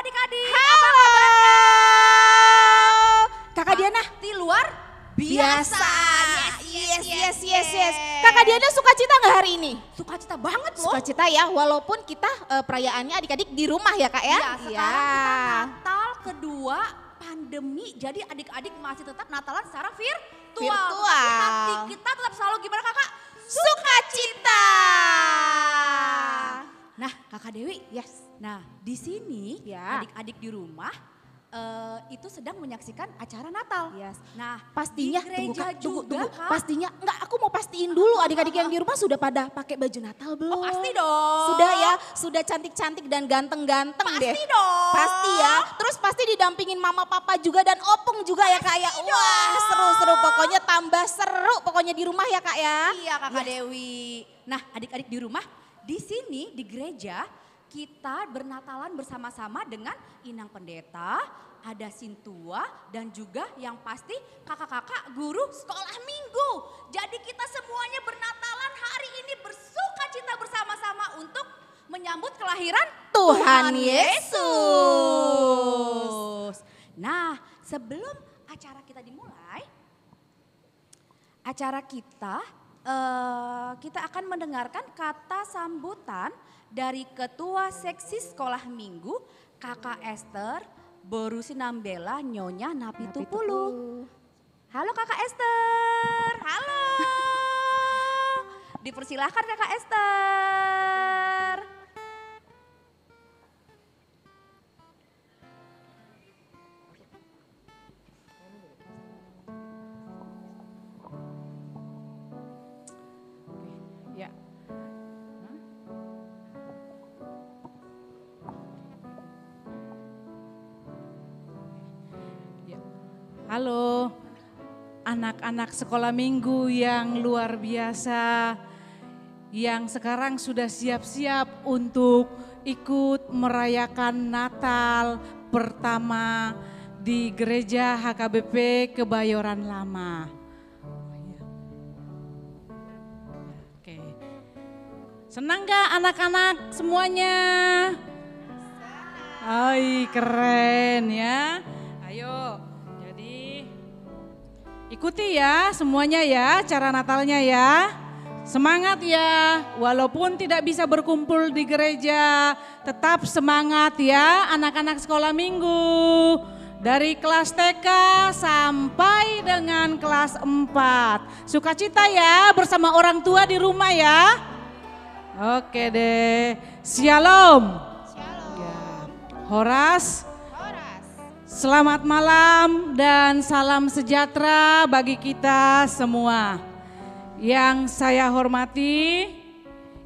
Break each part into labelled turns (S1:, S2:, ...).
S1: adik-adik.
S2: Halo.
S1: Apa kabarnya?
S2: Kakak Diana.
S1: Di luar biasa.
S2: Yes. Kakak Diana sukacita nggak hari ini?
S1: Sukacita banget loh.
S2: Sukacita ya, walaupun kita perayaannya adik-adik di rumah ya kak ya?
S1: Iya, sekarang kita Natal kedua pandemi. Jadi adik-adik masih tetap Natalan secara virtual. Tapi hati kita tetap selalu gimana kakak?
S2: Sukacita.
S1: Nah kakak Dewi,
S2: Yes.
S1: nah di sini
S2: Ya.
S1: adik-adik di rumah itu sedang menyaksikan acara Natal.
S2: Yes.
S1: Nah
S2: Pastinya,
S1: di gereja juga Kak.
S2: Pastinya, enggak aku mau pastiin dulu adik-adik yang di rumah sudah pada pakai baju Natal belum?
S1: Oh pasti dong.
S2: Sudah ya, sudah cantik-cantik dan ganteng-ganteng deh.
S1: Pasti dong.
S2: Pasti ya, terus pasti didampingin mama papa juga dan opung juga ya kak ya. Wah seru-seru pokoknya tambah seru pokoknya di rumah ya kak ya.
S1: Iya kakak Dewi. Nah adik-adik di rumah, di sini di gereja kita bernatalan bersama-sama dengan Inang Pendeta, ada Sintua dan juga yang pasti kakak-kakak guru sekolah minggu. Jadi kita semuanya bernatalan hari ini bersukacita bersama-sama untuk menyambut kelahiran
S2: Tuhan Yesus.
S1: Nah sebelum acara kita dimulai, acara kita akan mendengarkan kata sambutan dari Ketua Seksi Sekolah Minggu, Kakak Esther, Boru Sinambela, Nyonya Napitupulu. Halo Kakak Esther, halo. Dipersilahkan Kakak Esther.
S3: Ya. Ya. Halo, anak-anak sekolah minggu yang luar biasa, yang sekarang sudah siap-siap untuk ikut merayakan Natal pertama di Gereja HKBP Kebayoran Lama. Oke. Senang gak anak-anak semuanya? Hai, keren ya. Ayo, jadi ikuti ya semuanya ya cara Natalnya ya. Semangat ya, walaupun tidak bisa berkumpul di gereja, tetap semangat ya anak-anak sekolah minggu. Dari kelas TK sampai dengan kelas 4. Sukacita ya bersama orang tua di rumah ya. Oke deh, Shalom. Ya. Horas. Selamat malam dan salam sejahtera bagi kita semua. Yang saya hormati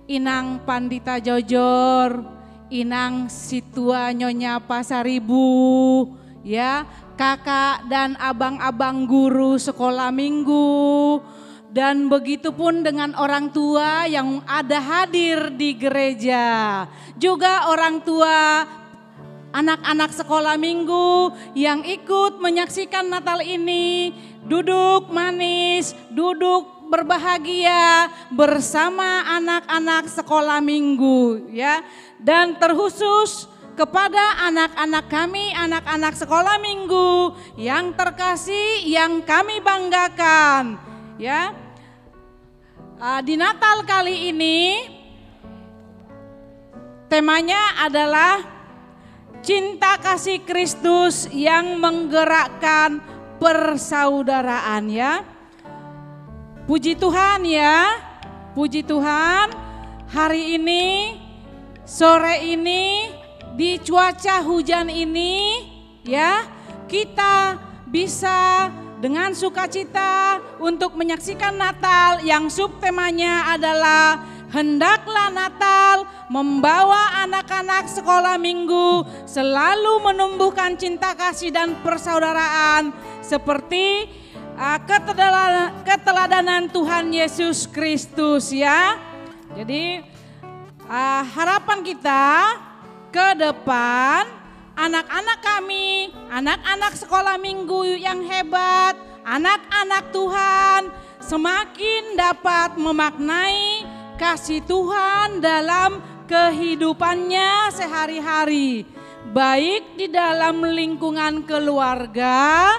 S3: Inang Pandita Jojor, Inang Situa Nyonya Pasaribu, ya, kakak dan abang-abang guru sekolah minggu, dan begitu pun dengan orang tua yang ada hadir di gereja, juga orang tua anak-anak sekolah minggu yang ikut menyaksikan Natal ini. Duduk manis, duduk berbahagia bersama anak-anak sekolah minggu ya. Dan terkhusus kepada anak-anak kami, anak-anak sekolah minggu yang terkasih, yang kami banggakan ya. Di Natal kali ini temanya adalah cinta kasih Kristus yang menggerakkan persaudaraan ya. Puji Tuhan ya, puji Tuhan hari ini, sore ini, di cuaca hujan ini ya, kita bisa dengan sukacita untuk menyaksikan Natal yang subtemanya adalah hendaklah Natal membawa anak-anak sekolah minggu selalu menumbuhkan cinta kasih dan persaudaraan seperti keteladanan Tuhan Yesus Kristus ya. Jadi harapan kita ke depan anak-anak kami, anak-anak sekolah minggu yang hebat, anak-anak Tuhan semakin dapat memaknai kasih Tuhan dalam kehidupannya sehari-hari. baik di dalam lingkungan keluarga,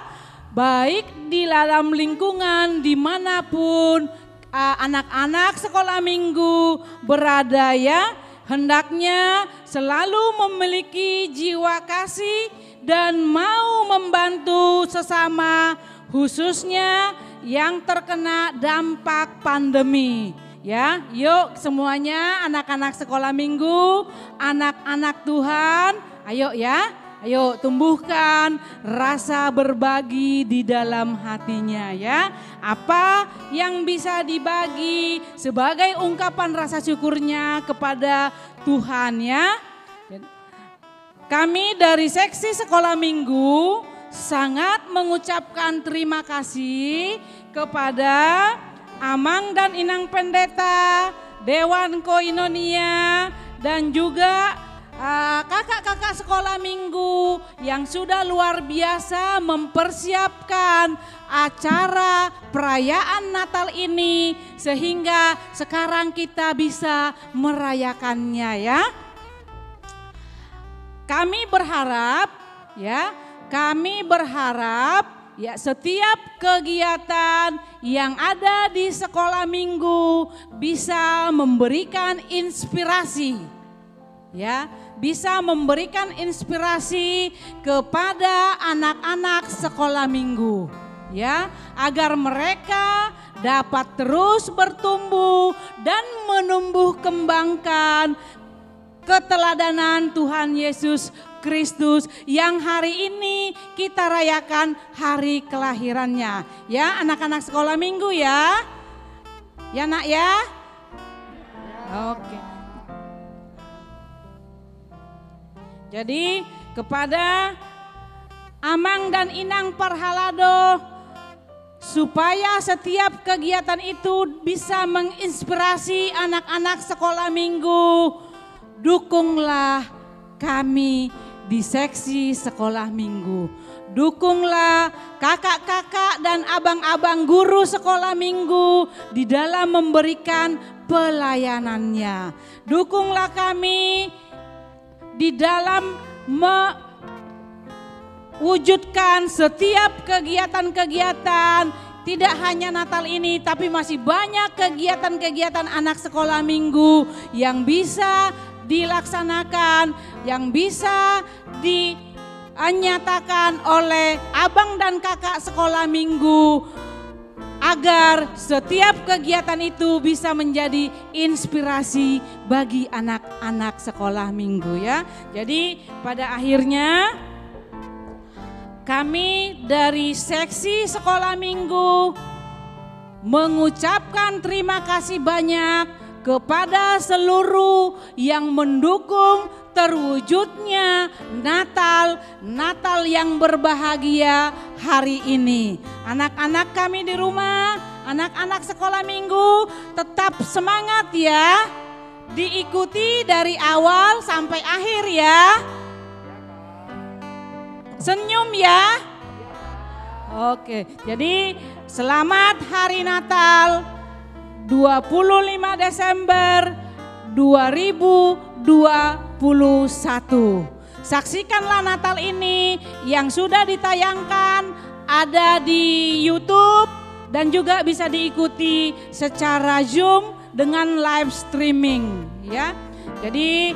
S3: baik di dalam lingkungan dimanapun anak-anak sekolah minggu berada ya, hendaknya selalu memiliki jiwa kasih dan mau membantu sesama, khususnya yang terkena dampak pandemi. Ya, yuk semuanya anak-anak sekolah minggu, anak-anak Tuhan, ayo ya. Ayo tumbuhkan rasa berbagi di dalam hatinya ya. Apa yang bisa dibagi sebagai ungkapan rasa syukurnya kepada Tuhan ya. Kami dari seksi sekolah minggu sangat mengucapkan terima kasih kepada Amang dan Inang Pendeta, Dewan Koinonia, dan juga kakak-kakak sekolah minggu yang sudah luar biasa mempersiapkan acara perayaan Natal ini sehingga sekarang kita bisa merayakannya ya. Kami berharap ya setiap kegiatan yang ada di sekolah minggu bisa memberikan inspirasi ya. Bisa memberikan inspirasi kepada anak-anak sekolah minggu ya, agar mereka dapat terus bertumbuh dan menumbuh kembangkan keteladanan Tuhan Yesus Kristus yang hari ini kita rayakan hari kelahirannya ya, anak-anak sekolah minggu ya. Ya nak ya. Oke. Jadi kepada Amang dan Inang Parhalado, supaya setiap kegiatan itu bisa menginspirasi anak-anak sekolah minggu, dukunglah kami di seksi sekolah minggu. Dukunglah kakak-kakak dan abang-abang guru sekolah minggu di dalam memberikan pelayanannya. Dukunglah kami di dalam mewujudkan setiap kegiatan-kegiatan, tidak hanya Natal ini tapi masih banyak kegiatan-kegiatan anak sekolah minggu yang bisa dilaksanakan, yang bisa dinyatakan oleh abang dan kakak sekolah minggu, agar setiap kegiatan itu bisa menjadi inspirasi bagi anak-anak sekolah minggu ya. Jadi pada akhirnya kami dari seksi sekolah minggu mengucapkan terima kasih banyak kepada seluruh yang mendukung terwujudnya Natal yang berbahagia hari ini. Anak-anak kami di rumah, anak-anak sekolah minggu tetap semangat ya. Diikuti dari awal sampai akhir ya. Senyum ya. Oke, jadi selamat hari Natal 25 Desember 2021. Saksikanlah Natal ini yang sudah ditayangkan ada di YouTube dan juga bisa diikuti secara Zoom dengan live streaming ya. Jadi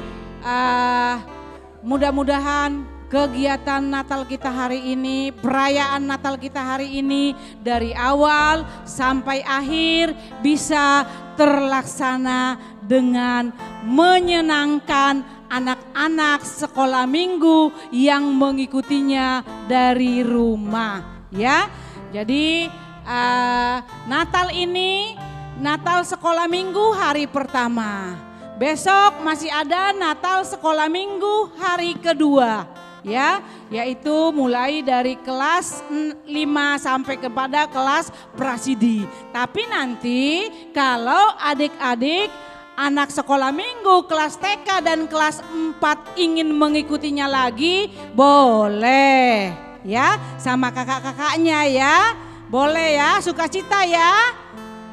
S3: mudah-mudahan kegiatan Natal kita hari ini, perayaan Natal kita hari ini dari awal sampai akhir bisa terlaksana dengan menyenangkan anak-anak sekolah minggu yang mengikutinya dari rumah ya. Jadi Natal ini, Natal sekolah minggu hari pertama. Besok masih ada Natal sekolah minggu hari kedua. Ya, yaitu mulai dari kelas 5 sampai kepada kelas prasidi. Tapi nanti kalau adik-adik anak sekolah minggu kelas TK dan kelas 4 ingin mengikutinya lagi, boleh ya, sama kakak-kakaknya ya. Boleh ya, sukacita ya.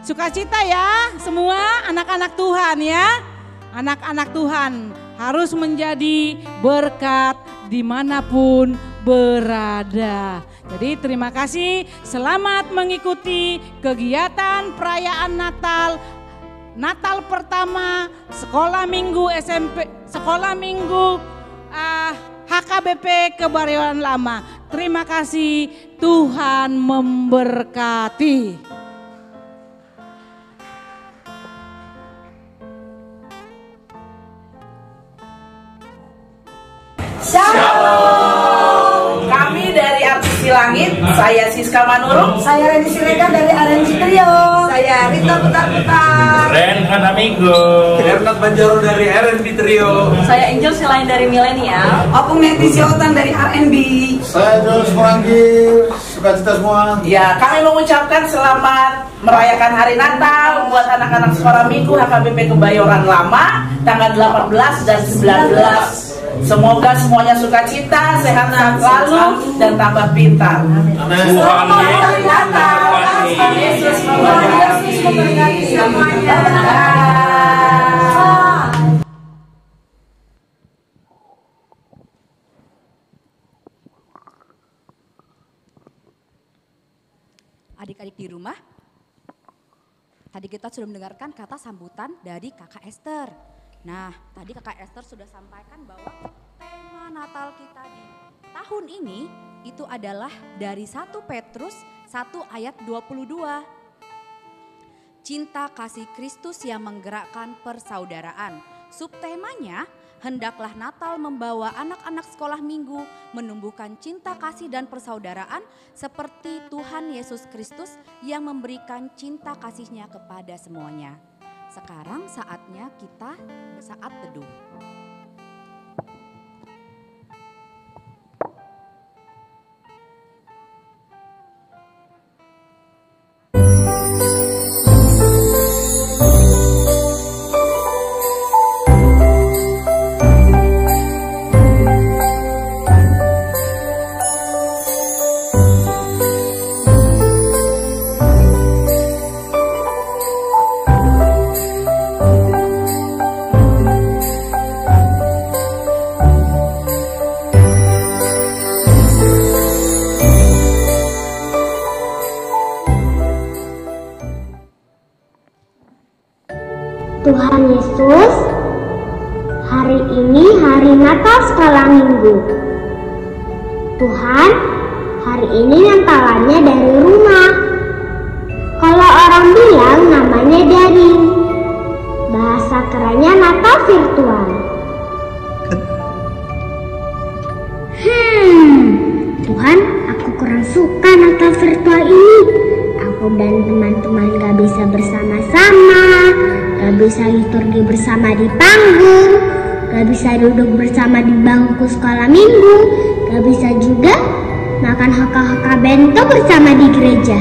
S3: Sukacita ya semua anak-anak Tuhan ya. Anak-anak Tuhan harus menjadi berkat dimanapun berada. Jadi terima kasih, selamat mengikuti kegiatan perayaan Natal pertama Sekolah Minggu SMP, Sekolah Minggu HKBP Kebayoran Lama. Terima kasih, Tuhan memberkati.
S4: Shalom. Kami dari Artisi Langit, saya Siska Manurung,
S5: saya Reni Siregar dari RNG Trio, saya Rita Putar-Putar,
S6: Renhan Amigo,
S7: Bernard Banjaro dari RNB Trio,
S5: saya Angel Selain dari Milenial,
S4: Opung Neti Siotan dari RNB.
S8: Saya Jules Merangkir, sukacita semua.
S4: Ya, kami mengucapkan selamat merayakan Hari Natal buat anak-anak sekolah minggu HKBP Kebayoran Lama tanggal 18 dan 19. Semoga semuanya sukacita, sehat selalu, dan tambah pintar.
S6: Selamat
S4: Hari Natal. Yesus memberkati semuanya.
S1: Adik-adik di rumah, tadi kita sudah mendengarkan kata sambutan dari Kakak Esther. Nah, tadi Kakak Esther sudah sampaikan bahwa tema Natal kita di tahun ini itu adalah dari 1 Petrus 1 ayat 22. Cinta kasih Kristus yang menggerakkan persaudaraan. Subtemanya, hendaklah Natal membawa anak-anak sekolah minggu menumbuhkan cinta kasih dan persaudaraan seperti Tuhan Yesus Kristus yang memberikan cinta kasihnya kepada semuanya. Sekarang saatnya kita bersaat teduh.
S9: Tuhan Yesus, hari ini hari Natal sekolah minggu. Tuhan, hari ini Natalannya dari rumah. Kalau orang bilang namanya daring. Bahasa kerennya Natal virtual. Tuhan, aku kurang suka Natal virtual ini. Aku dan teman-teman gak bisa bersama-sama, gak bisa liturgi bersama di panggung, gak bisa duduk bersama di bangku sekolah minggu, gak bisa juga makan haka-haka bento bersama di gereja.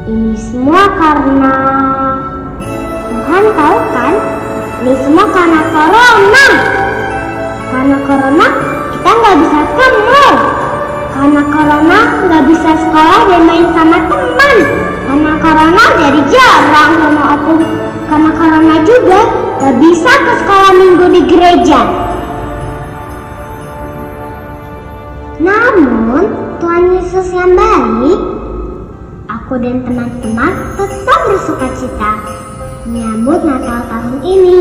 S9: Ini semua karena Tuhan tahu kan? Ini semua karena corona. Karena corona kita nggak bisa ke mall. Karena corona nggak bisa sekolah dan main sama teman. Karena corona jadi jarang sama opung. Karena corona juga nggak bisa ke sekolah minggu di gereja. Namun Tuhan Yesus yang baik, aku dan teman-teman tetap bersukacita menyambut Natal tahun ini.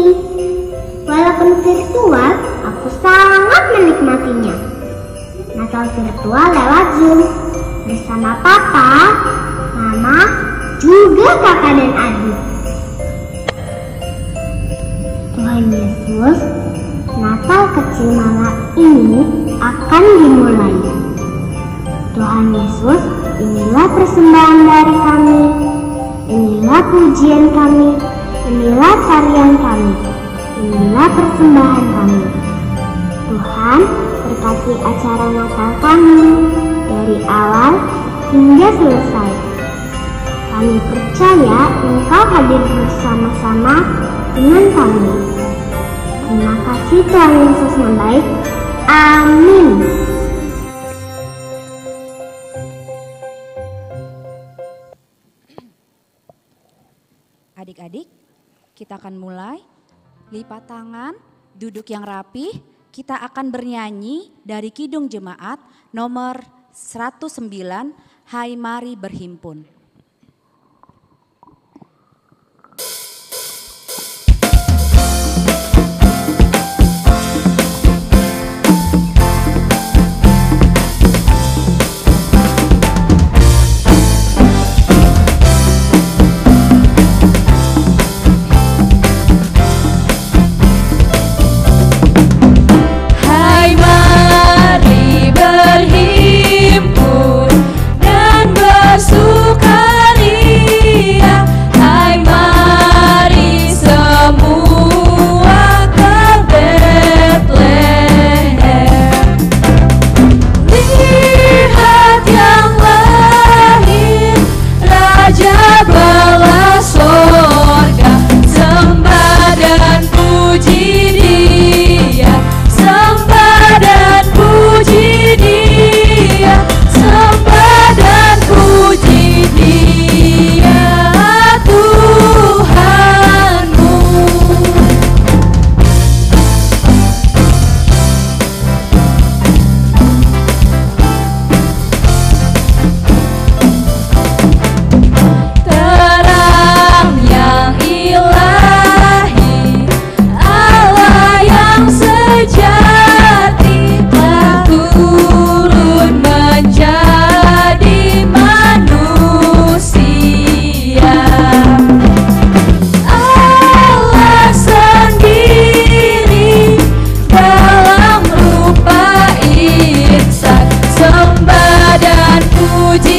S9: Walaupun virtual, aku sangat menikmatinya. Natal virtual lewat Zoom bersama Papa, Mama, juga kakak dan adik. Tuhan Yesus, Natal kecil malam ini akan dimulai. Tuhan Yesus, inilah persembahan dari kami, inilah pujian kami, inilah tarian kami, inilah persembahan kami. Tuhan, berkati acara Natal kami dari awal hingga selesai. Kami percaya Engkau hadir bersama-sama dengan kami. Terima kasih Tuhan Yesus yang baik. Amin.
S1: Adik-adik, kita akan mulai lipat tangan, duduk yang rapi. Kita akan bernyanyi dari Kidung Jemaat nomor 109, Hai Mari Berhimpun.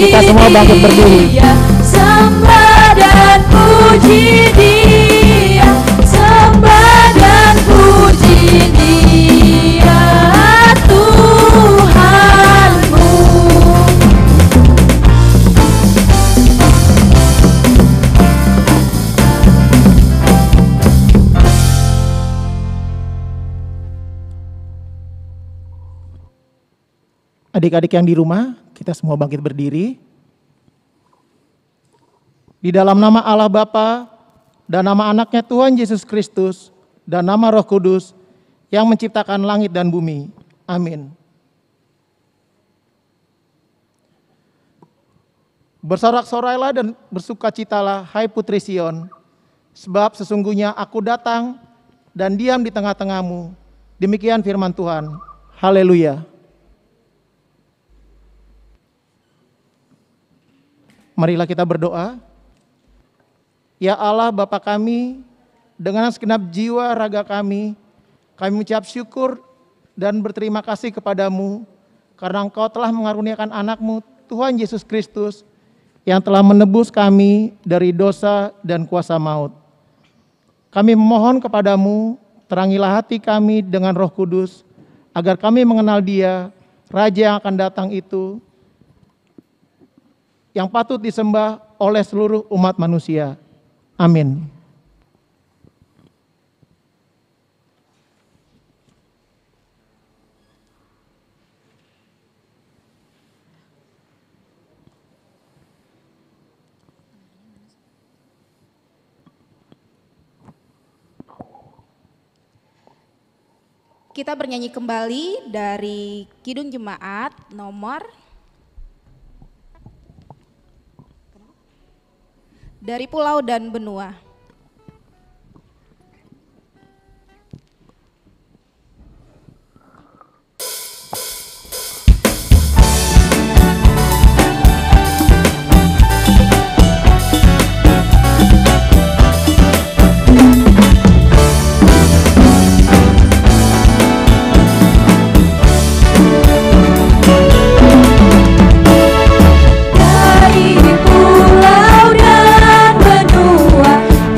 S10: Kita semua bangkit berdiri.
S11: Sembah dan puji Dia, sembah dan puji Dia, Tuhanmu.
S10: Adik-adik yang di rumah, kita semua bangkit berdiri. Di dalam nama Allah Bapa dan nama anaknya Tuhan Yesus Kristus dan nama Roh Kudus yang menciptakan langit dan bumi. Amin. Bersorak-sorailah dan bersukacitalah, hai Putri Sion, sebab sesungguhnya aku datang dan diam di tengah-tengahmu. Demikian firman Tuhan. Haleluya. Marilah kita berdoa. Ya Allah Bapa kami, dengan segenap jiwa raga kami mengucap syukur dan berterima kasih kepadamu karena Engkau telah mengaruniakan anak-Mu Tuhan Yesus Kristus yang telah menebus kami dari dosa dan kuasa maut. Kami memohon kepadamu, terangilah hati kami dengan Roh Kudus agar kami mengenal Dia, Raja yang akan datang itu, yang patut disembah oleh seluruh umat manusia. Amin.
S2: Kita bernyanyi kembali dari Kidung Jemaat nomor dari Pulau dan Benua.
S11: Dari pulau dan benua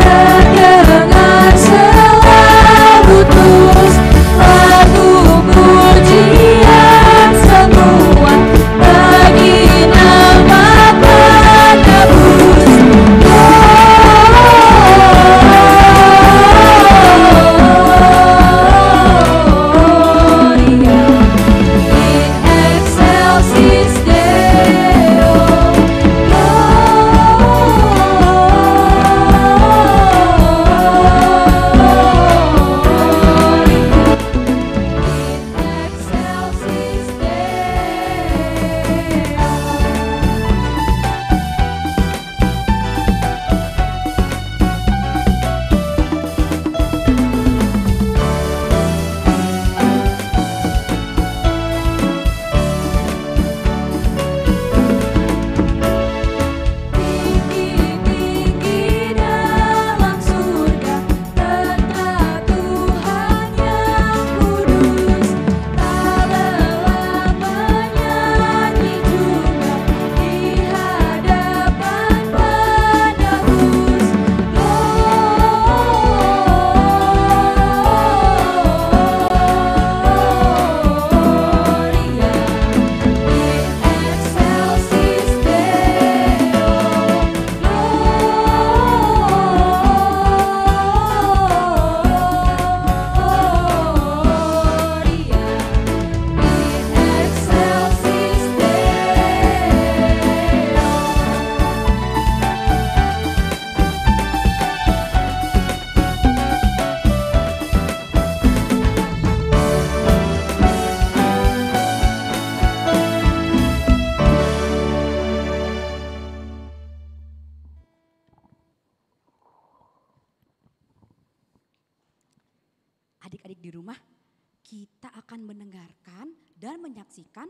S1: kita akan mendengarkan dan menyaksikan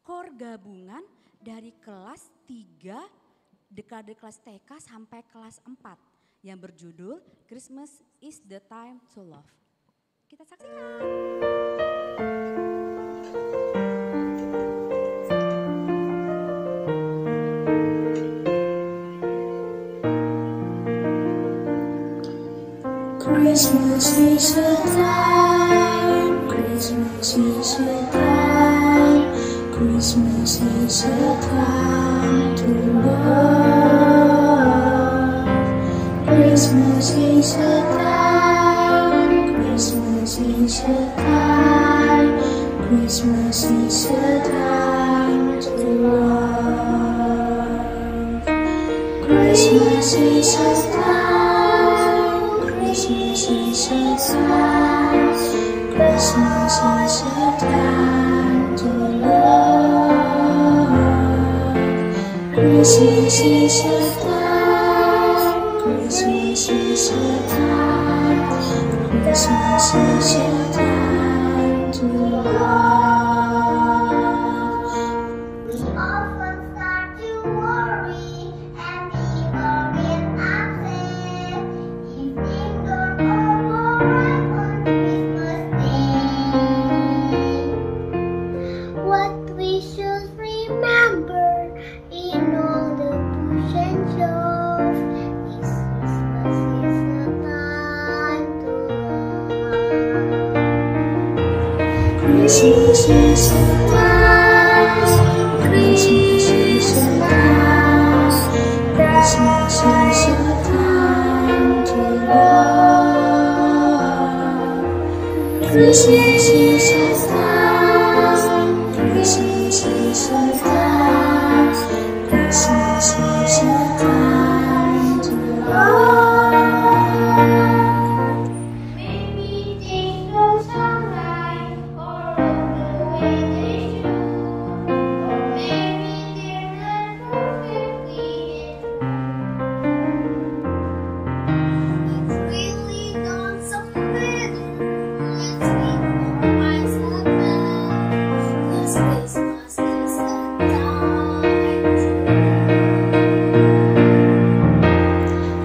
S1: kor gabungan dari kelas 3, dari kelas TK sampai kelas 4 yang berjudul Christmas is the Time to Love. Kita saksikan.
S11: Christmas is a time, Christmas is a time, Christmas is a time to love. Christmas is a time, Christmas is a time, Christmas is a time to love. Christmas is a time, Christmas is a time, Christmas is a time to love. Christmas is a time, Christmas is a time, Christmas is a time to love. We often start to worry and even get upset if things don't go right on Christmas Day. What we should remember in all the push and shove is Christmas is the time to love. Christmas is the time, Christmas is the time, Christmas is the time to love. Christmas is the time, Christmas is the time, Christmas is the time to love. Maybe things don't sound right or look the way they should, or maybe they're not perfectly It's really gone so better. Let's keep our minds at rest. 'Cause Christmas is the time to love.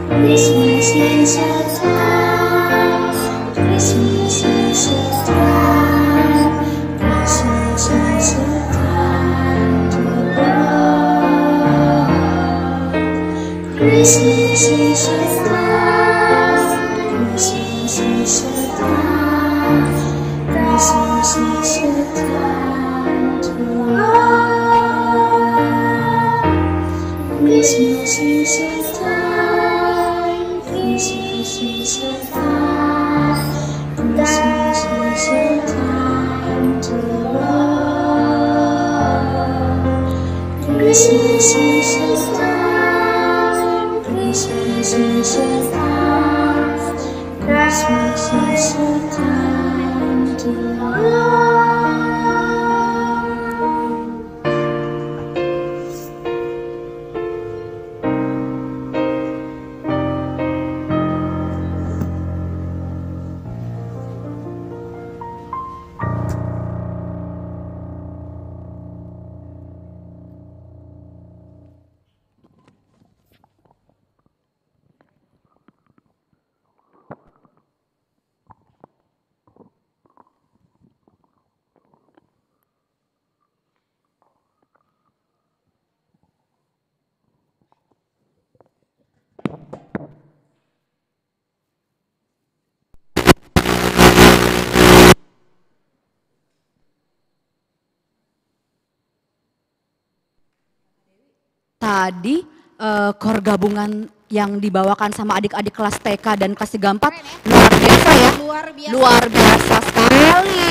S11: Christmas is a time, Christmas is a time, Christmas is a time to love. Christmas is a time, Christmas is a time, Christmas is a time to love. Christmas is a time, Christmas is a time, Christmas is a time to love. Christmas is a time, Christmas is a time, Christmas is a time to love.
S1: Tadi kor gabungan yang dibawakan sama adik-adik kelas TK dan kelas 3 4 luar biasa ya. Luar biasa sekali.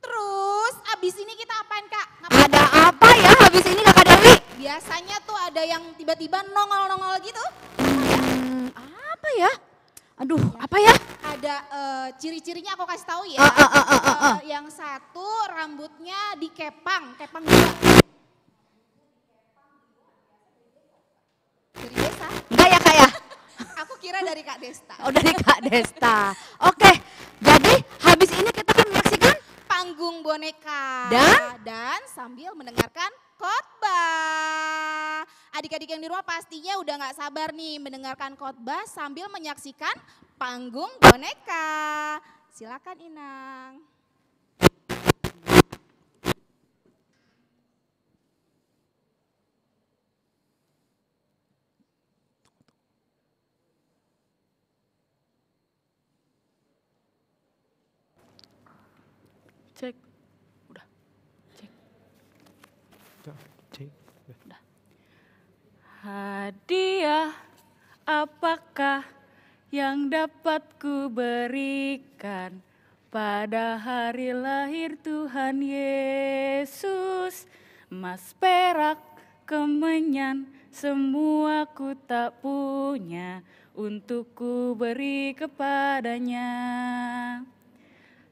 S2: Terus abis ini kita apain Kak?
S1: Ada apa ya habis ini Kakak Dewi?
S2: Biasanya tuh ada yang tiba-tiba nongol-nongol gitu.
S1: Apa ya? Aduh, apa ya?
S2: Ada ciri-cirinya aku kasih tahu ya. Yang satu rambutnya dikepang, kepang dua. Dari desa?
S1: Enggak ya Kak ya?
S2: Aku kira dari Kak Desta.
S1: Oh dari Kak Desta. Oke, jadi habis ini kita akan menyaksikan
S2: Panggung boneka.
S1: Dan
S2: sambil mendengarkan khotbah. Adik-adik yang di rumah pastinya udah gak sabar nih mendengarkan khotbah sambil menyaksikan panggung boneka. Silakan Inang.
S12: Cek. Udah. Cek.
S7: Cek.
S12: Udah. Hadiah apakah yang dapat ku berikan pada hari lahir Tuhan Yesus? Emas, perak, kemenyan, semua ku tak punya untuk ku beri kepadanya.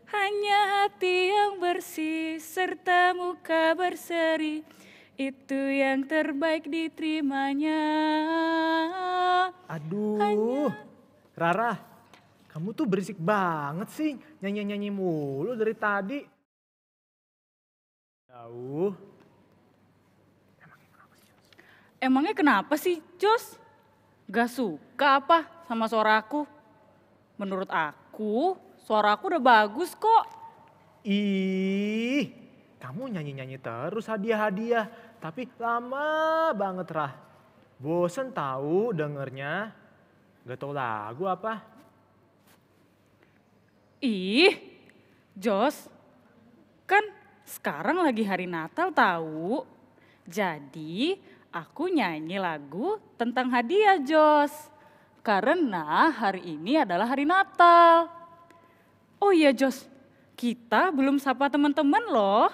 S12: Hanya hati yang bersih serta muka berseri, itu yang terbaik diterimanya.
S7: Aduh, Rara, kamu tuh berisik banget sih, nyanyi-nyanyi mulu dari tadi. Jauh.
S12: Emangnya kenapa sih, Jos? Gak suka apa sama suaraku? Menurut aku, suaraku udah bagus kok.
S7: Ih, kamu nyanyi-nyanyi terus hadiah-hadiah, tapi lama banget Rah. Bosen tahu dengernya, gak tau lagu apa.
S12: Ih, Jos, kan sekarang lagi hari Natal tahu. Jadi aku nyanyi lagu tentang hadiah, Jos. Karena hari ini adalah hari Natal. Oh iya Jos, kita belum sapa teman-teman loh.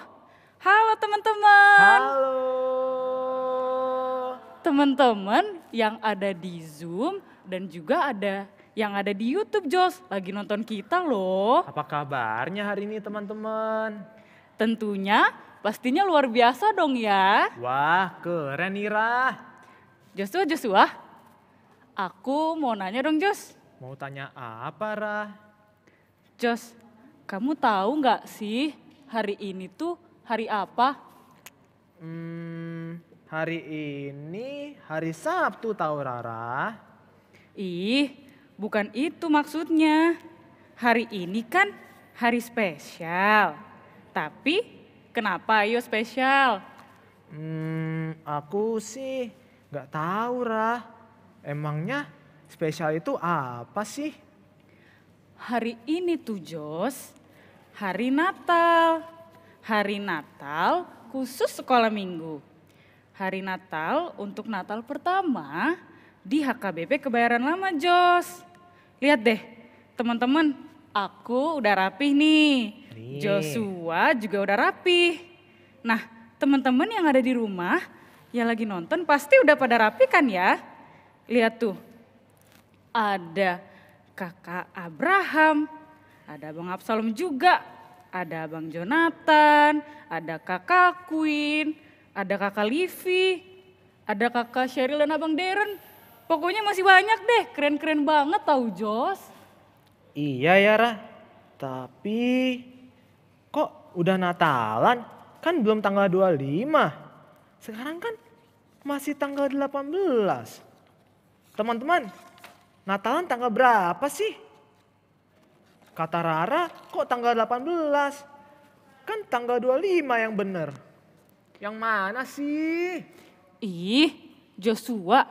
S12: Halo teman-teman.
S7: Halo.
S12: Teman-teman yang ada di Zoom dan juga ada yang ada di YouTube Jos. Lagi nonton kita loh.
S7: Apa kabarnya hari ini teman-teman?
S12: Tentunya pastinya luar biasa dong ya.
S7: Wah keren nih Rah.
S12: Joshua, aku mau nanya dong Jos.
S7: Mau tanya apa Rah?
S12: Jos, kamu tahu nggak sih hari ini tuh hari apa?
S7: Hari ini hari Sabtu tahu Rara.
S12: Ih, bukan itu maksudnya. Hari ini kan hari spesial. Tapi kenapa ayo spesial?
S7: Aku sih nggak tahu Rah. Emangnya spesial itu apa sih?
S12: Hari ini tuh Jos, hari Natal. Hari Natal khusus sekolah minggu. Hari Natal untuk Natal pertama di HKBP Kebayoran Lama Jos. Lihat deh teman-teman, aku udah rapih nih. Joshua juga udah rapih. Nah teman-teman yang ada di rumah yang lagi nonton pasti udah pada rapih kan ya. Lihat tuh, ada kakak Abraham, ada Bang Absalom juga, ada Bang Jonathan, ada kakak Queen, ada kakak Livi, ada kakak Sheryl dan Abang Darren. Pokoknya masih banyak deh, keren-keren banget tau Jos.
S7: Iya ya Rah, tapi kok udah Natalan? Kan belum tanggal 25. Sekarang kan masih tanggal 18. Teman-teman, Natalan tanggal berapa sih? Kata Rara kok tanggal 18? Kan tanggal 25 yang bener. Yang mana sih?
S12: Ih, Joshua.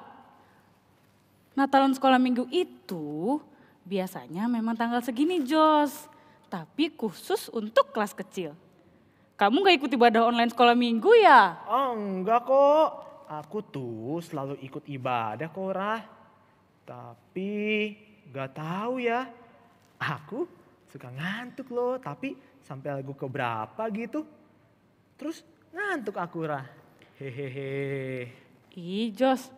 S12: Natalan sekolah minggu itu biasanya memang tanggal segini Jos. Tapi khusus untuk kelas kecil. Kamu gak ikut ibadah online sekolah minggu ya?
S7: Oh enggak kok. Aku tuh selalu ikut ibadah kok Rah. Tapi gak tahu ya. Aku suka ngantuk loh. Tapi sampai lagu keberapa gitu. Terus ngantuk aku Rah. Hehehe.
S12: Ih Jos,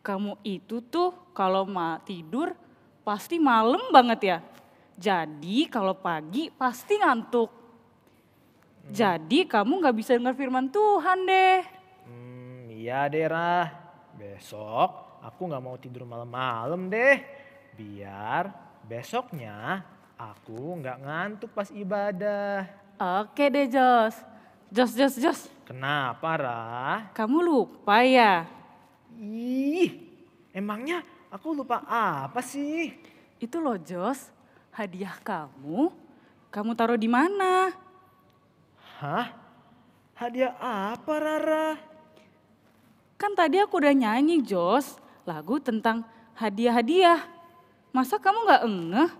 S12: kamu itu tuh kalau mau tidur pasti malam banget ya. Jadi kalau pagi pasti ngantuk. Jadi kamu gak bisa dengar firman Tuhan deh.
S7: Iya deh Rah, besok aku gak mau tidur malam-malam deh. Biar besoknya aku gak ngantuk pas ibadah.
S12: Oke deh Jos. Jos.
S7: Kenapa Rah?
S12: Kamu lupa ya?
S7: Ih, emangnya aku lupa apa sih?
S12: Itu loh Jos, hadiah kamu taruh di mana?
S7: Hah? Hadiah apa Rara?
S12: Kan tadi aku udah nyanyi Jos, lagu tentang hadiah-hadiah. Masa kamu gak ngeh?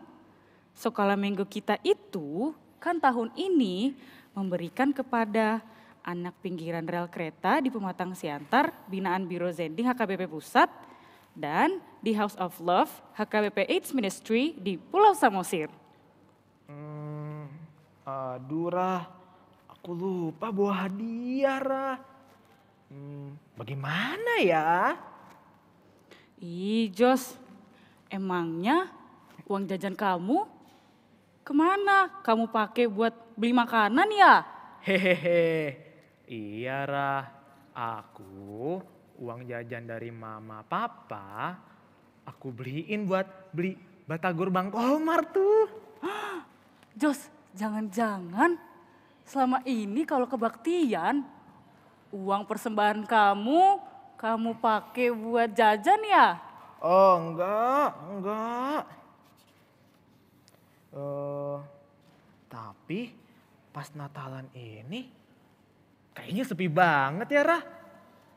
S12: Sekolah minggu kita itu kan tahun ini memberikan kepada anak pinggiran rel kereta di Pematang Siantar, binaan Biro Zending HKBP Pusat, dan di House of Love HKBP AIDS Ministry di Pulau Samosir.
S7: Aduh Rah, aku lupa bawa hadiah Rah. Bagaimana ya?
S12: Ih Jos, emangnya uang jajan kamu kemana? Kamu pakai buat beli makanan ya?
S7: Hehehe, iya Rah, aku uang jajan dari mama papa aku beliin buat beli batagor Bang Komar tuh.
S12: Jos, jangan-jangan selama ini kalau kebaktian uang persembahan kamu pakai buat jajan ya?
S7: Oh enggak. Tapi pas Natalan ini kayaknya sepi banget ya Rah.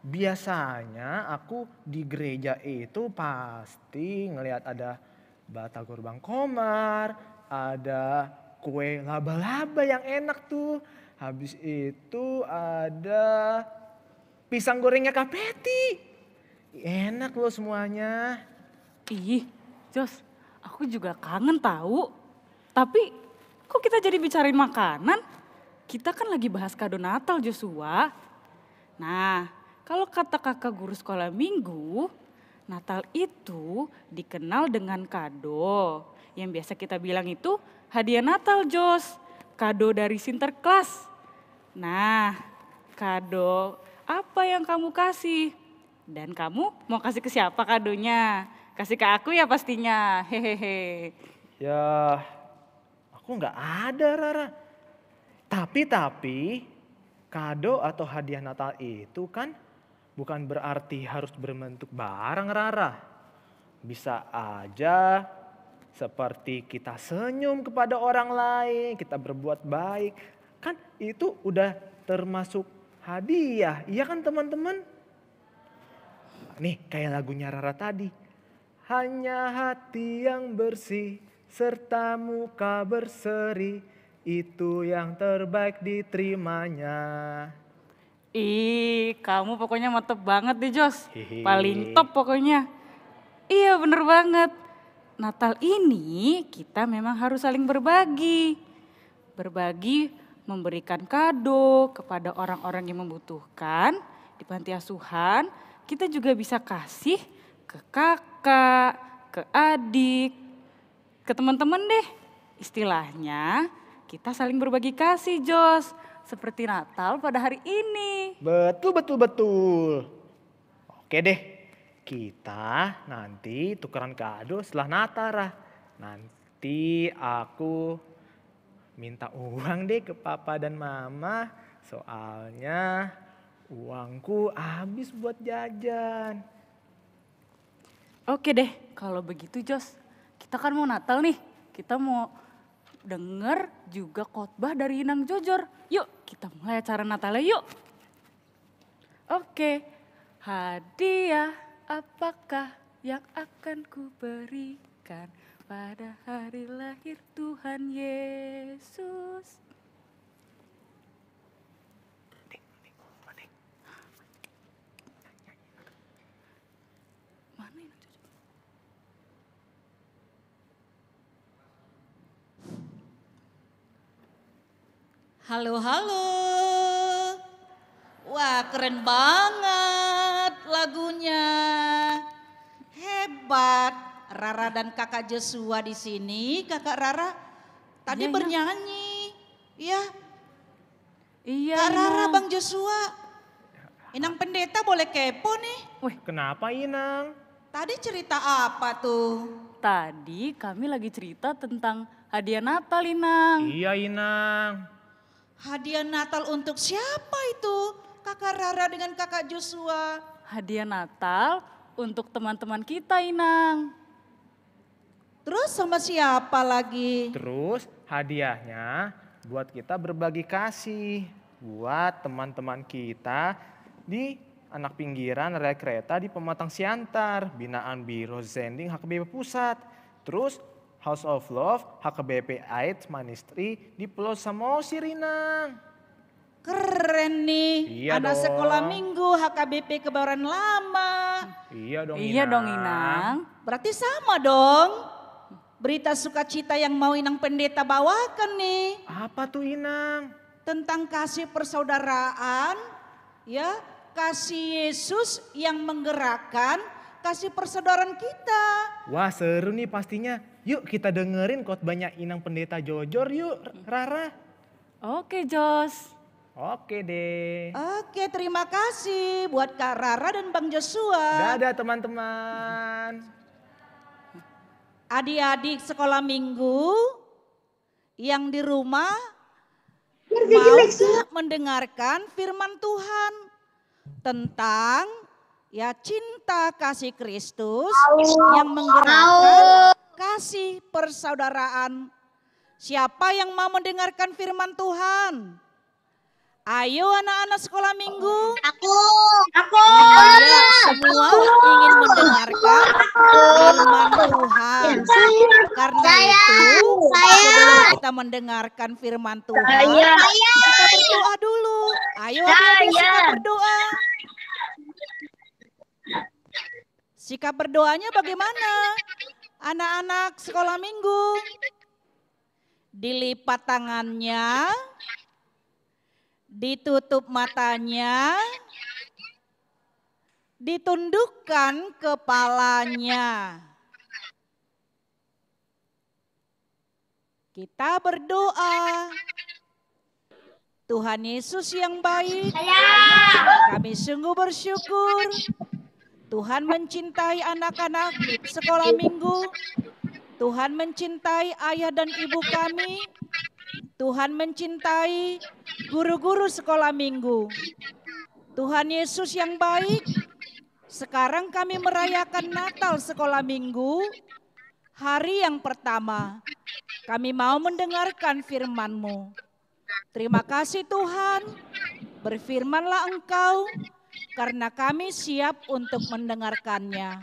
S7: Biasanya aku di gereja itu pasti ngelihat ada batagor Bang Komar, ada kue laba-laba yang enak tuh. Habis itu ada pisang gorengnya Kak Peti. Enak loh semuanya.
S12: Ih, Jos, aku juga kangen tahu. Tapi kok kita jadi bicarain makanan? Kita kan lagi bahas kado Natal Joshua. Nah, kalau kata kakak guru sekolah minggu, Natal itu dikenal dengan kado. Yang biasa kita bilang itu hadiah Natal Jos, kado dari Sinterklas. Nah, kado apa yang kamu kasih? Dan kamu mau kasih ke siapa kadonya? Kasih ke aku ya pastinya, hehehe.
S7: Ya, aku nggak ada Rara. Tapi kado atau hadiah Natal itu kan bukan berarti harus berbentuk barang Rara. Bisa aja seperti kita senyum kepada orang lain, kita berbuat baik. Kan itu udah termasuk hadiah, iya kan teman-teman? Nih kayak lagunya Rara tadi. Hanya hati yang bersih serta muka berseri, itu yang terbaik diterimanya.
S12: Ih, kamu pokoknya mantep banget deh Jos. Paling top pokoknya. Iya bener banget. Natal ini kita memang harus saling berbagi. Berbagi memberikan kado kepada orang-orang yang membutuhkan di panti asuhan. Kita juga bisa kasih ke kakak, ke adik, ke teman-teman deh. Istilahnya kita saling berbagi kasih Jos. Seperti Natal pada hari ini.
S7: Betul. Oke deh, kita nanti tukeran kado setelah Natal Rah. Nanti aku minta uang deh ke papa dan mama. Soalnya uangku habis buat jajan.
S12: Oke deh, kalau begitu Jos, kita kan mau Natal nih. Kita mau denger juga khotbah dari Inang Jojor. Yuk kita mulai acara Natalnya yuk. Oke, hadiah apakah yang akan kuberikan pada hari lahir Tuhan Yesus.
S2: Halo. Wah, keren banget lagunya. Hebat. Rara dan Kakak Joshua di sini. Kakak Rara tadi
S12: Iya,
S2: bernyanyi. Ya.
S12: Iya,
S2: Kak Rara,
S12: Inang.
S2: Bang Joshua. Inang Pendeta boleh kepo nih.
S7: Kenapa Inang?
S2: Tadi cerita apa tuh?
S12: Tadi kami lagi cerita tentang hadiah Natal, Inang.
S7: Iya Inang.
S2: Hadiah Natal untuk siapa itu? Kakak Rara dengan Kakak Joshua.
S12: Hadiah Natal untuk teman-teman kita, Inang.
S2: Terus sama siapa lagi?
S7: Terus hadiahnya buat kita berbagi kasih. Buat teman-teman kita di anak pinggiran rel kereta di Pematang Siantar. Binaan Biro Zending HKBP Pusat. Terus House of Love HKBP AIDS Ministry di Pulau Samosir Inang.
S2: Keren nih,
S7: Iya
S2: anak
S7: dong.
S2: sekolah minggu HKBP Kebayoran Lama.
S7: Iya dong
S12: Iya
S7: Inang.
S12: dong, Inang.
S2: Berarti sama dong. Berita sukacita yang mau Inang Pendeta bawakan nih.
S7: Apa tuh Inang?
S2: Tentang kasih persaudaraan, ya, kasih Yesus yang menggerakkan kasih persaudaraan kita.
S7: Wah seru nih pastinya. Yuk kita dengerin khotbahnya Inang Pendeta Jojor yuk Rara.
S12: Oke, Jos.
S7: Oke deh.
S2: Oke, terima kasih buat Kak Rara dan Bang Joshua.
S7: Dadah teman-teman.
S2: Adik-adik sekolah minggu yang di rumah mau gak mendengarkan firman Tuhan tentang ya cinta kasih Kristus yang menggerakkan kasih persaudaraan. Siapa yang mau mendengarkan firman Tuhan? Ayo anak-anak sekolah minggu.
S9: Aku.
S2: Iya, semua ingin mendengarkan firman Tuhan. Karena itu, sebelum kita mendengarkan firman Tuhan, kita berdoa dulu. Ayo adik-adik sikap berdoa. Sikap berdoanya bagaimana? Anak-anak sekolah minggu. Dilipat tangannya. Ditutup matanya, ditundukkan kepalanya. Kita berdoa. Tuhan Yesus yang baik, kami sungguh bersyukur. Tuhan mencintai anak-anak sekolah minggu. Tuhan mencintai ayah dan ibu kami. Tuhan mencintai guru-guru sekolah minggu. Tuhan Yesus yang baik, sekarang kami merayakan Natal sekolah minggu, hari yang pertama. Kami mau mendengarkan firman-Mu. Terima kasih Tuhan, berfirmanlah Engkau, karena kami siap untuk mendengarkannya.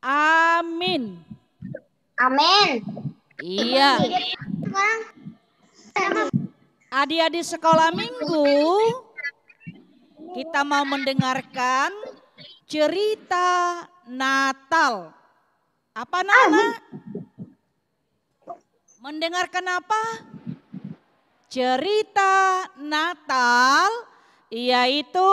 S2: Amin.
S9: Amin.
S2: Iya. Adik-adik sekolah minggu, kita mau mendengarkan cerita Natal. Apa Nana? Mendengarkan apa? Cerita Natal, yaitu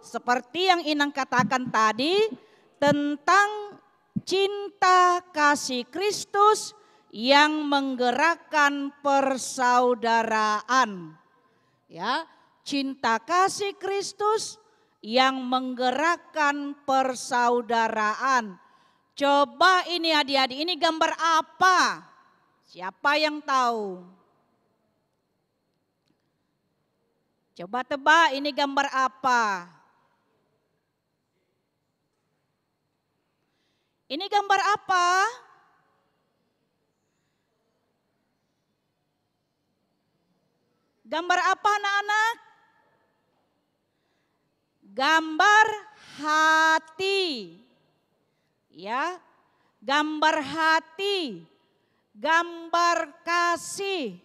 S2: seperti yang Inang katakan tadi, tentang cinta kasih Kristus yang menggerakkan persaudaraan. Ya, cinta kasih Kristus yang menggerakkan persaudaraan. Coba ini adik-adik, ini gambar apa? Siapa yang tahu? Coba tebak, ini gambar apa? Ini gambar apa? Gambar apa anak-anak? Gambar hati. Ya, gambar hati. Gambar kasih.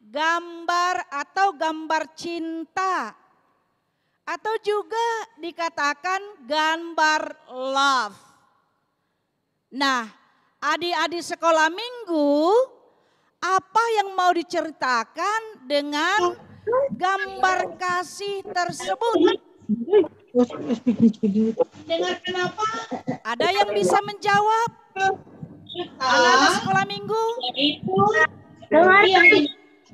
S2: Gambar atau gambar cinta. Atau juga dikatakan gambar love. Nah, adik-adik sekolah minggu, apa yang mau diceritakan dengan gambar kasih tersebut? Dengar kenapa? Ada yang bisa menjawab?
S3: Anak-anak sekolah minggu.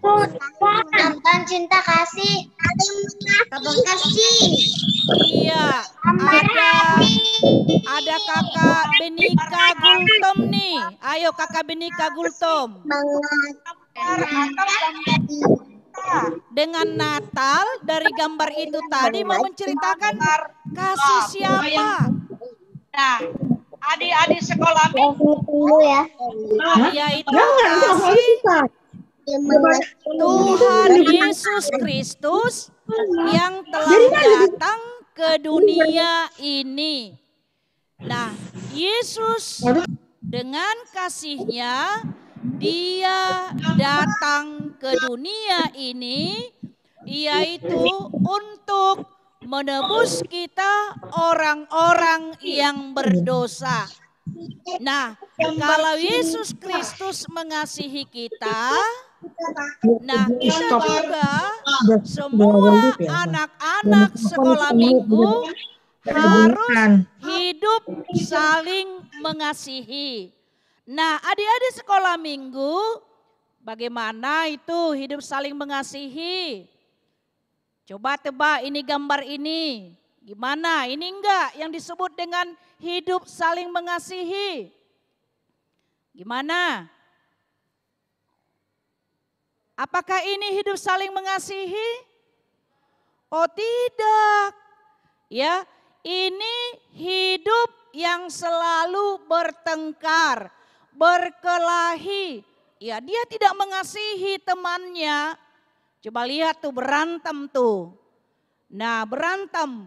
S9: Nonton Cinta Kasih. Abang Kasih.
S3: Iya, ada kakak Benika Gultom nih. Ayo kakak Benika Gultom. Dengan Natal dari gambar itu tadi mau menceritakan kasih siapa?
S13: Nah, adik-adik sekolah minggu
S9: ya.
S3: Yaitu kasih Tuhan Yesus Kristus yang telah datang ke dunia ini. Nah, Yesus dengan kasihnya dia datang ke dunia ini yaitu untuk menebus kita orang-orang yang berdosa. Nah, kalau Yesus Kristus mengasihi kita, nah kita juga semua anak-anak sekolah minggu harus hidup saling mengasihi. Nah, adik-adik sekolah minggu, bagaimana itu hidup saling mengasihi? Coba tebak ini gambar ini. Gimana? Ini enggak yang disebut dengan hidup saling mengasihi. Gimana? Apakah ini hidup saling mengasihi? Oh tidak. Ya, ini hidup yang selalu bertengkar, berkelahi. Ya, dia tidak mengasihi temannya. Coba lihat tuh berantem tuh. Nah, berantem.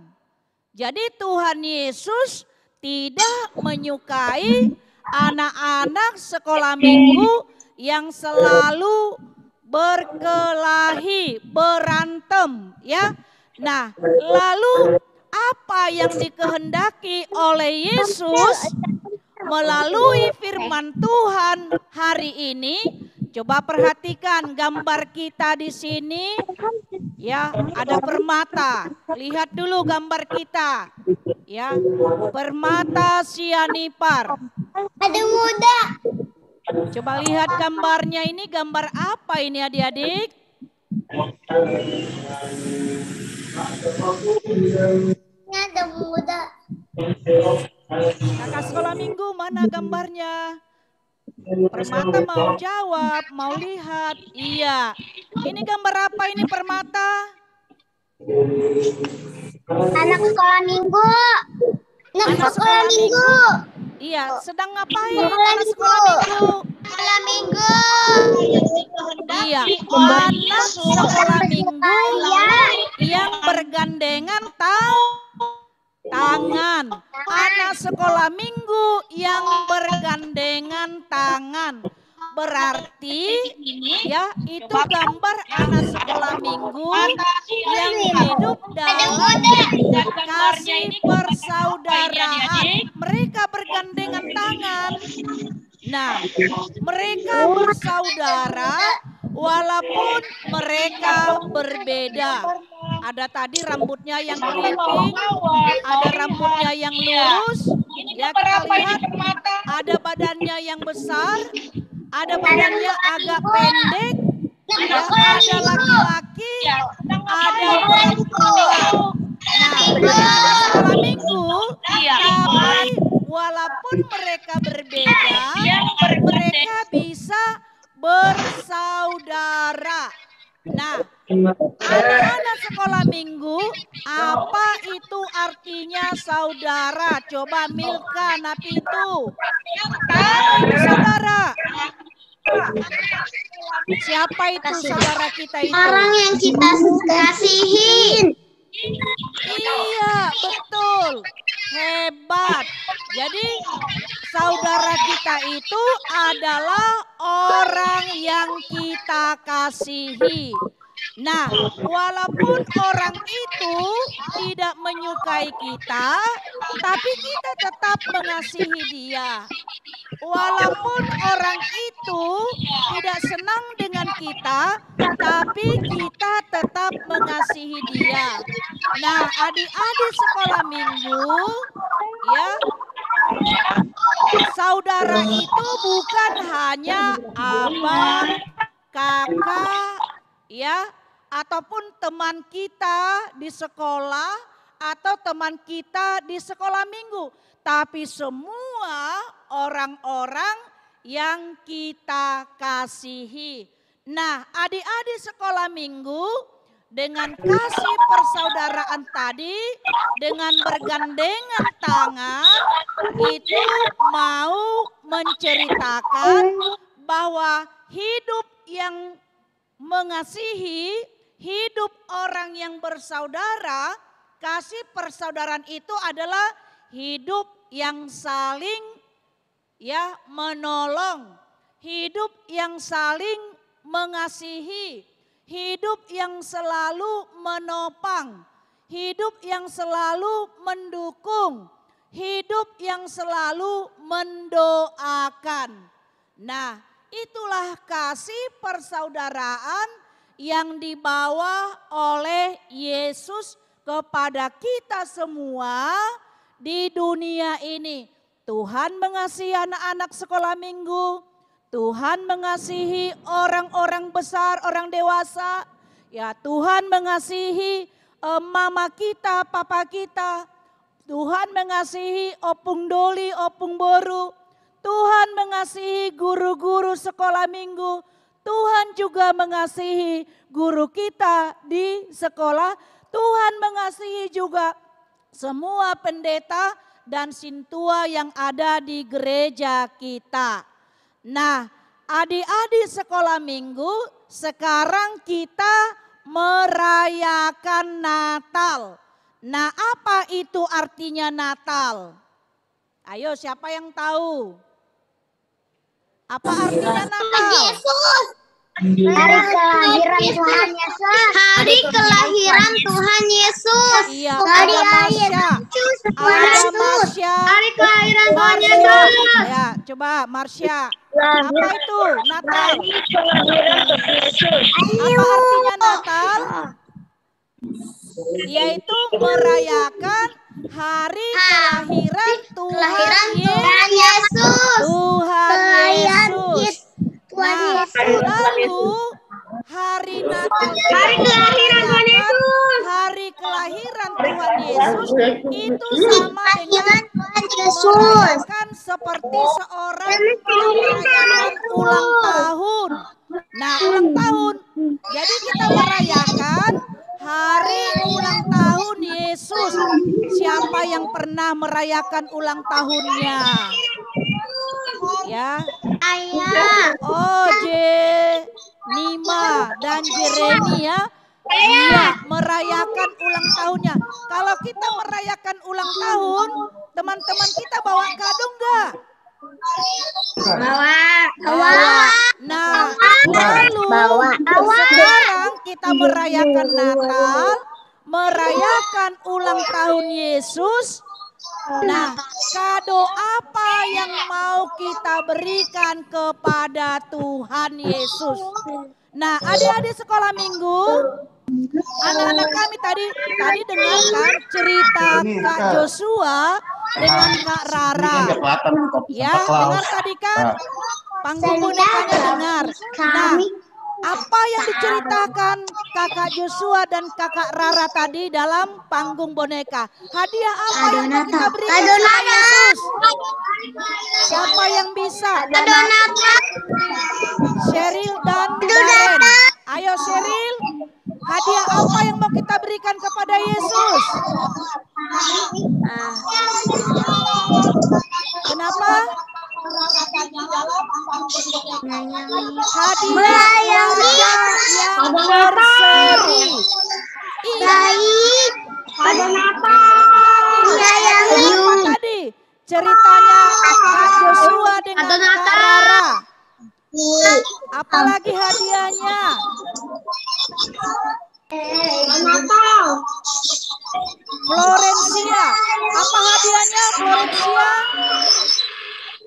S3: Jadi Tuhan Yesus tidak menyukai anak-anak sekolah minggu yang selalu berkelahi, berantem, ya. Nah, lalu apa yang dikehendaki oleh Yesus melalui firman Tuhan hari ini? Coba perhatikan gambar kita di sini. Ya, ada permata. Lihat dulu gambar kita. Ya, permata sianipar.
S9: Ada muda.
S3: Coba lihat gambarnya ini, gambar apa ini adik-adik?
S9: Ini ada muda.
S3: Kakak sekolah minggu mana gambarnya? Permata mau jawab, mau lihat. Iya. Ini gambar apa ini permata?
S9: Anak sekolah minggu. Anak sekolah minggu.
S3: Iya, sedang ngapain anak sekolah minggu?
S9: Sekolah minggu.
S3: Iya, anak sekolah minggu yang bergandengan tangan. Anak sekolah minggu yang bergandengan tangan. Berarti ya itu gambar anak sekolah minggu yang hidup dalam kasih persaudaraan. Mereka bergandengan tangan. Nah, mereka bersaudara walaupun mereka berbeda. Ada tadi rambutnya yang keriting, ada rambutnya yang lurus, ya kita lihat ada badannya yang besar, ada badannya agak pendek, ya, ada laki-laki, ada perempuan. Nah, sekolah minggu, tapi walaupun mereka berbeda, mereka bisa bersaudara. Nah, anak-anak sekolah minggu, apa itu artinya saudara? Coba Milka, Napitu. Apa itu saudara? Siapa itu saudara kita itu?
S9: Orang yang kita kasihin.
S3: Iya, betul. Hebat. Jadi saudara kita itu adalah orang yang kita kasihi. Nah, walaupun orang itu tidak menyukai kita, tapi kita tetap mengasihi dia. Walaupun orang itu tidak senang dengan kita, tapi kita tetap mengasihi dia. Nah, adik-adik sekolah minggu, ya,
S2: Saudara itu bukan hanya abang, kakak, ya, ataupun teman kita di sekolah atau teman kita di sekolah minggu, tapi semua orang-orang yang kita kasihi. Nah, adik-adik sekolah minggu dengan kasih persaudaraan tadi, dengan bergandengan tangan, itu mau menceritakan bahwa hidup yang mengasihi, hidup orang yang bersaudara, kasih persaudaraan itu adalah hidup yang saling menolong, hidup yang saling mengasihi, hidup yang selalu menopang, hidup yang selalu mendukung, hidup yang selalu mendoakan. Nah, itulah kasih persaudaraan yang dibawa oleh Yesus kepada kita semua di dunia ini. Tuhan mengasihi anak-anak sekolah minggu, Tuhan mengasihi orang-orang besar, orang dewasa. Ya, Tuhan mengasihi mama kita, papa kita. Tuhan mengasihi opung doli, opung boru. Tuhan mengasihi guru-guru sekolah minggu. Tuhan juga mengasihi guru kita di sekolah. Tuhan mengasihi juga semua pendeta dan sintua yang ada di gereja kita. Nah, adik-adik sekolah minggu, sekarang kita merayakan Natal. Nah, apa itu artinya Natal? Ayo, siapa yang tahu? Apa artinya Natal?
S9: Yesus. Hari kelahiran Tuhan Yesus. Hari kelahiran Tuhan Yesus.
S2: Iya,
S9: Hari
S2: ada Marsha. Ada Marsha.
S9: Hari kelahiran Tuhan Yesus.
S2: Ya, coba Marsha. Apa itu Natal? Apa artinya Natal? Yaitu merayakan hari kelahiran Tuhan
S9: Yesus.
S2: Tuhan Yesus. Nah, lalu hari Natal, hari kelahiran Tuhan Yesus, hari kelahiran Tuhan Yesus itu sama dengan merayakan seperti seorang merayakan ulang tahun. Nah, ulang tahun. Jadi kita merayakan hari ulang tahun Yesus. Siapa yang pernah merayakan ulang tahunnya? Ya, oh Nima dan Jeremy ya, iya merayakan ulang tahunnya. Kalau kita merayakan ulang tahun, teman-teman kita bawa kado enggak? Bawa. Nah, lalu sekarang kita merayakan Natal, merayakan ulang tahun Yesus. Nah, kado apa yang mau kita berikan kepada Tuhan Yesus? Nah, adik-adik sekolah minggu, anak-anak kami tadi dengarkan cerita Kak Joshua dengan Kak Rara. Ya, dengar tadi kan? Panggung bonekanya dengar. Nah, apa yang diceritakan Kakak Joshua dan Kakak Rara tadi dalam panggung boneka? Hadiah apa yang mau kita berikan kepada Yesus? Siapa yang bisa? Sheryl dan Darren. Ayo Sheryl, hadiah apa yang mau kita berikan kepada Yesus? Kenapa? Hadiah yang berseri.
S9: Baik. Pada Natal.
S2: Apa tadi? Ceritanya Kak Joshua dengan Kak Rara. Apalagi hadiahnya?
S9: Natal.
S2: Florencia. Apa hadiahnya Florencia?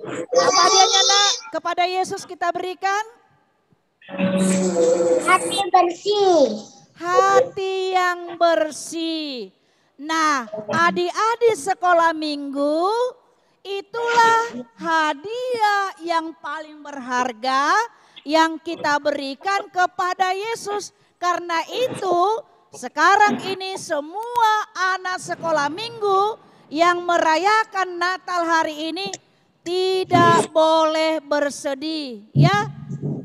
S2: Apa hadiahnya nak kepada Yesus kita berikan?
S9: Hati bersih.
S2: Hati yang bersih. Nah, adik-adik sekolah minggu, itulah hadiah yang paling berharga yang kita berikan kepada Yesus. Karena itu sekarang ini semua anak sekolah minggu yang merayakan Natal hari ini tidak boleh bersedih, ya.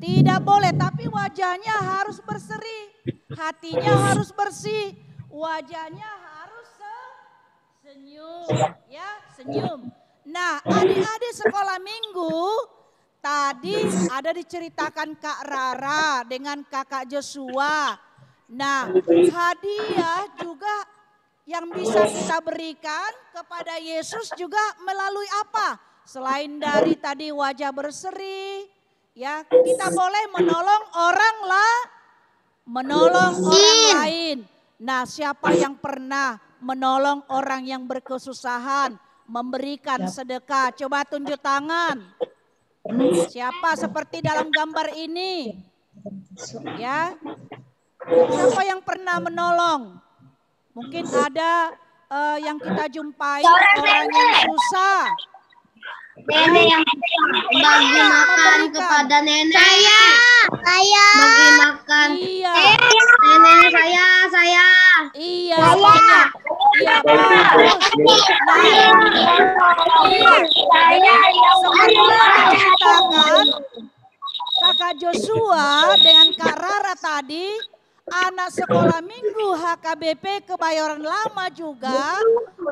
S2: Tidak boleh, tapi wajahnya harus berseri, hatinya harus bersih, wajahnya harus senyum, ya, senyum. Nah, adik-adik sekolah minggu tadi ada diceritakan Kak Rara dengan Kakak Joshua. Nah, hadiah juga yang bisa kita berikan kepada Yesus juga melalui apa? Selain dari tadi wajah berseri, ya, kita boleh menolong orang lain. Nah, siapa yang pernah menolong orang yang berkesusahan, memberikan sedekah? Coba tunjuk tangan. Siapa seperti dalam gambar ini? Ya. Siapa yang pernah menolong? Mungkin ada yang kita jumpai orang yang susah.
S11: Nenek yang bagi makan kepada nenek. Saya. Bagi makan.
S2: Iya.
S11: Nenek saya.
S2: Iya, banyak. Iya, bagus. Nah, iya. Jadi seperti yang diceritakan Kakak Joshua dengan Kak Rara tadi, anak sekolah minggu HKBP Kebayoran Lama juga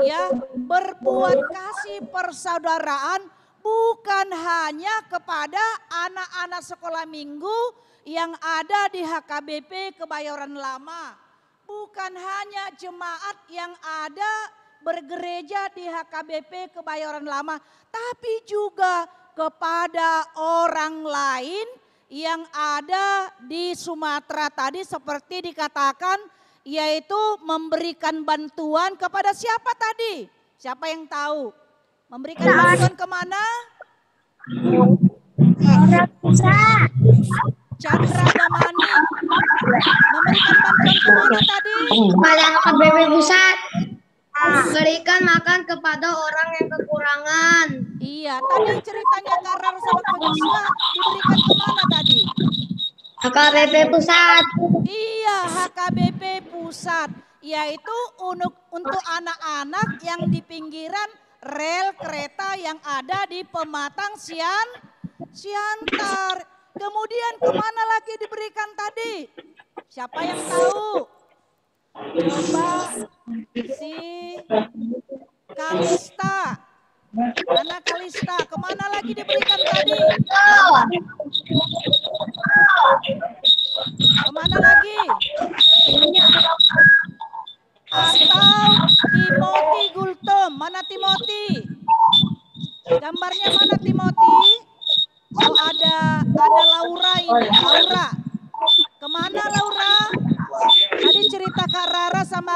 S2: ya berbuat kasih persaudaraan bukan hanya kepada anak-anak sekolah minggu yang ada di HKBP Kebayoran Lama, bukan hanya jemaat yang ada bergereja di HKBP Kebayoran Lama, tapi juga kepada orang lain yang ada di Sumatera tadi seperti dikatakan, yaitu memberikan bantuan kepada siapa tadi? Siapa yang tahu? Memberikan bantuan kemana? Chandra Damani. Memberikan bantuan kemana tadi?
S11: Kepada HKBP Pusat. Berikan makan kepada orang yang kekurangan.
S2: Iya, tadi ceritanya Karar sama Kak Joshua diberikan kemana tadi?
S11: HKBP Pusat.
S2: Iya, HKBP Pusat, yaitu untuk anak-anak yang di pinggiran rel kereta yang ada di Pematang Siantar. Kemudian kemana lagi diberikan tadi? Siapa yang tahu? Coba si Kalista. Mana Kalista? Kemana lagi diberikan tadi? Kemana lagi? Atau Timothy Gultom. Mana Timothy? Gambarnya mana Timothy? Oh, ada Laura ini. Laura. Kemana Laura? Tadi cerita Kak Rara sama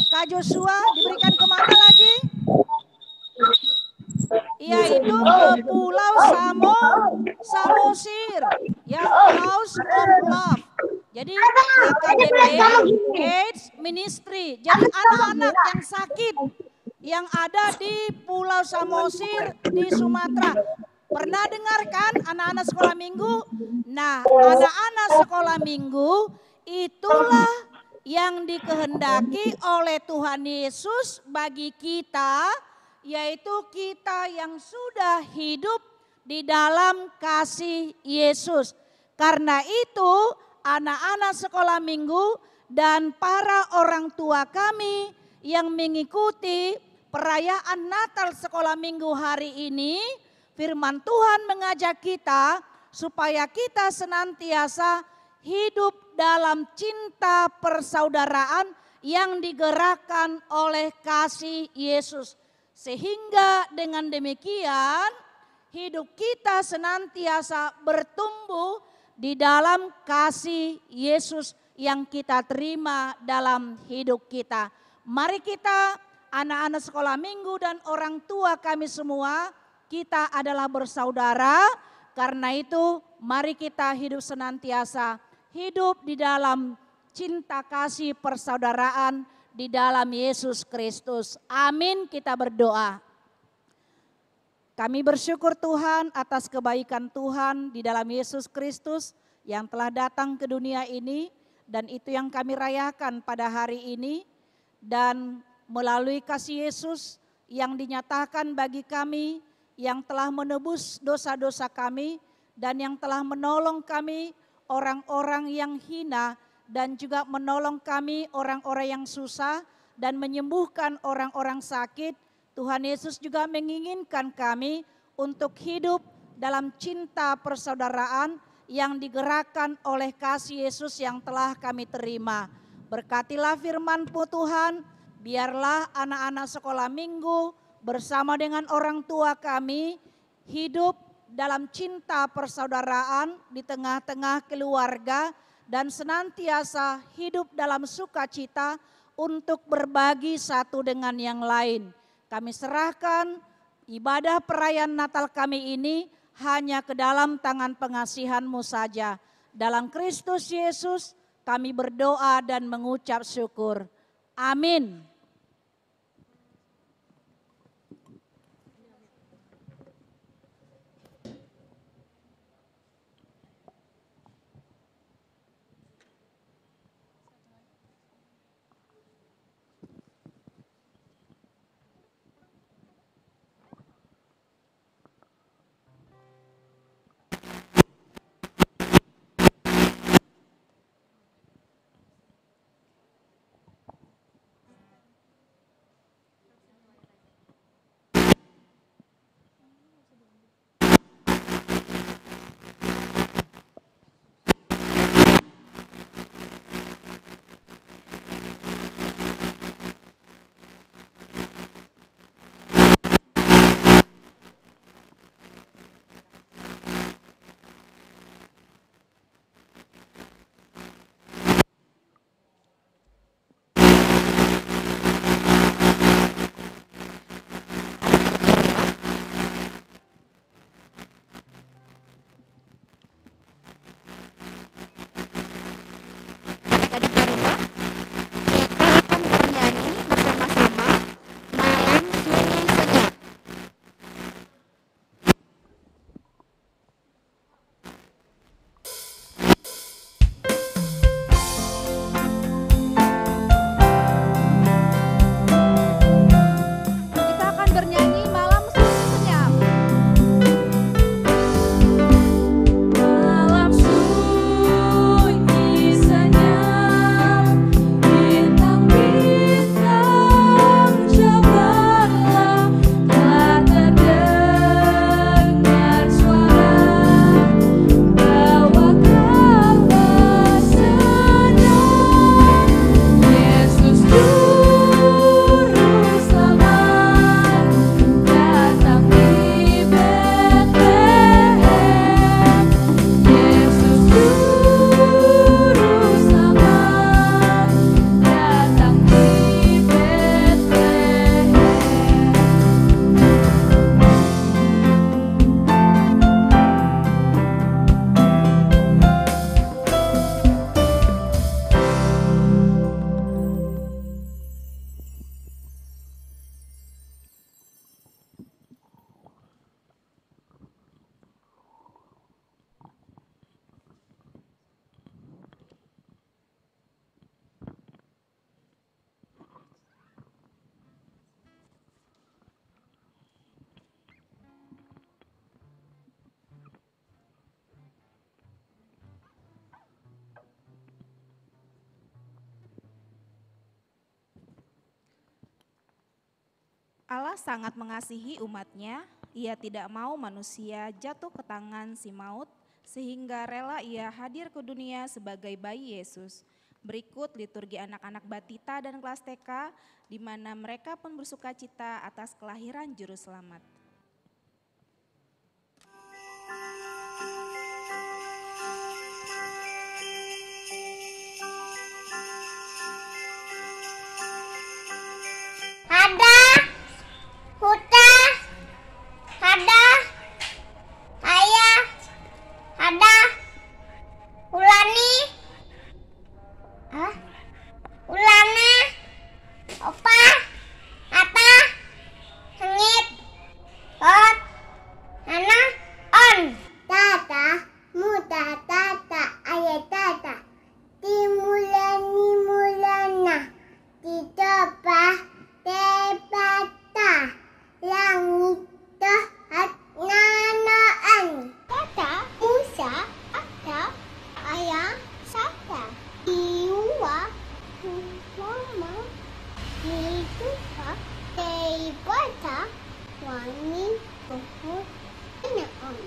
S2: Kak Joshua diberikan kemana lagi? Yaitu ke Pulau Samosir, ya, House of Love. Jadi HKBP AIDS Ministry. Jadi anak-anak yang sakit yang ada di Pulau Samosir di Sumatera. Pernah dengarkan anak-anak sekolah minggu? Nah, anak-anak sekolah minggu itulah yang dikehendaki oleh Tuhan Yesus bagi kita, yaitu kita yang sudah hidup di dalam kasih Yesus. Karena itu anak-anak sekolah minggu dan para orang tua kami yang mengikuti perayaan Natal sekolah minggu hari ini, firman Tuhan mengajak kita supaya kita senantiasa hidup dalam cinta persaudaraan yang digerakkan oleh kasih Yesus. Sehingga dengan demikian hidup kita senantiasa bertumbuh di dalam kasih Yesus yang kita terima dalam hidup kita. Mari kita anak-anak sekolah minggu dan orang tua kami semua, kita adalah bersaudara. Karena itu mari kita hidup senantiasa hidup di dalam cinta kasih persaudaraan di dalam Yesus Kristus. Amin, kita berdoa. Kami bersyukur Tuhan atas kebaikan Tuhan di dalam Yesus Kristus yang telah datang ke dunia ini, dan itu yang kami rayakan pada hari ini. Dan melalui kasih Yesus yang dinyatakan bagi kami, yang telah menebus dosa-dosa kami, dan yang telah menolong kami orang-orang yang hina, dan juga menolong kami orang-orang yang susah, dan menyembuhkan orang-orang sakit. Tuhan Yesus juga menginginkan kami untuk hidup dalam cinta persaudaraan yang digerakkan oleh kasih Yesus yang telah kami terima. Berkatilah firman-Mu Tuhan, biarlah anak-anak sekolah minggu bersama dengan orang tua kami hidup dalam cinta persaudaraan di tengah-tengah keluarga dan senantiasa hidup dalam sukacita untuk berbagi satu dengan yang lain. Kami serahkan ibadah perayaan Natal kami ini hanya ke dalam tangan pengasihan-Mu saja. Dalam Kristus Yesus kami berdoa dan mengucap syukur. Amin.
S14: Allah sangat mengasihi umatnya, Ia tidak mau manusia jatuh ke tangan si maut, sehingga rela Ia hadir ke dunia sebagai bayi Yesus. Berikut liturgi anak-anak Batita dan kelas TK, di mana mereka pun bersuka cita atas kelahiran Juru Selamat.
S9: Ada Huta, ada Ayah, ada Ulani, Ulana, Opa, Ata, Sengit, Tot, Itu pakai bata wangi kuku neon.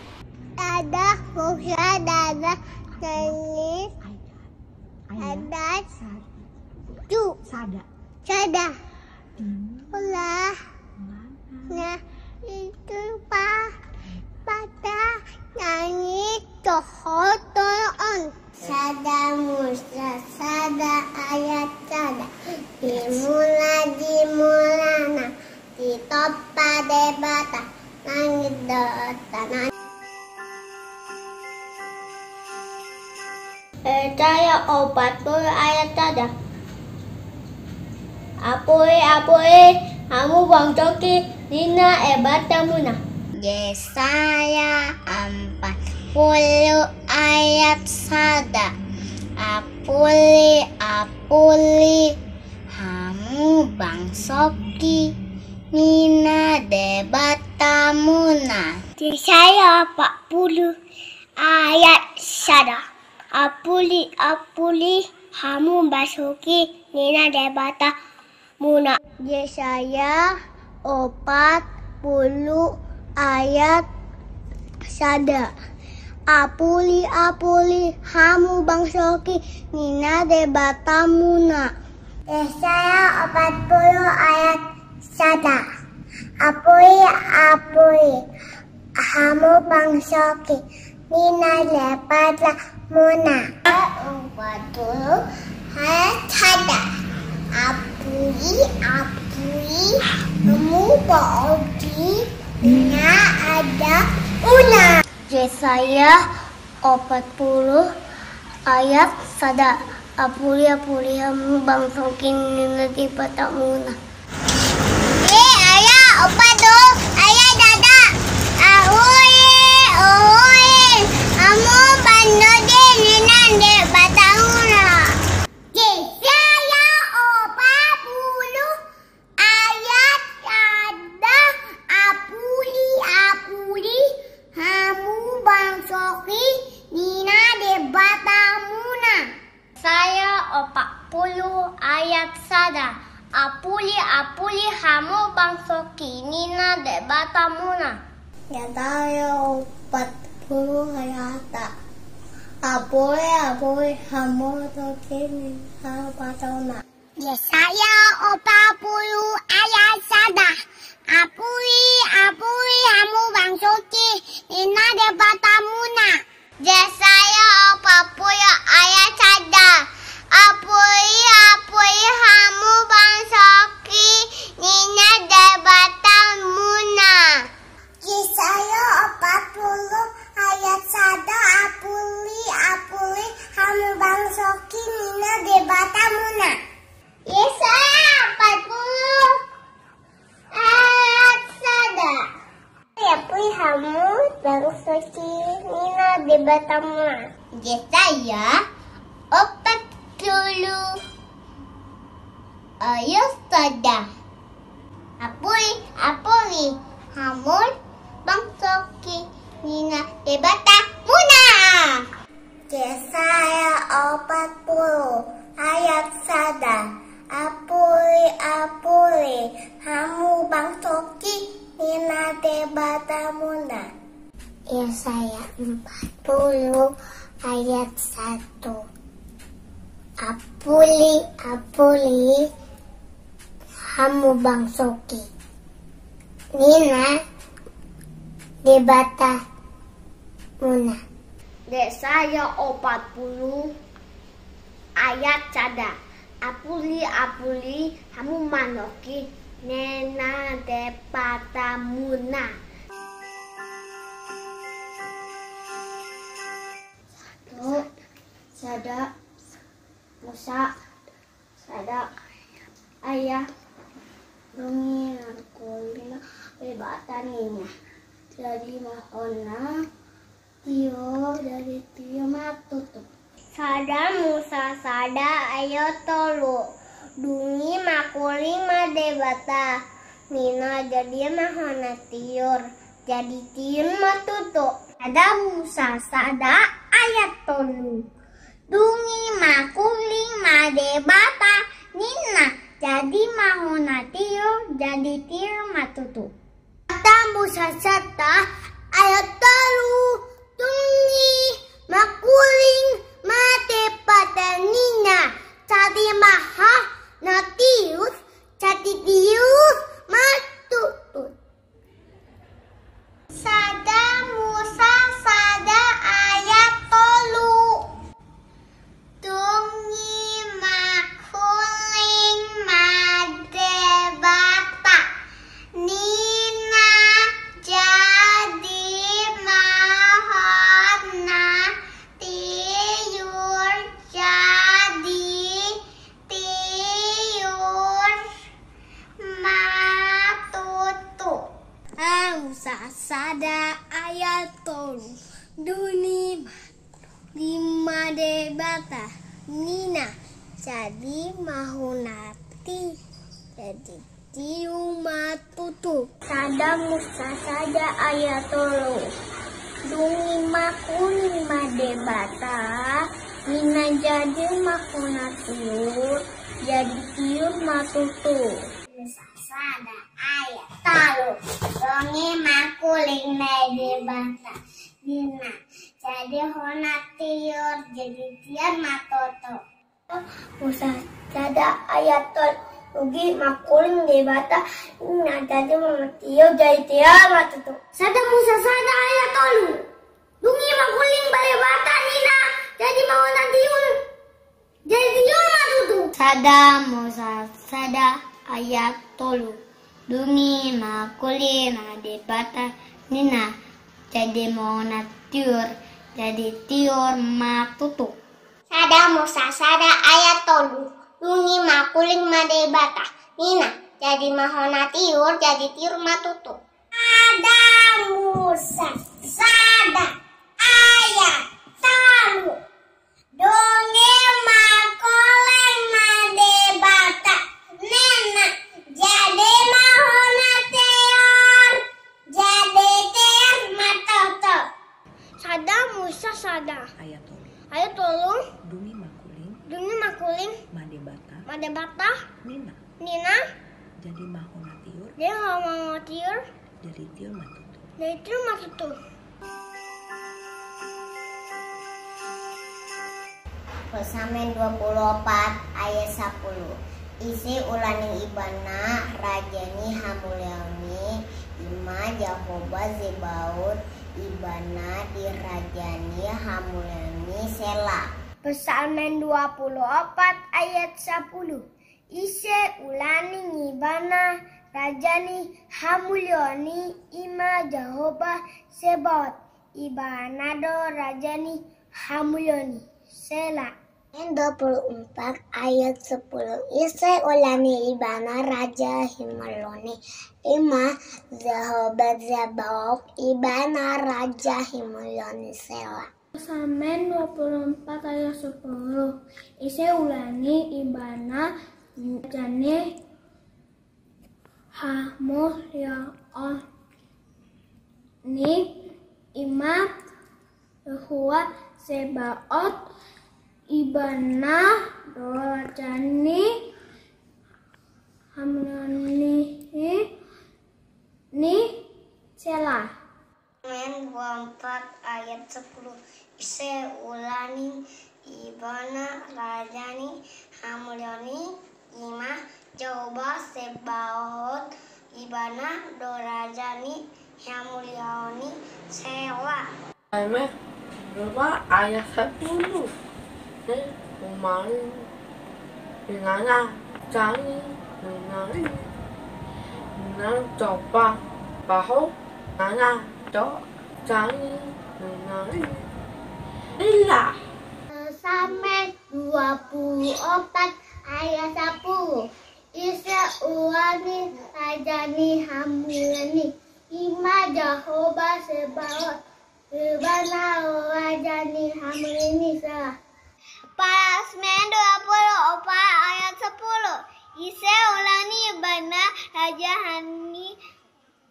S9: Ada kuda ada tenis ada cu sada ulah nah itu pada nyanyi tohoton sada musa sada ayat sada dimulana di topa debata langit tanah. Saya 40 ayat sada. Apoi kamu bang coki Nina ebatamuna. Yesaya 40 ayat sada. Apuli kamu bang soki Nina debatamuna. Yesaya 40 ayat sada. Apuli kamu basuki Nina debata muna. Yesaya 40 ayat sada. Apuli kamu basuki Nina debata muna. Yesaya 40 ayat sada. Apuli kamu basuki Nina debata muna. 40 ayat sada. Apuli kamu bauti Nina ada una. Yesaya 40 ayat sada. Apuli kamu bangsoki Nina debata muna. Ayat 40 ayat sada. Kamu bandodi Nina debata muna. Yesaya 40 ayat sada. Apuli kamu bangsoki Nina debata muna. Saya 40 ayat sada. Apuli kamu bangsoki Nina debata muna. Yesaya 40 ayat sada. Apuli kamu bangsoki Nina debata muna. Yesaya 40 ayat sada. Apuli kamu bangsoki Nina debata muna. Yesaya 40 ayat sada. Apuli kamu bangsoki Nina debata muna. Yesaya 40 ayat sada. Apuli kamu bangsoki Nina debata muna. Yesaya 40 ayat sada. Apuli kamu bangsoki Nina debata muna. Yesaya 40 ayat sada. Apuli kamu bangsoki Nina debata muna. Yesaya 40 ayat sada. Apuli kamu bangsoki Nina debata muna. Yesaya 40 ayat 1. Apuli kamu bangsoki Nina debata muna. Yesaya 40 ayat sada. Apuli kamu bangsoki Nina debata muna. Sada Musa sada ayah dungi narkulina debata Nina. Jadi mahona tio dari tio matutup. Sada Musa sada ayat tolu. Dungi makulima debata Nina jadi mahona tiur. Jadi tiur matutup. Sada Musa sada ayat tolu. Dungi makulima debata Nina jadi jadi mahona tiur, jadi tiur matutu. Kata Musa sata ayat talu tungi makuling mate patanina jadi maha natius jadi tiur matutu. Sada Musa sada ayat tolu tungi makuling made bata nina jadi mahana tiur jadi tiur matutu. Musa sada ayat tolu duni lima debata nina jadi mahunati jadi tiu matutu. Sada Musa sada ayat tolu duni makuni madebata nina jadi mahunatiur jadi tiu matutu. Musa sada ayat tolu duni makuling madebata nina jadi honatiur jadi tiar matoto. Musa sada ayat tol ugi makuling debata nina jadi honatiur jadi tiar matoto. Sada Musa sada ayat tol ugi makuling debata nina jadi honatiur jadi tiar matoto. Sada Musa sada ayat tol dungi makuling debata nina jadi honatiur jadi tiur matutu. Sada Musa sada ayat tolu dungi makuling madebata nina jadi mahona tiur jadi tiur matutu. Sada Musa sada ayat tolu dungi makuling madebata nina jadi mahona tiur jadi tiur matutu. Sada Musa sada ayat tolu dungi makuling madebata nina jadi mahona tiur jadi tiur matutu. Pesamen 24 ayat 10 isi ulani ibana rajani hamulyani ima Jahoba Zebaut ibana dirajani hamulyani sela. Pesamen 24 ayat 10 isi ulani ibana rajani hamulyani ima Jahoba Zebaut ibana do rajani hamulyani sela. 24 ayat 10 isi ulani ibana raja himaloni ima Jahoba Zebaot ibana raja himaloni sela. Pesamen 24 ayat 10 isi ulani ibana rajani hamulyani ima Jahoba Zebaot ibana dorajani hamlani ni sela. Pesamen 24 ayat 10 isi ulani ibana rajani hamulyani ima Jahoba Zebaot ibana dorajani hamulyani sela.
S15: Pesamen 2 ayat 10 kemarin dengan cari menari dengan coba bahu nana do cari menari ilah.
S9: Pesamen 24 ayat 10 isi ulani rajani hamulyani ima Jahoba Zebaot ibana rajani hamulyani sela. Pesamen 24 ayat 10 isi ulani ibana rajani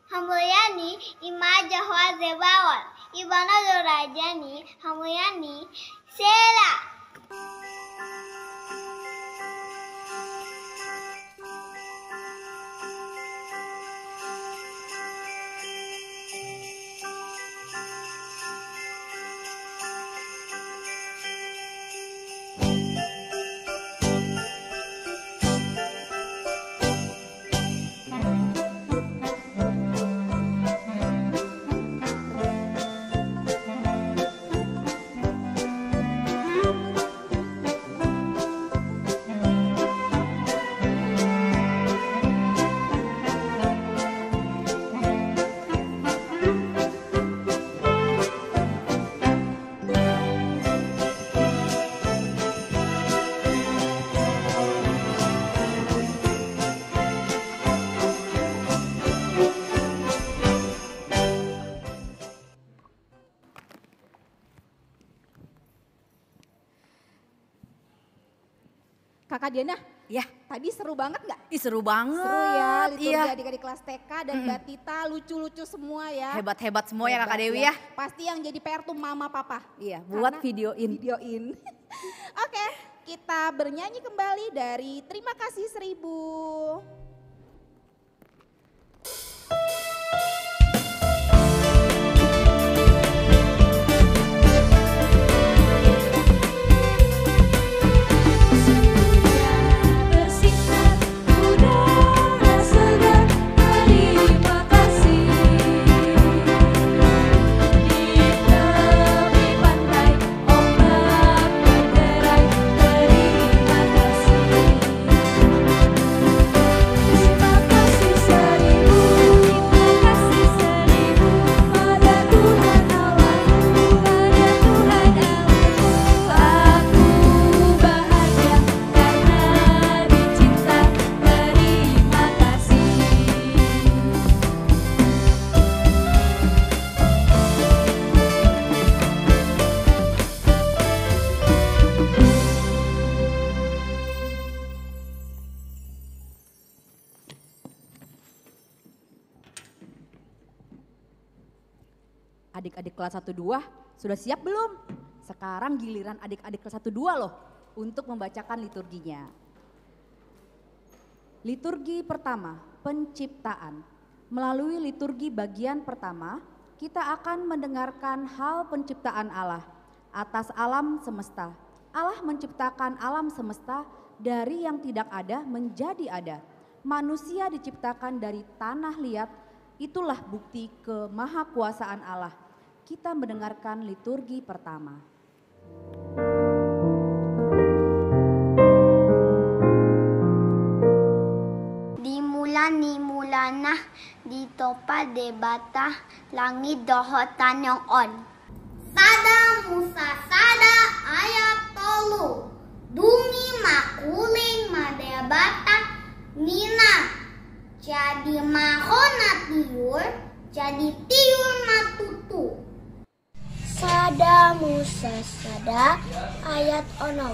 S9: hamulyani ima Jahoba Zebaot ibana rajani hamulyani sela.
S14: Kak Diana,
S1: ya
S14: tadi seru banget nggak?
S1: Seru banget.
S14: Seru ya, liturgi
S1: iya.
S14: adik-adik kelas TK dan Mbak Tita lucu-lucu semua ya.
S1: Hebat-hebat semua ya Kakak
S14: Hebat
S1: Dewi ya.
S14: Pasti yang jadi PR tuh mama papa.
S1: Iya, buat videoin.
S14: Oke, kita bernyanyi kembali dari Terima Kasih 1000. Adik-adik kelas 1-2 sudah siap belum? Sekarang giliran adik-adik kelas 1-2 loh untuk membacakan liturginya. Liturgi pertama, penciptaan. Melalui liturgi bagian pertama, kita akan mendengarkan hal penciptaan Allah atas alam semesta. Allah menciptakan alam semesta dari yang tidak ada menjadi ada. Manusia diciptakan dari tanah liat, itulah bukti kemahakuasaan Allah. Kita mendengarkan liturgi pertama.
S9: Nimulana di topa debata langit dohot tanong on.
S11: Sada Musa sada ayat tolu. Dungi makuling madebata nina. Jadi mahona tiur, jadi tiur matutu.
S9: Sada Musa sada ayat onom.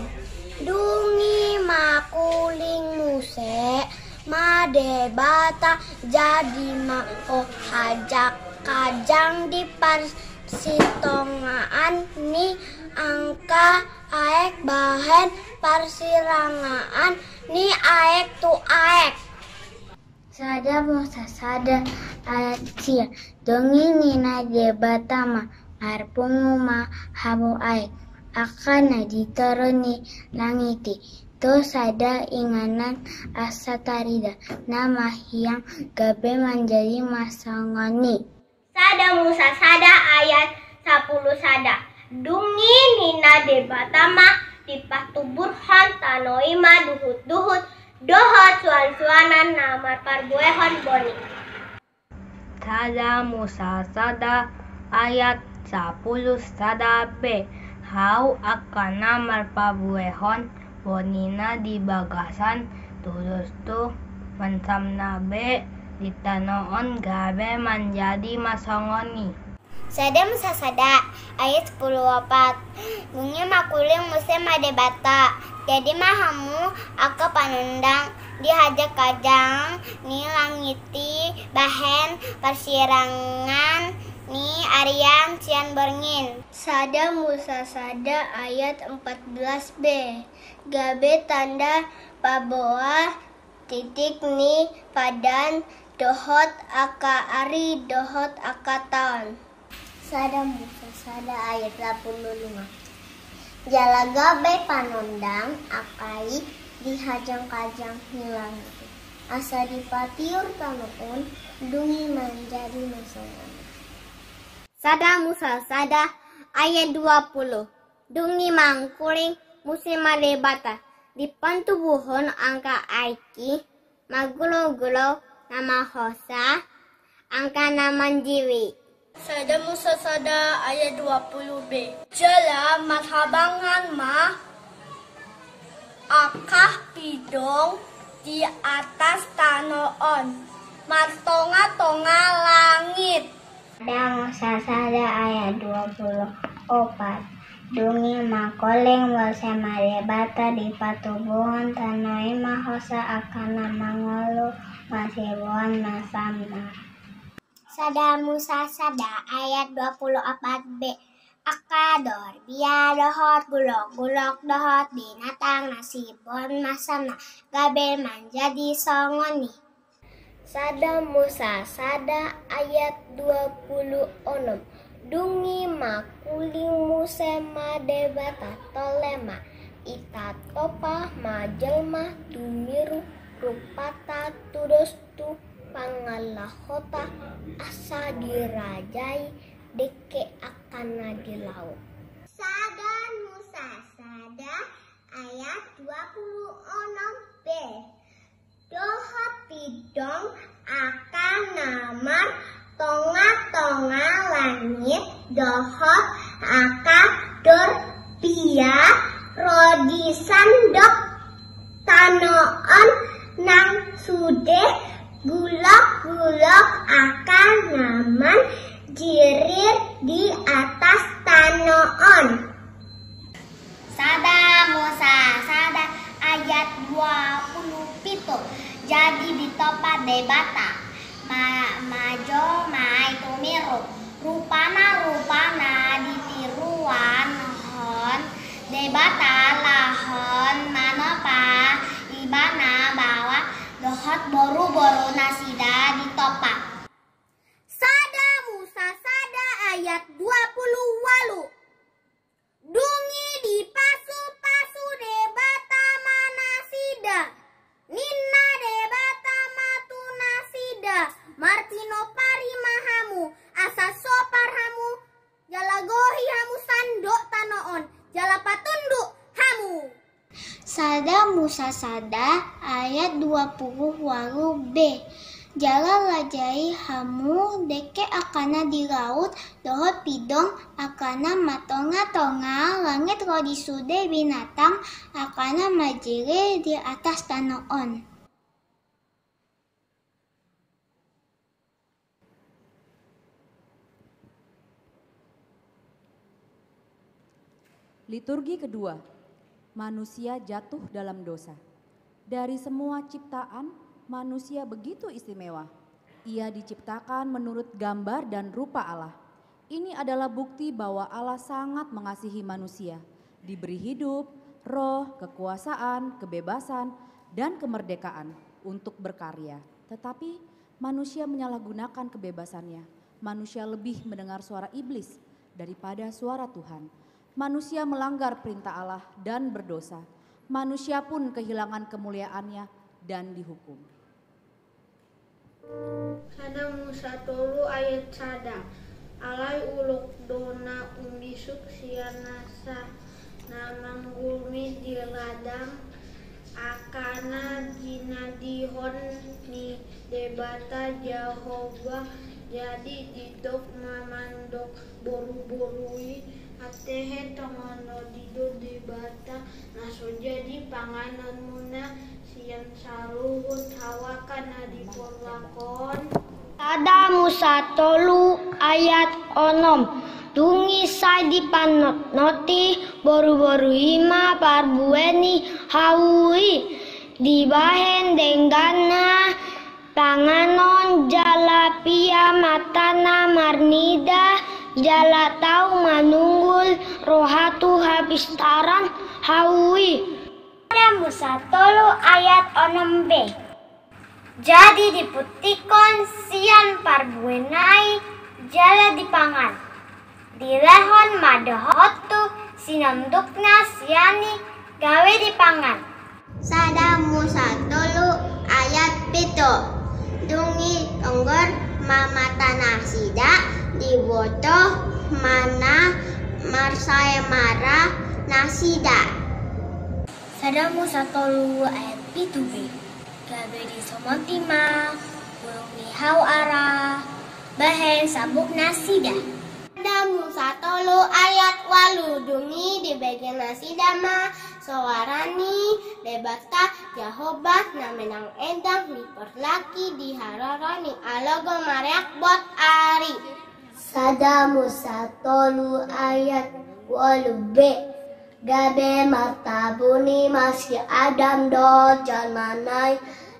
S9: Dungi makuling muse madebata jadi mako hajak kajang di parsitongaan ni angka aek bahen parsirangaan ni aek tu aek. Sada Musa sada ayat cia dongi nina debata ma harpungu ma habu aek akan dituruni langiti. To sada inganan asa tarida nama yang gabe menjadi masangani.
S11: Sada Musa sada ayat 10 sada. Dungi nina debatama di patuburhan tanoima duhut-duhut dohot suan-suanan namar parbuehon boni.
S15: Sada Musa sada ayat 10 sada B. Hau akan namar parbuehon bonina di bagasan tulus tu mensamna be di tanoon gabe menjadi masongoni.
S9: Sada Musa sada ayat 10 bunyi makuling musim madebata jadi mahamu aka panundang dihajak kajang ni langiti bahen persirangan ni Aryan cian berngin. Sada Musa sada ayat 14b. Gabe tanda paboa titik ni padan dohot aka ari dohot aka tahun. Sada Musa sada ayat 85. Jala gabe panondang akai dihajang kajang hilang. Asa dipatiur tanuun dungi menjadi masalah. Sada Musa sada ayat 20. Dungi mangkuring musim malebata di pantubuhon angka aiki magulo-gulo nama hosa angka naman jiwi.
S11: Sada Musa sada ayat 20b. Jala mathabangan ma akah pidong di atas tanoon matonga-tonga langit.
S9: Sada Musa sada ayat 24. Dungi makoleng bersama debata di patubuhan tanoi mahosa akana mangolu masibuan masamna. Sada Musa Sada ayat 24b. Akador biar dohot gulok dohot binatang nasibon masana gabel menjadi songoni. Sada Musa Sada ayat 26. Dungi makuling musema debata tolema ita topa majelma tumiru rupata tudostu pangalahota asa dirajai deke akan di laut. Sada Musa Sada ayat 26b. Dohot tidong akan namar tonga langit dohot akan dor pia rodi sandok tanoon nang sude gulok akan naman jirir di atas tanoon. Sada Musa Sada ayat 27. Jadi ditopa debata majo mai tumiru rupana ditiruan hon debata lahon manopa ibana bawa dohot boru nasida ditopa. Sada Musa Sada ayat 28. Dungi di pasu debata manasida Nina debata matu nasida Martino pari mahamu asa soparhamu jalagohi hamu sandok tanoon jalapatunduk hamu. Sada Musa Sada ayat 28b. Jala lajai hamu deke akana di laut dohot pidong akana matonga langit rodi sude binatang akana majire di atas tanoon.
S1: Liturgi kedua, manusia jatuh dalam dosa. Dari semua ciptaan, manusia begitu istimewa. Ia diciptakan menurut gambar dan rupa Allah. Ini adalah bukti bahwa Allah sangat mengasihi manusia, diberi hidup, roh, kekuasaan, kebebasan, dan kemerdekaan untuk berkarya. Tetapi manusia menyalahgunakan kebebasannya. Manusia lebih mendengar suara iblis daripada suara Tuhan. Manusia melanggar perintah Allah dan berdosa. Manusia pun kehilangan kemuliaannya dan dihukum.
S9: Sada Musa tolu ayat sada. Alai uluk dona umbisuk sianasa namanggulmi di ladang akana ginadihon ni debata Jehovah jadi didok mamandok boru-borui atehe tongono dido debata naso jadi panganan muna siang saluhut hawakana diporlakon. Sada Musa tolu ayat onom. Dungi sai dipanot noti boru-boru ima parbueni haui dibahen denggana panganon jala pia matana marnida jala tau manunggul rohatu habis tarang haui. Sada Musa tolu ayat onom b. Jadi diputikon sian parbuenai jala dipangan. Dilehon madohotu sinamdukna siani gawe dipangan. Sada Musa tolu ayat pito. Dungi tonggor mamatana sida dibotoh mana marsaya mara nasida. Sada Musa tolu ayat pitu b. Gawe di somontima burung nihau arah bahen sabuk nasida. Sada Musa tolu ayat walu dungi di bagian nasida ma sowarani debata Jehovah namenang endang diperlaki dihararani alogo mareak bot ari. Sada Musa tolu ayat wolbe gabe martabuni masih Adam do jalmanai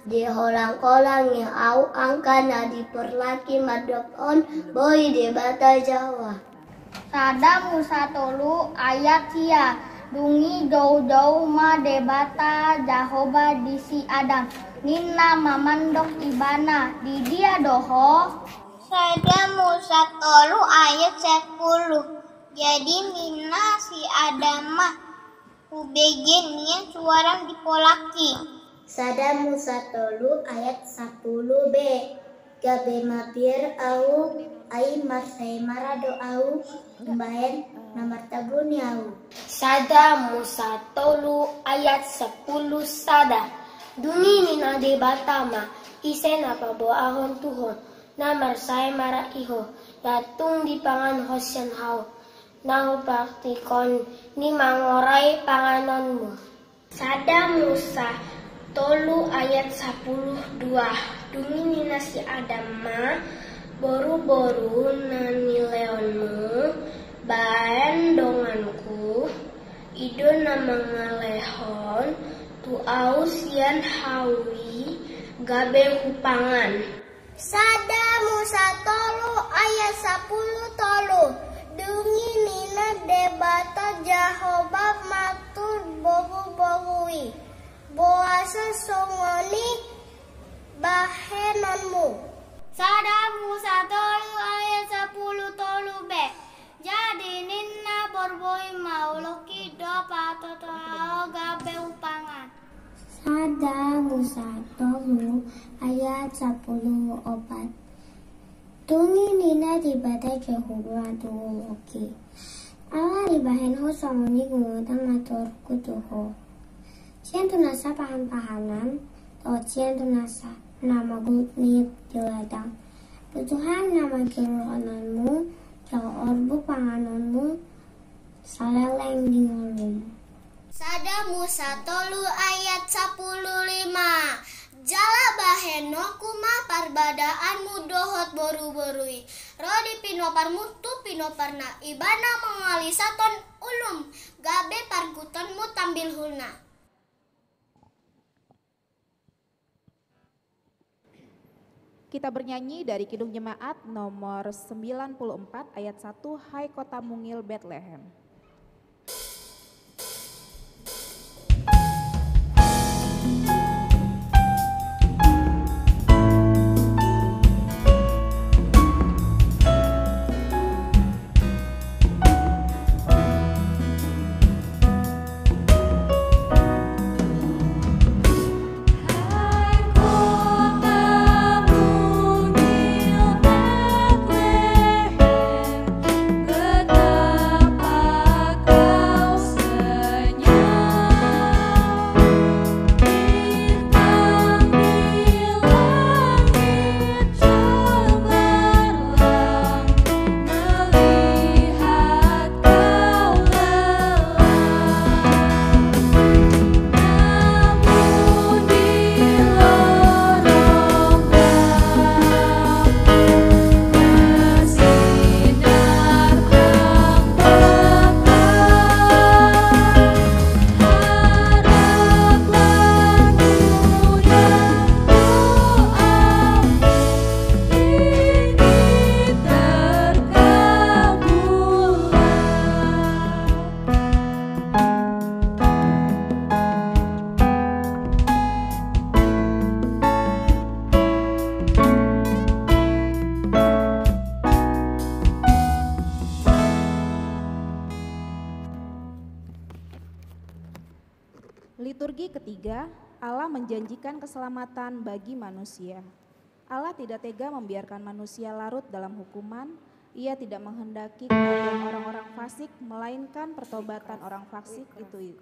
S9: di holang-kolang yang au angkana di perlaki madokon boy di bata Jawa.
S15: Sada Musa tolu ayat sia dungi jauh-jauh ma debata Jahoba disi Adam Nina mamandok ibana di dia doho.
S9: Sada Musa tolu ayat 10. Jadi Nina si Adam mah ubegenya suara dipolaki. Sada Musa tolu ayat 10b. Gabe mapir au ai marsai marado au mbaen namar tabuni au. Sada Musa tolu ayat 10 sada. Duni nina de batama isen apa bo ahon tuhon namar sai mara iho datung di pangan hosyan hau. Nang praktikon ni mangorai panganonmu. Sada Musa tolu ayat 10:2. Dumi nina si Adama boru-boru nanileonmu baen donganku ido nama ngalehon tu ausian hawi gabe hupangan. Sada Musa tolu ayat 10 tolu. Dungi nina debata Jahoba matur bohu-bohui. Boasa songoni bahenonmu. Sada Musa tolu ayat 10 tolu b. Jadi nina borboi mauloki do patotao gabe upangan. Sada Musa tolu ayat 10 opat. Tungi nina dibata Jehovah tuoki. Allah dibahen ho songoni gungutang matur kutuho. Cian tu nasa pahan-pahanan, atau cian tu nasa nama gutnip jeladang. Tuhan nama kirohananmu, jauh orbu pangananmu, saleleng di ngolum. Sada Musa tolu ayat 15. Jala baheno kuma parbadaanmu dohot boru-borui. Rodi pinopar mutu pinoparna ibana mengalisaton ulum. Gabe pargutonmu tambil hulna.
S14: Kita bernyanyi dari Kidung Jemaat nomor 94 ayat 1, Hai Kota Mungil Bethlehem. Liturgi ketiga, Allah menjanjikan keselamatan bagi manusia. Allah tidak tega membiarkan manusia larut dalam hukuman. Ia tidak menghendaki kematian orang-orang fasik, melainkan pertobatan orang fasik itu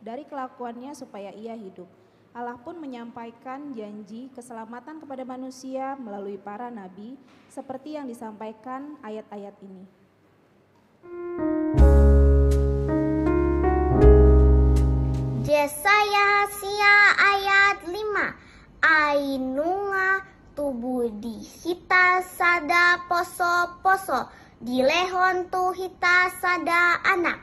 S14: dari kelakuannya supaya ia hidup. Allah pun menyampaikan janji keselamatan kepada manusia melalui para nabi, seperti yang disampaikan ayat-ayat ini.
S9: Yesaya sia ayat 5. Ainunga tubuh di hita sada poso-poso, di lehon tu hita sada anak.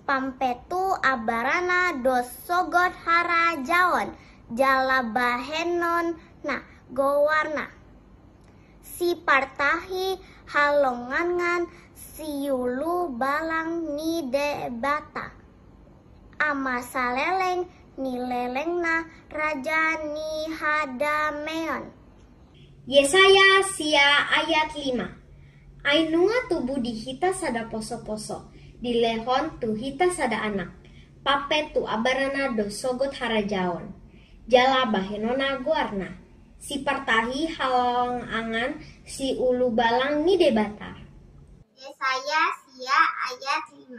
S15: pampetu abarana dosogot harajaon jalabahenon na gowarna si partahi halongangan siulu balang ni debata ama saleleng ni lelengna raja ni hadameon.
S9: Yesaya sia ayat 5. Ainunga tubuh di hita sada poso-poso, di lehon tu hita sada anak. Pape tu abarana dosogot harajaon. Jala bahenona guarna. Si partahi halong angan si ulu balang ni debata.
S15: Yesaya sia ayat 5.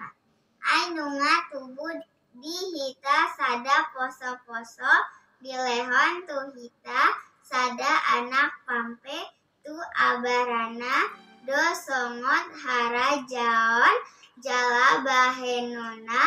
S15: Ainunga tubuh di hita sada poso-poso, di lehon tu hita sada anak pampe tu abarana dosongot harajaon jala bahenona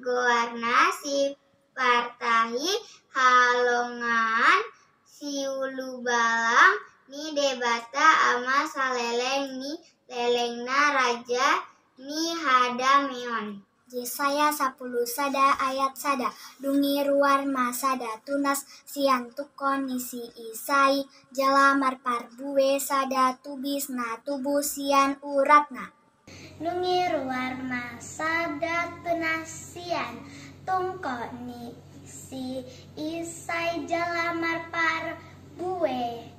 S15: goarna si partahi halongan si ulu balang ni debata ama saleleng ni lelengna raja ni hadameon.
S9: Yesaya 10 sada ayat sada. Dungi ruar masada tunas sian tukon nisi isai jala marpar buwe sada tubis na tubuh sian uratna.
S15: Dungi ruar masada tunas sian tungkon nisi isai jala marpar buwe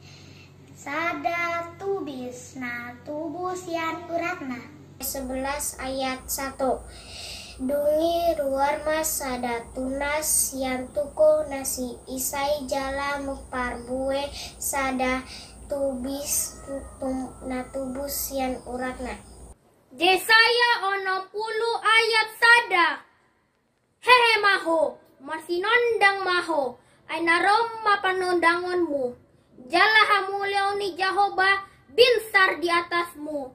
S15: sada tubis na tubuh sian uratna. 11 ayat 1. Dungi ruar masada tunas sian tuko nasi isai jala mupar buwe sada tubis na tubus sian uratna.
S9: Yesaya 60 ayat sada. Hehe maho, marsinondang maho, ay narom mapanondangonmu. Jala hamuleoni Jehovah binsar di atasmu.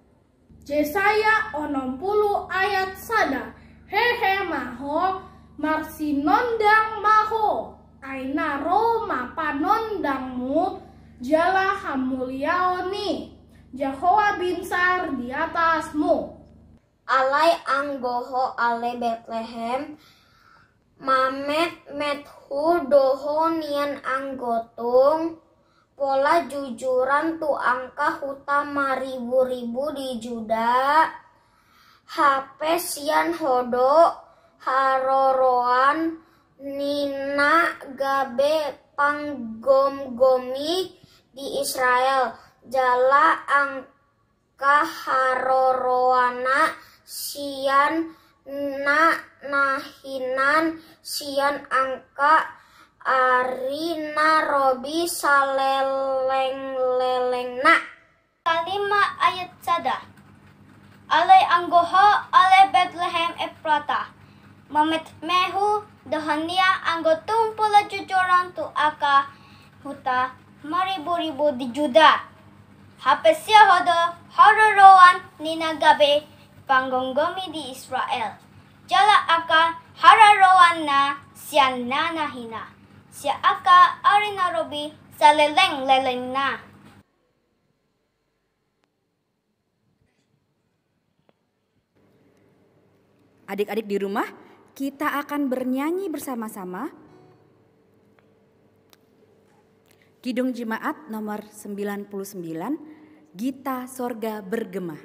S16: Yesaya 60 ayat sada. Hehe maho, marsinondang maho, ainaro mapanondangmu, jala hamuliaoni, Jehovah binsar di atasmu.
S15: Alai anggoho ale Bethlehem, mamet methu doho nian anggotung, pola jujuran tu angka huta maribu-ribu di Juda. Hape sian hodo haroroan nina gabe panggom-gomi di Israel jala angka haroroana sian na nahinan sian angka arina robi saleleng-lelengna.
S9: Kalima ayat sada. Alay anggoho ale Bethlehem Efrata. Mamet mehu dohania anggotung pula jujuran tu aka huta maribu-ribu di Juda. Hapesia hodo haroroan ninagabe panggonggomi di Israel. Jala aka hararoan na sian nanahina. Siya aka arinarobi sa leleng-leleng na.
S1: Adik-adik di rumah, kita akan bernyanyi bersama-sama Kidung Jemaat nomor 99, Gita Sorga Bergema.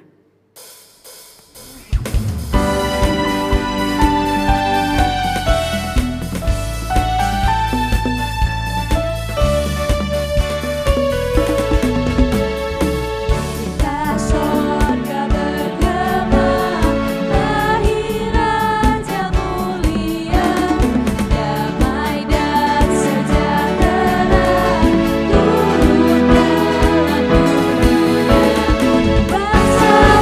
S11: Bangsa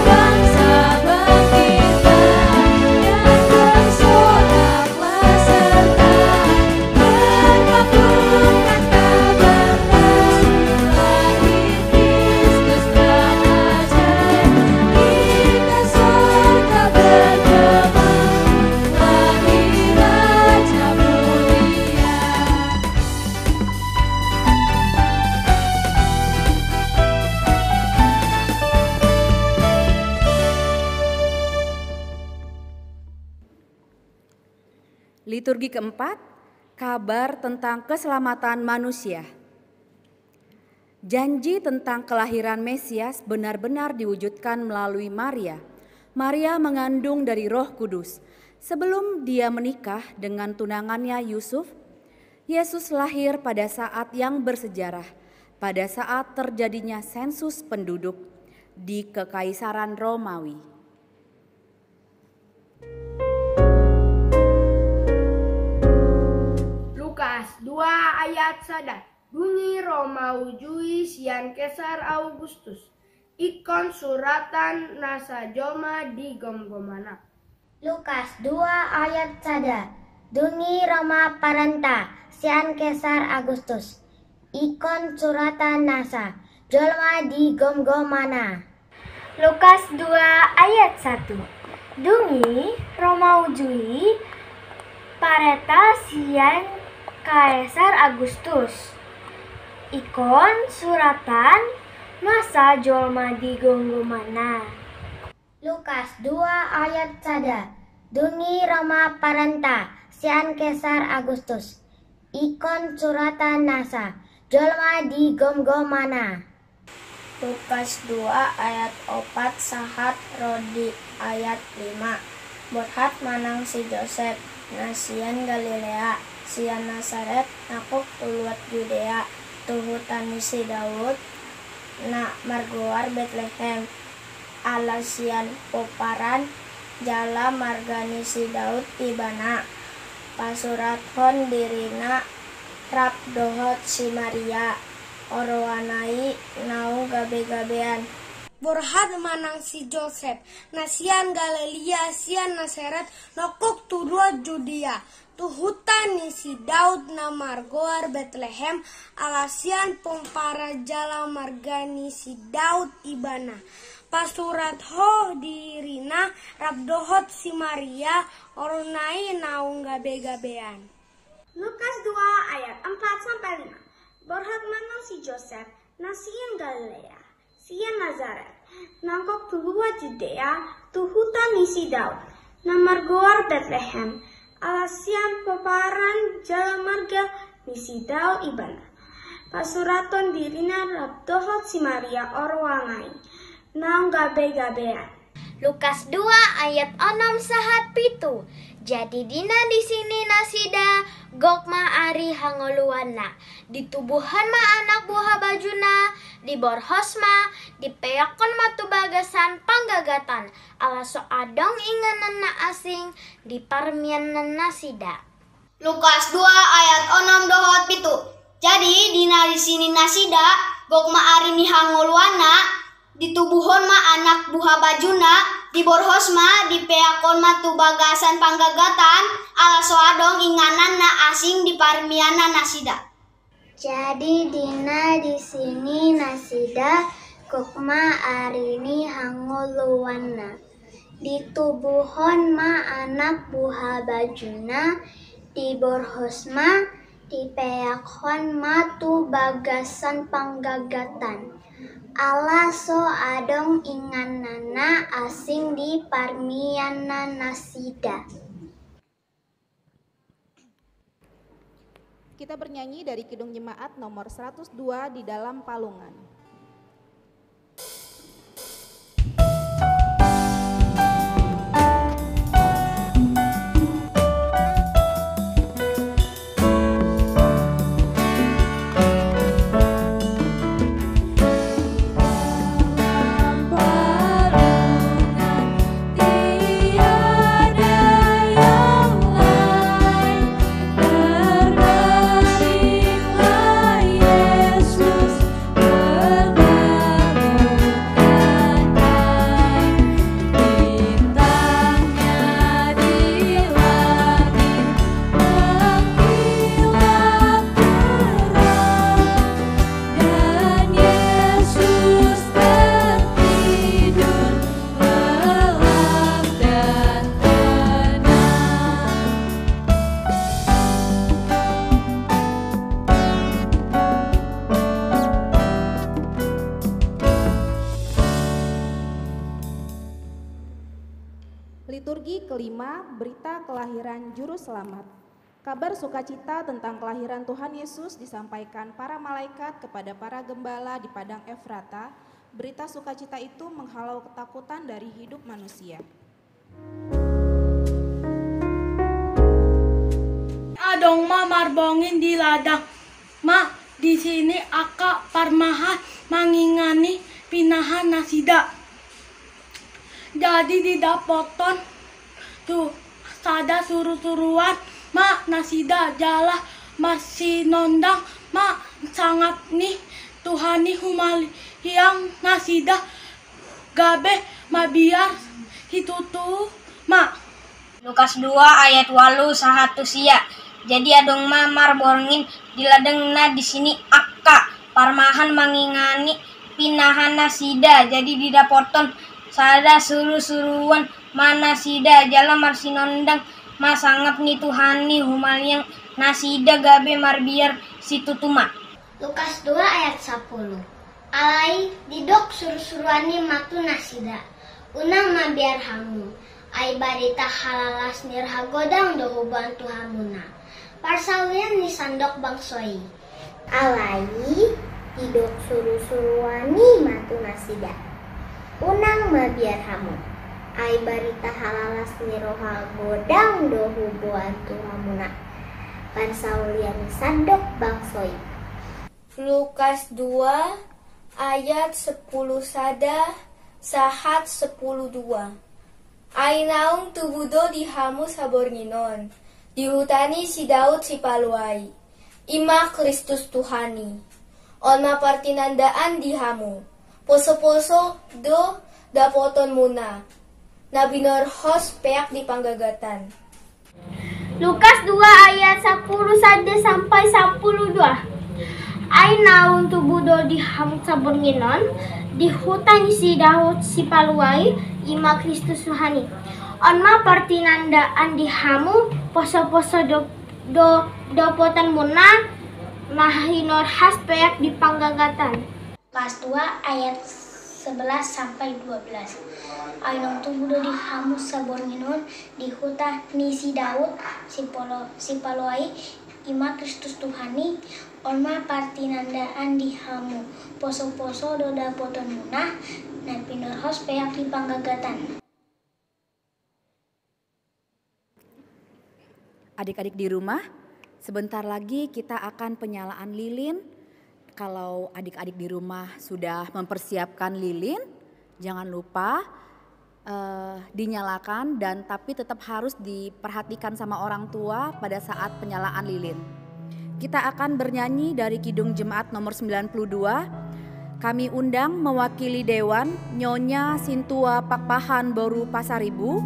S1: Liturgi keempat, kabar tentang keselamatan manusia. Janji tentang kelahiran Mesias benar-benar diwujudkan melalui Maria. Maria mengandung dari Roh Kudus. Sebelum dia menikah dengan tunangannya Yusuf, Yesus lahir pada saat yang bersejarah, pada saat terjadinya sensus penduduk di Kekaisaran Romawi.
S17: Lukas 2 ayat 1. Bunyi Romawi jui sian Kesar Augustus. Ikon suratan nasa joma di gom-gomana.
S15: Lukas 2 ayat 1. Dungi Roma parenta sian Kesar Agustus. Ikon suratan nasa jolma di gom-gomana.
S9: Lukas 2 ayat 1. Dungi Roma ujui pareta sian Kaisar Agustus. Ikon suratan masa jolma di gom-gomana.
S15: Lukas 2 ayat 1. Dungi Roma parenta sian Kesar Agustus. Ikon suratan nasa jolma di gom-gomana.
S9: Lukas 2 ayat 4 sahat rodi ayat 5. Borhat manang si Joseph nasian Galilea sian Nasaret nakuk tuluat Judea tuhutani si Daud na margoar Betlehem alasian poparan jala margani si Daud ibana pasurathon dirina rap dohot si Maria orowanai nau gabe-gabean.
S17: Borhat manang si Joseph nasian Galilea sian Nasaret nokuk tuluat Judea tuhutani si Daud na margoar Betlehem alasian pompara jala margani si Daud ibana pasurat ho dirina rabdohot si Maria ornai naung gabe-gabean.
S9: Lukas 2 ayat 4-5. Borhat manang si Joseph nasian Galilea sian Nazaret nangkok tuluat Judea tuhutani si Daud na margoar Betlehem alasian peparan jala marga misi Daud ibana pasuraton dirina rabdohot si Maria orwangai naung gabe-gabean. Lukas 2 ayat 6 sahat pitu. Jadi dina di sini nasida gokma ari hangoluana ditubuhan ma anak buah bajuna di borhosma dipeyakon matu bagasan panggagatan ala so adong inganan na asing di parmian nasida.
S15: Lukas 2 ayat 6 dohot pitu. Jadi dina di sini nasida gokma ari ni hangoluana ditubuhon ma anak buah bajuna di borhosma dipeakon matu bagasan panggagatan ala soadong inganan na asing di parmiana nasida.
S9: Jadi dina di sini nasida gokma arini hangoluana ditubuhon ma anak buah bajuna di borhosma dipeakon matu bagasan panggagatan ala so adong inganana asing di parmiana nasida.
S14: Kita bernyanyi dari Kidung Jemaat nomor 102 di dalam palungan. Liturgi kelima, berita kelahiran Juru Selamat. Kabar sukacita tentang kelahiran Tuhan Yesus disampaikan para malaikat kepada para gembala di padang Efrata. Berita sukacita itu menghalau ketakutan dari hidup manusia.
S16: Adong ma marbongin di ladang. Ma, di sini aka parmahan mangingani pinahan nasida. Jadi di dapoton tuh sada suruh-suruan. Ma nasida jala masih nondang. Ma sangat nih Tuhani humali yang nasida gabe mabiar hitutu ma.
S15: Lukas 2 ayat 8 sahatu sia. Jadi adong mamar borngin di ladang na di sini akka parmahan mangingani pinahan nasida. Jadi di dapoton sada suruh-suruan mana sida jala marsinondang masangap ni Tuhani humaliang nasida gabe marbiar situtuma.
S9: Lukas 2 ayat 10. Alai didok suruh-suruani matu nasida. Unang mabiar hamu. Ai barita halalas nirhagodang dohuban Tuhamuna. Parsawian ni sandok bangsoi. Alai didok suruh-suruani matu nasida. Unang mabiar hamu. Ai barita halalas niroha godang dohu buan Tuhamuna. Pansaulian sandok bangsoi.
S17: Lukas 2 ayat 10 sada sahat 10:2. Ainaung tubudo dihamu sabornginon. Dihutani si Daud si Paluai. Ima Kristus Tuhani. Ona partinandaan dihamu. Poso-poso do dapoton muna. Nabinorhos peak di panggagatan.
S9: Lukas 2 ayat 10 saja sampai 12. Ainaun tubudo di hamuk sabornginon, di hutan si Daud si Paluai, ima Kristus Tuhani. Onma partinandaan di hamu, poso-poso do dopotan muna, nahinorhas peak di panggagatan. Lukas 2 ayat 11 sampai 12. Ainong tubudo di hamu sabornginon, di hutan ni si Daud si Paluai, ima Kristus Tuhani. Onma partinandaan di hamu, poso-poso do dapoton munah, na pinorhos peak di panggagatan.
S1: Adik-adik di rumah, sebentar lagi kita akan penyalaan lilin. Kalau adik-adik di rumah sudah mempersiapkan lilin, jangan lupa dinyalakan dan tapi tetap harus diperhatikan sama orang tua pada saat penyalaan lilin. Kita akan bernyanyi dari Kidung Jemaat nomor 92. Kami undang mewakili Dewan Nyonya Sintua Pakpahan Boru Pasaribu,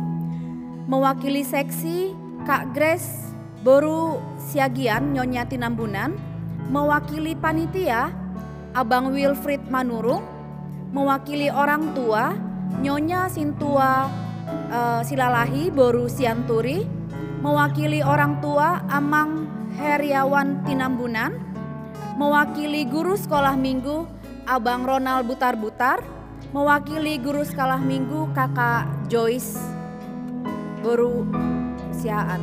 S1: mewakili seksi Kak Grace Boru Siagian Nyonya Tinambunan, mewakili panitia Abang Wilfried Manurung, mewakili orang tua Nyonya Sintua Silalahi Boru Sianturi, mewakili orang tua Amang Heriawan Tinambunan, mewakili guru sekolah minggu Abang Ronald Butar-Butar, mewakili guru sekolah minggu Kakak Joyce Boru Siaan.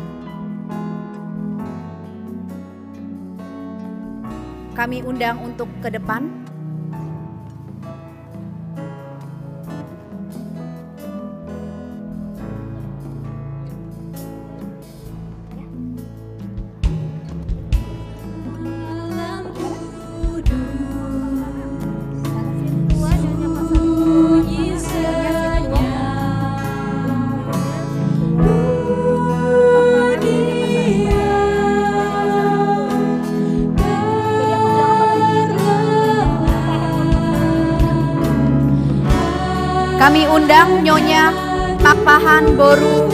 S1: Kami undang untuk ke depan. Kami undang Nyonya Pakpahan Boru,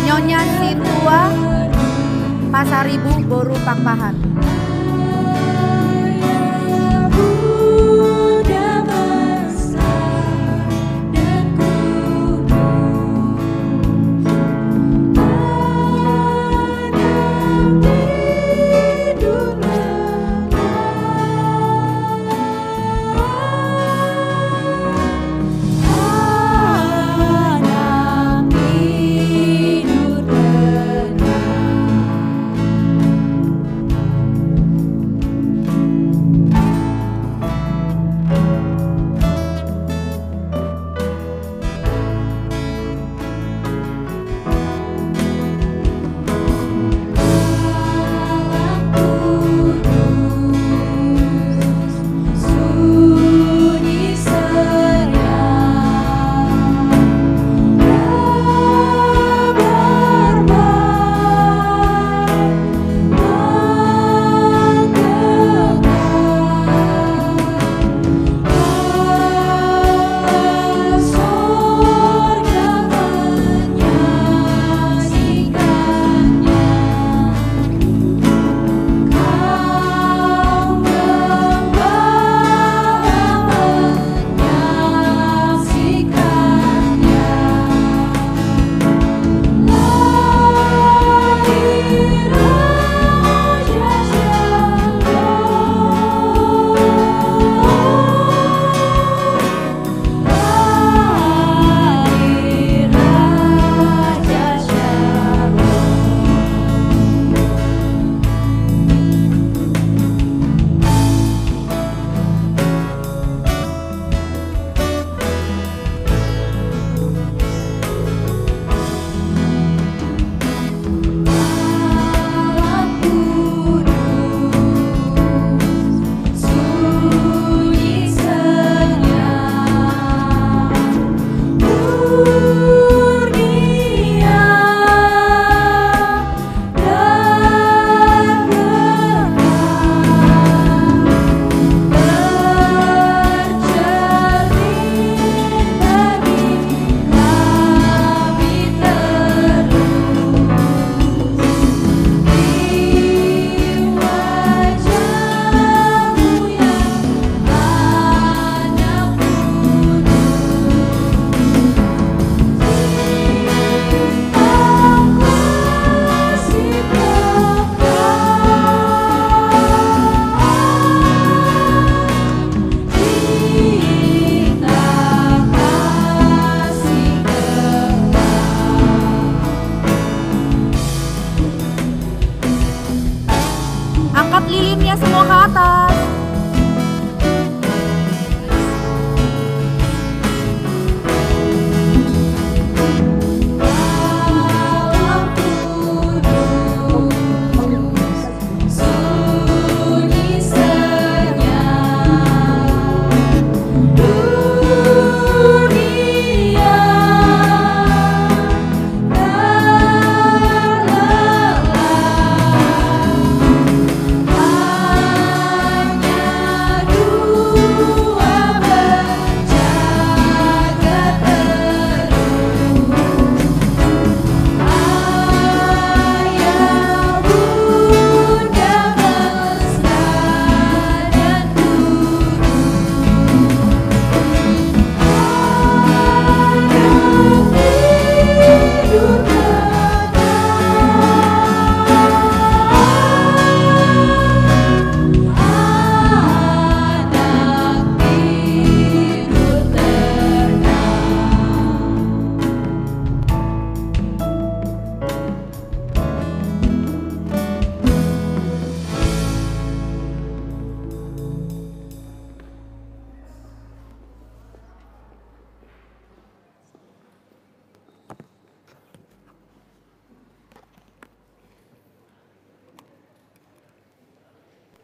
S1: Nyonya Sintua Pasaribu Boru Pakpahan.
S11: Anak tidur tenang.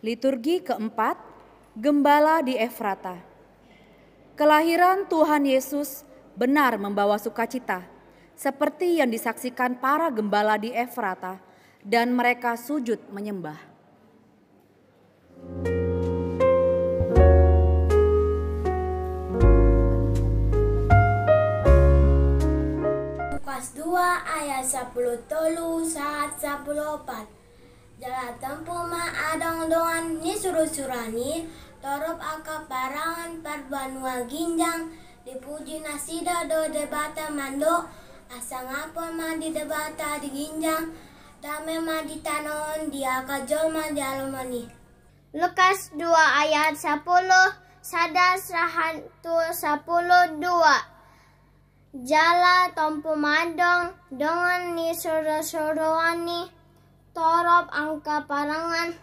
S1: Liturgi keempat, Gembala di Efrata. Kelahiran Tuhan Yesus benar membawa sukacita, seperti yang disaksikan para gembala di Efrata, dan mereka sujud menyembah.
S11: Lukas 2 ayat 10 tolu saat 14. Jalan tempuh ma adong dongan ni suruh-surani, torop aka parangan parbanua ginjang, dipuji nasida do debata mando, asa ngapon ma di debata di ginjang, dame ma di tanon dia kajol ma di alomani.
S15: Lukas 2 ayat 10 sada sahantu 10 2. Jala tompu madong dengan ni soro-soroani, torop angka parangan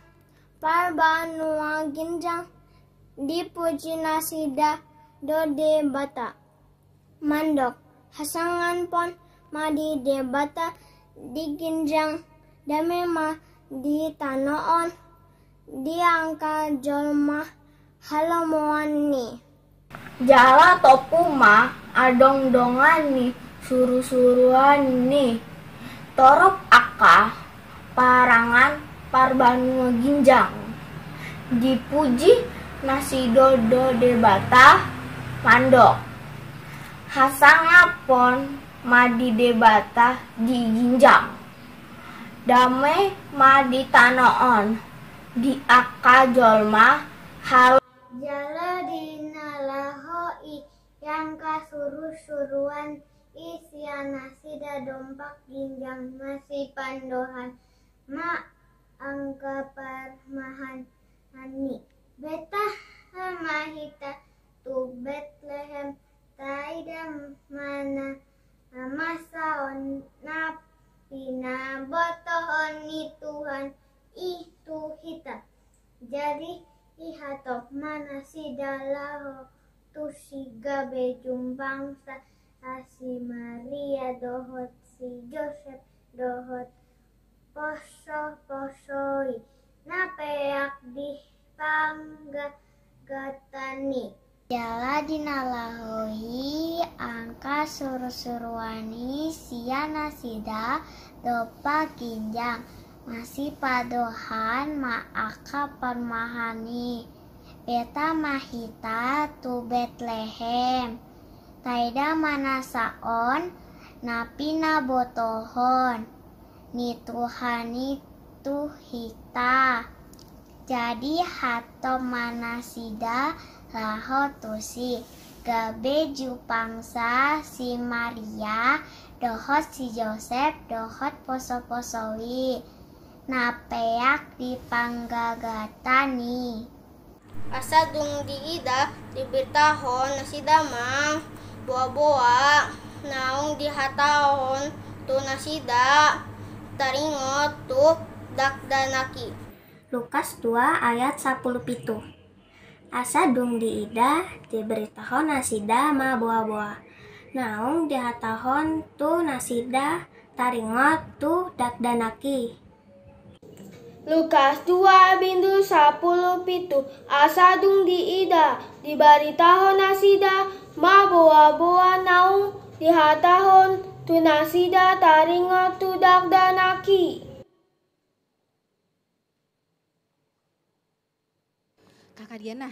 S15: parbanua ginjang, dipuji nasida dode bata mandok, hasangan pon madi debata di ginjang, dame ma di tanoon di angka jolma halamoani. Jala topuma adong dongani suruh-suruani, torop aka parangan parbanua ginjang, dipuji nasi dodo debata mandok, hasangapon madi debata di ginjang, damai madi tanoon di aka jolma hal. Jala dinalahoi yang kasuruh-suruan isian nasi da dompak ginjang nasi pandohan ma angka parmahan hani betah mahita tu Betlehem taidam mana masaon napina botohon ni Tuhan itu hita jadi ihatok mana si dalaho tu si gabe jumbangsa si Maria dohot si Joseph dohot poso-posoi napeak di pangga gatani. Jala dinalahohi angka suruh-suruani siana sida dopa ginjang masih padohan maaka parmahani beta mahita tu Betlehem taida manasaon napina botohon ni Tuhani tu hita jadi hato manasida laho tusi gabe jupangsa si Maria dohot si Joseph dohot poso-posowi napeak di panggagatani. Asa dung diida dibertahon nasida mang boa-boa naung dihatahon tu nasida taringot tu dakdanaki. Lukas 2 ayat 17. Asa dung diida dibertahon nasida ma boa-boa naung dihatahon tu nasida taringot tu dakdanaki.
S17: Lukas 2:17 asa dung diida dibaritahon nasida ma boa-boa naung dihatahon tu nasida taringot tu dakdanaki.
S14: Kakak Diana,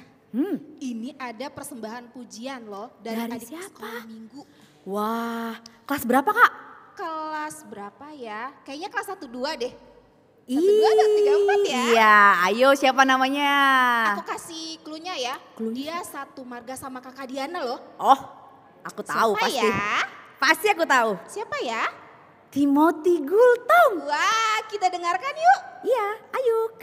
S14: ini ada persembahan pujian loh dari adik sekolah minggu.
S1: Wah, kelas berapa Kak?
S14: Kelas berapa ya? Kayaknya kelas 1-2 deh. 1-2
S1: Ih,
S14: 3-4 ya.
S1: Iya, ayo siapa namanya?
S14: Aku kasih clue-nya ya. Dia satu marga sama Kakak Diana loh.
S1: Oh, aku tahu
S14: Siapa
S1: pasti.
S14: ya?
S1: Pasti aku tahu.
S14: Siapa ya?
S1: Timothy Gultom.
S14: Wah, kita dengarkan yuk.
S1: Iya, ayo.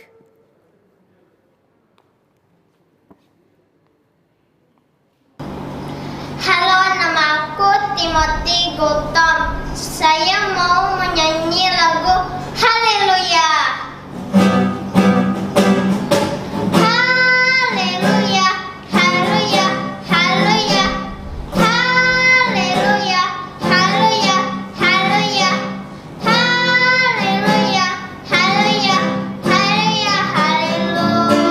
S15: Halo, nama aku Timothy Gultom. Saya mau menyanyi lagu Haleluya. Haleluya, haleluya, haleluya. Haleluya, haleluya, haleluya. Haleluya, haleluya, haleluya, haleluya.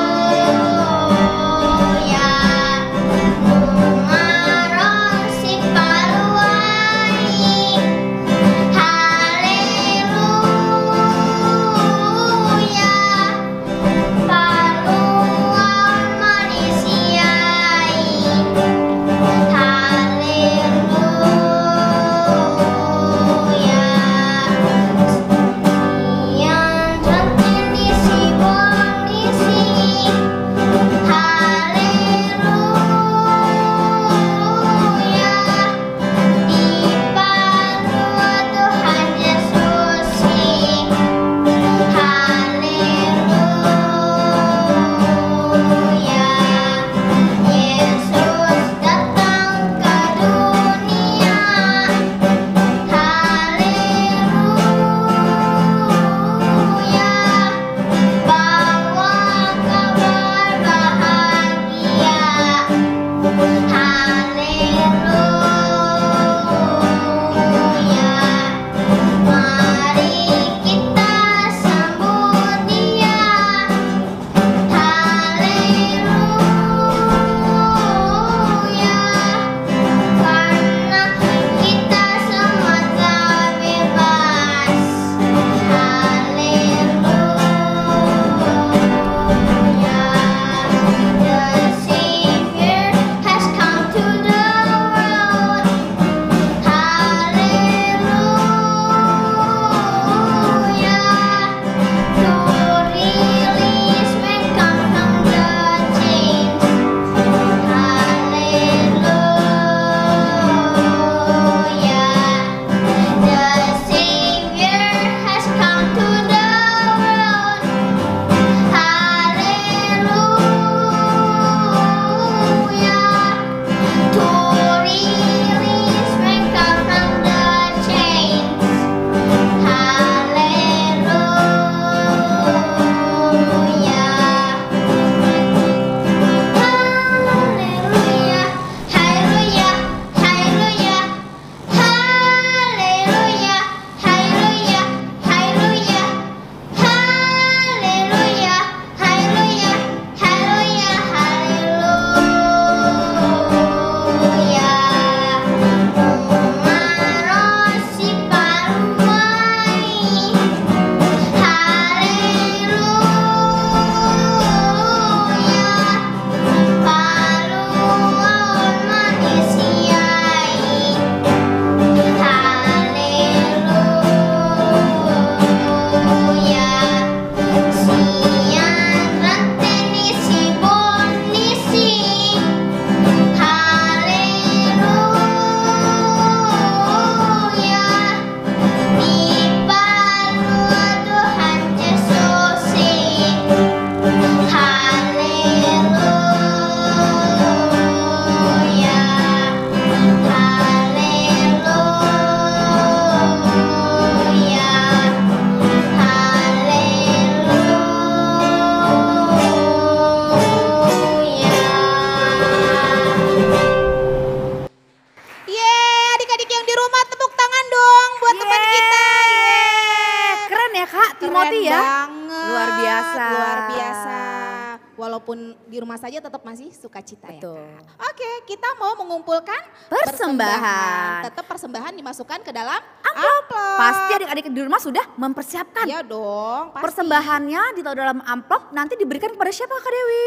S14: rumah saja tetap masih sukacita ya.
S1: Betul.
S14: Oke, kita mau mengumpulkan
S1: Persembahan.
S14: Tetap persembahan dimasukkan ke dalam
S1: Amplop.
S14: amplop.
S1: Pasti adik-adik di rumah sudah mempersiapkan.
S14: Iya dong, pasti.
S1: Persembahannya ditaruh dalam amplop, nanti diberikan kepada siapa Kak Dewi?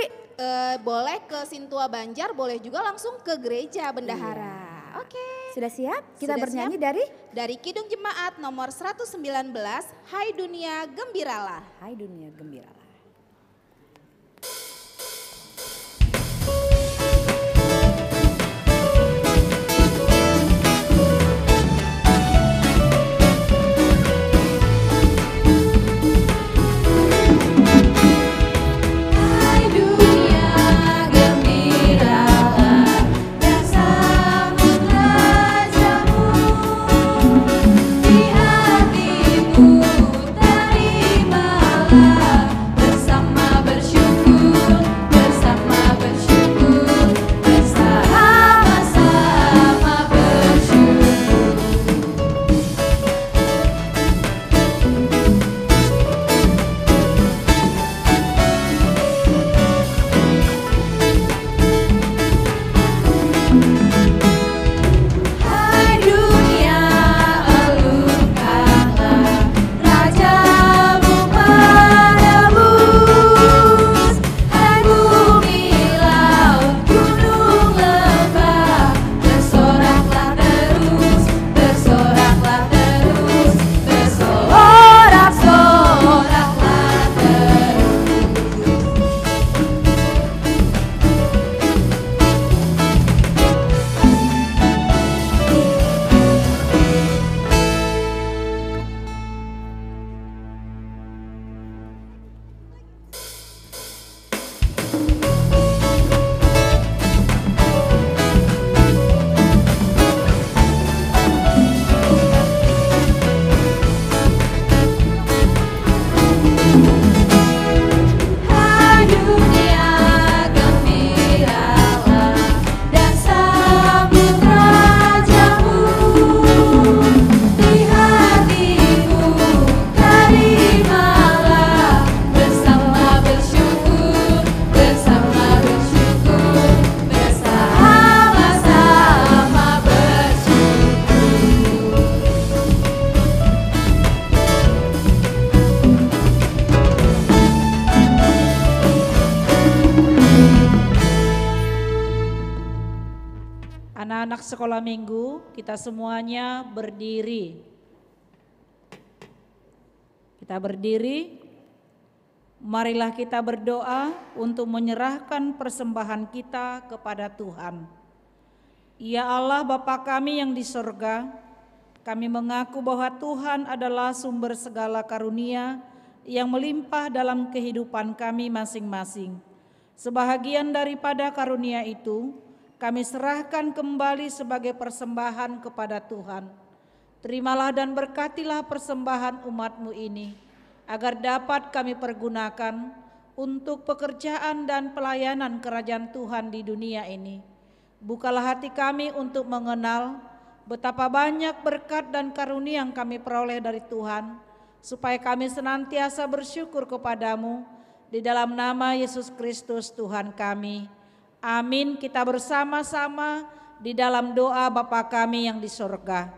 S14: Boleh ke Sintua Banjar, boleh juga langsung ke gereja bendahara. Oke.
S1: Sudah siap? Kita
S14: Sudah
S1: bernyanyi
S14: siap?
S1: dari
S14: Kidung Jemaat nomor 119, Hai Dunia Gembiralah.
S1: Hai Dunia Gembiralah.
S2: Anak-anak sekolah minggu, kita semuanya berdiri. Kita berdiri, marilah kita berdoa untuk menyerahkan persembahan kita kepada Tuhan. Ya Allah Bapa kami yang di sorga, kami mengaku bahwa Tuhan adalah sumber segala karunia yang melimpah dalam kehidupan kami masing-masing. Sebahagian daripada karunia itu, kami serahkan kembali sebagai persembahan kepada Tuhan. Terimalah dan berkatilah persembahan umat-Mu ini, agar dapat kami pergunakan untuk pekerjaan dan pelayanan kerajaan Tuhan di dunia ini. Bukalah hati kami untuk mengenal betapa banyak berkat dan karunia yang kami peroleh dari Tuhan, supaya kami senantiasa bersyukur kepadamu di dalam nama Yesus Kristus Tuhan kami. Amin. Kita bersama-sama di dalam doa Bapa kami yang di sorga.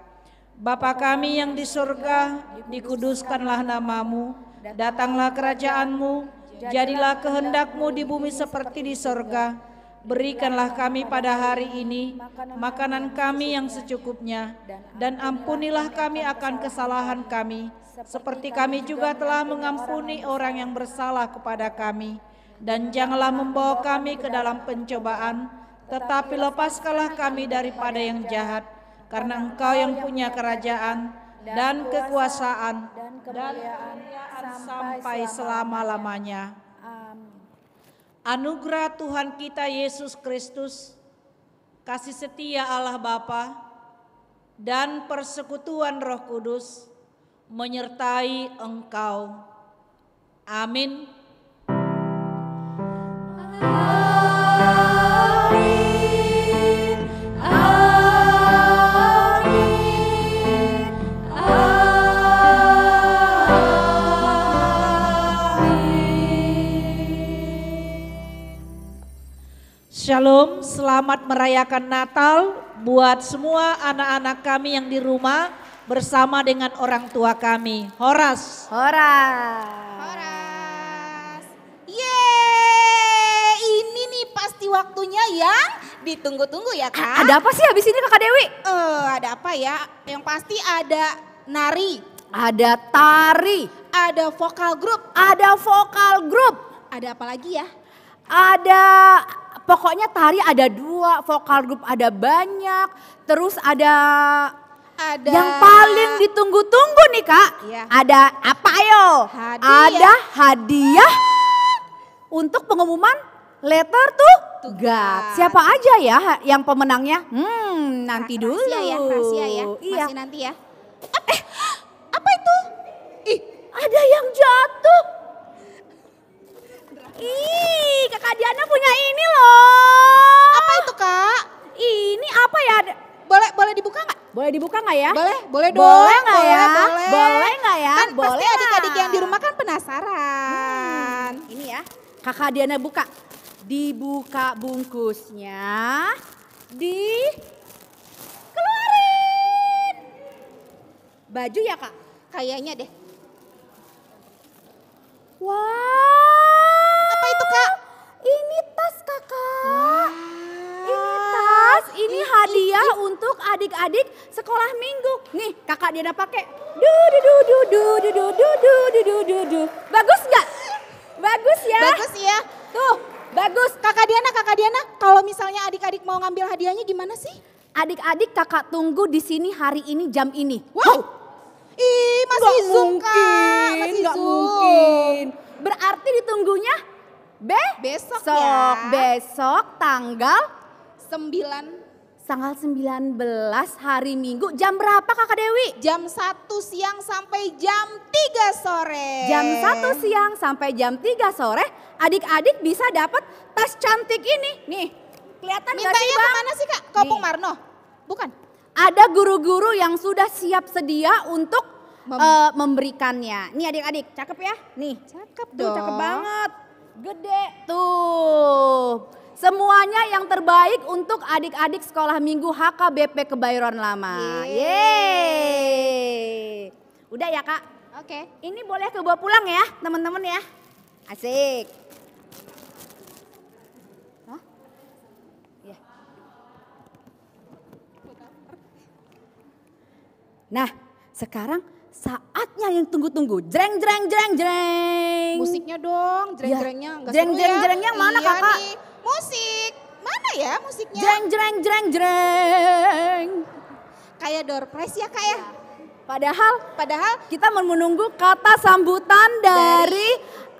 S2: Bapa kami yang di sorga, dikuduskanlah namamu, datanglah kerajaanmu, jadilah kehendak-Mu di bumi seperti di sorga. Berikanlah kami pada hari ini makanan kami yang secukupnya, dan ampunilah kami akan kesalahan kami, seperti kami juga telah mengampuni orang yang bersalah kepada kami. Dan janganlah membawa kami ke dalam pencobaan, tetapi lepaskanlah kami daripada yang jahat, karena Engkau yang punya kerajaan dan kekuasaan dan kemuliaan sampai selama-lamanya. Anugerah Tuhan kita Yesus Kristus, kasih setia Allah Bapa, dan persekutuan Roh Kudus menyertai engkau. Amin. Shalom, selamat merayakan Natal buat semua anak-anak kami yang di rumah bersama dengan orang tua kami. Horas.
S14: Horas. Yeay, ini nih pasti waktunya yang ditunggu-tunggu ya Kak.
S1: Ada apa sih habis ini Kakak Dewi?
S14: Ada apa ya? Yang pasti ada nari.
S1: Ada tari.
S14: Ada vokal grup.
S1: Ada vokal grup.
S14: Ada apa lagi ya?
S1: Ada, pokoknya tari ada 2, vokal grup ada banyak. Terus ada yang paling ditunggu-tunggu nih Kak.
S14: Iya.
S1: Ada apa yo? Ada hadiah untuk pengumuman Letter to God. Siapa aja ya yang pemenangnya? Nanti dulu.
S14: Rahasia ya.
S1: Iya.
S14: Masih nanti ya.
S1: Apa itu? Ih, ada yang jatuh. Ih, Kakak Diana punya ini loh.
S14: Apa itu Kak?
S1: Ini apa ya?
S14: Boleh dibuka nggak?
S1: Boleh dibuka nggak ya?
S14: Boleh dong.
S1: Boleh nggak ya?
S14: Boleh.
S1: Boleh nggak ya?
S14: Kan
S1: Boleh
S14: pasti adik-adik yang di rumah kan penasaran.
S1: Ini ya, Kakak Diana buka. Dibuka bungkusnya, dikeluarin. Baju ya Kak?
S14: Kayaknya deh.
S1: Wow.
S14: Apa itu Kak?
S1: Ini tas Kakak. Ini tas, ini hadiah untuk adik-adik sekolah minggu. Nih Kakak Diana pakai. Bagus nggak? Bagus ya?
S14: Bagus ya.
S1: Tuh, bagus.
S14: Kakak Diana, kalau misalnya adik-adik mau ngambil hadiahnya gimana sih?
S1: Adik-adik Kakak tunggu di sini hari ini jam ini.
S14: Wow. Ih, masih
S1: Nggak
S14: Zoom
S1: mungkin,
S14: Kak. Masih
S1: nggak
S14: Zoom.
S1: mungkin. Berarti ditunggunya
S14: besok ya.
S1: Besok tanggal
S14: 19
S1: hari Minggu. Jam berapa Kakak Dewi?
S14: Jam 1 siang sampai jam 3 sore.
S1: Jam 1 siang sampai jam 3 sore. Adik-adik bisa dapat tas cantik ini. Nih, kelihatan nggak sih
S14: Mintanya
S1: Bang?
S14: kemana sih Kak? Kopung
S1: Nih.
S14: Marno? Bukan?
S1: Ada guru-guru yang sudah siap sedia untuk memberikannya. Nih adik-adik, cakep ya? Nih,
S14: Cakep
S1: tuh
S14: dong.
S1: cakep banget. Gede tuh. Semuanya yang terbaik untuk adik-adik sekolah minggu HKBP Kebayoran Lama. Yeay. Udah ya Kak?
S14: Oke.
S1: Ini boleh kebawa pulang ya teman-teman ya. Asik. Hah? Ya. Nah, sekarang saatnya yang tunggu-tunggu. Jreng jreng jreng jreng.
S14: Musiknya dong, jreng-jrengnya.
S1: Ya.
S14: Nggak
S1: Jreng
S14: seru
S1: jreng
S14: ya?
S1: jrengnya mana
S14: Iya
S1: Kakak?
S14: nih. Musik. Mana ya musiknya?
S1: Jreng jreng jreng jreng.
S14: Kayak door prize ya Kak ya?
S1: Padahal kita menunggu kata sambutan dari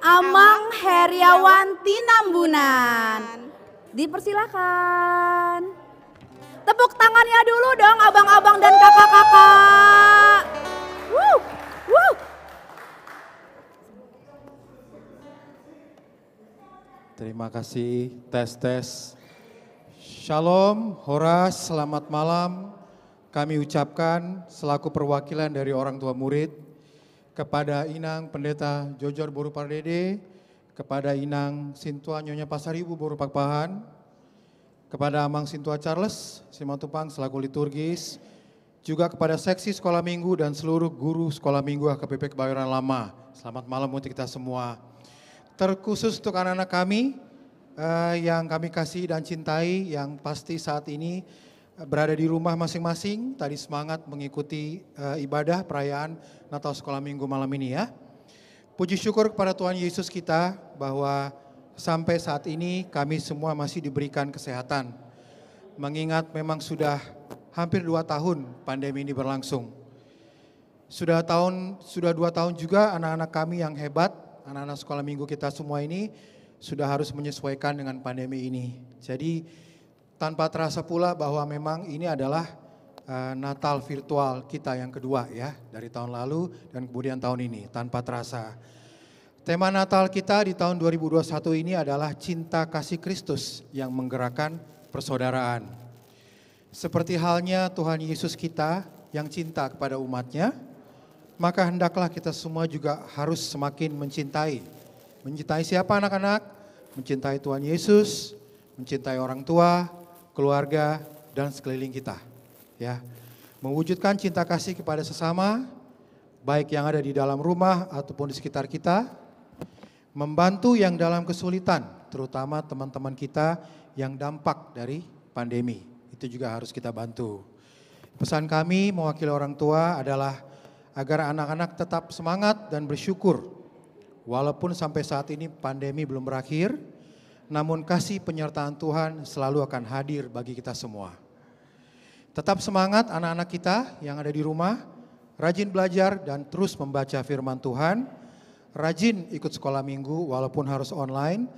S1: Amang Heriawanti Nambunan. Dipersilakan. Tepuk tangannya dulu dong abang-abang dan kakak-kakak. Wuh, wuh.
S18: Terima kasih, tes. Shalom, Horas, selamat malam. Kami ucapkan selaku perwakilan dari orang tua murid kepada Inang Pendeta Jojor Boru Pardede, kepada Inang Sintua Nyonya Pasaribu Boru Pakpahan, kepada Amang Sintua Charles Simatupang selaku liturgis, juga kepada seksi sekolah minggu dan seluruh guru sekolah minggu HKBP Kebayoran Lama. Selamat malam untuk kita semua. Terkhusus untuk anak-anak kami yang kami kasih dan cintai, yang pasti saat ini berada di rumah masing-masing, tadi semangat mengikuti ibadah perayaan Natal Sekolah Minggu malam ini ya. Puji syukur kepada Tuhan Yesus kita bahwa sampai saat ini kami semua masih diberikan kesehatan. Mengingat memang sudah hampir 2 tahun pandemi ini berlangsung. Sudah 2 tahun juga anak-anak kami yang hebat, anak-anak sekolah minggu kita semua ini sudah harus menyesuaikan dengan pandemi ini. Jadi tanpa terasa pula bahwa memang ini adalah Natal virtual kita yang kedua ya, dari tahun lalu dan kemudian tahun ini, tanpa terasa. Tema Natal kita di tahun 2021 ini adalah cinta kasih Kristus yang menggerakkan persaudaraan. Seperti halnya Tuhan Yesus kita yang cinta kepada umatnya, maka hendaklah kita semua juga harus semakin mencintai. Mencintai siapa anak-anak? Mencintai Tuhan Yesus, mencintai orang tua, keluarga, dan sekeliling kita. Ya, mewujudkan cinta kasih kepada sesama, baik yang ada di dalam rumah ataupun di sekitar kita, membantu yang dalam kesulitan, terutama teman-teman kita yang dampak dari pandemi. Itu juga harus kita bantu. Pesan kami mewakili orang tua adalah agar anak-anak tetap semangat dan bersyukur. Walaupun sampai saat ini pandemi belum berakhir, namun kasih penyertaan Tuhan selalu akan hadir bagi kita semua. Tetap semangat anak-anak kita yang ada di rumah, rajin belajar dan terus membaca firman Tuhan, rajin ikut sekolah minggu walaupun harus online,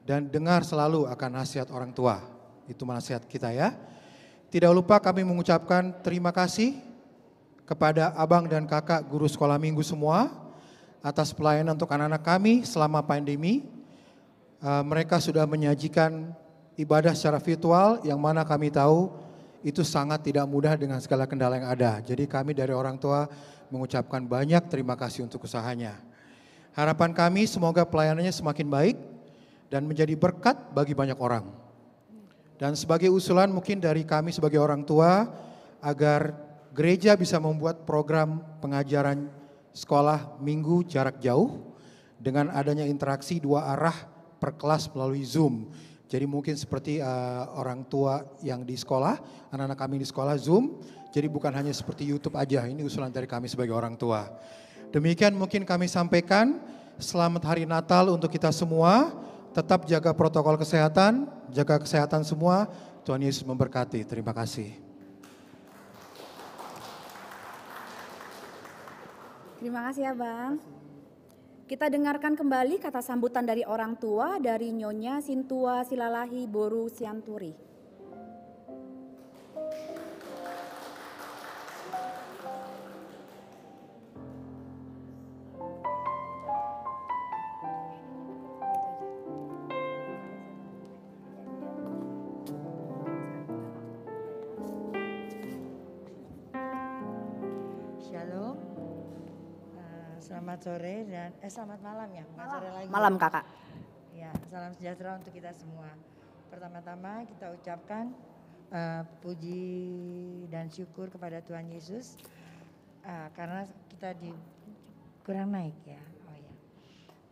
S18: dan dengar selalu akan nasihat orang tua. Itu nasihat kita ya. Tidak lupa kami mengucapkan terima kasih kepada abang dan kakak guru sekolah minggu semua atas pelayanan untuk anak-anak kami selama pandemi. Mereka sudah menyajikan ibadah secara virtual yang mana kami tahu itu sangat tidak mudah dengan segala kendala yang ada. Jadi kami dari orang tua mengucapkan banyak terima kasih untuk usahanya. Harapan kami semoga pelayanannya semakin baik dan menjadi berkat bagi banyak orang. Dan sebagai usulan mungkin dari kami sebagai orang tua agar gereja bisa membuat program pengajaran sekolah minggu jarak jauh dengan adanya interaksi 2 arah per kelas melalui Zoom. Jadi mungkin seperti orang tua yang di sekolah, anak-anak kami di sekolah Zoom, jadi bukan hanya seperti YouTube aja, ini usulan dari kami sebagai orang tua. Demikian mungkin kami sampaikan, selamat hari Natal untuk kita semua, tetap jaga protokol kesehatan, jaga kesehatan semua, Tuhan Yesus memberkati, terima kasih.
S1: Terima kasih Abang. Kita dengarkan kembali kata sambutan dari orang tua dari Nyonya Sintua Silalahi Boru Sianturi.
S19: Shalom. Selamat sore dan selamat malam ya, bukan sore lagi.
S1: Malam Kakak.
S19: Ya, salam sejahtera untuk kita semua. Pertama-tama kita ucapkan puji dan syukur kepada Tuhan Yesus karena kita kurang naik ya. Oh ya.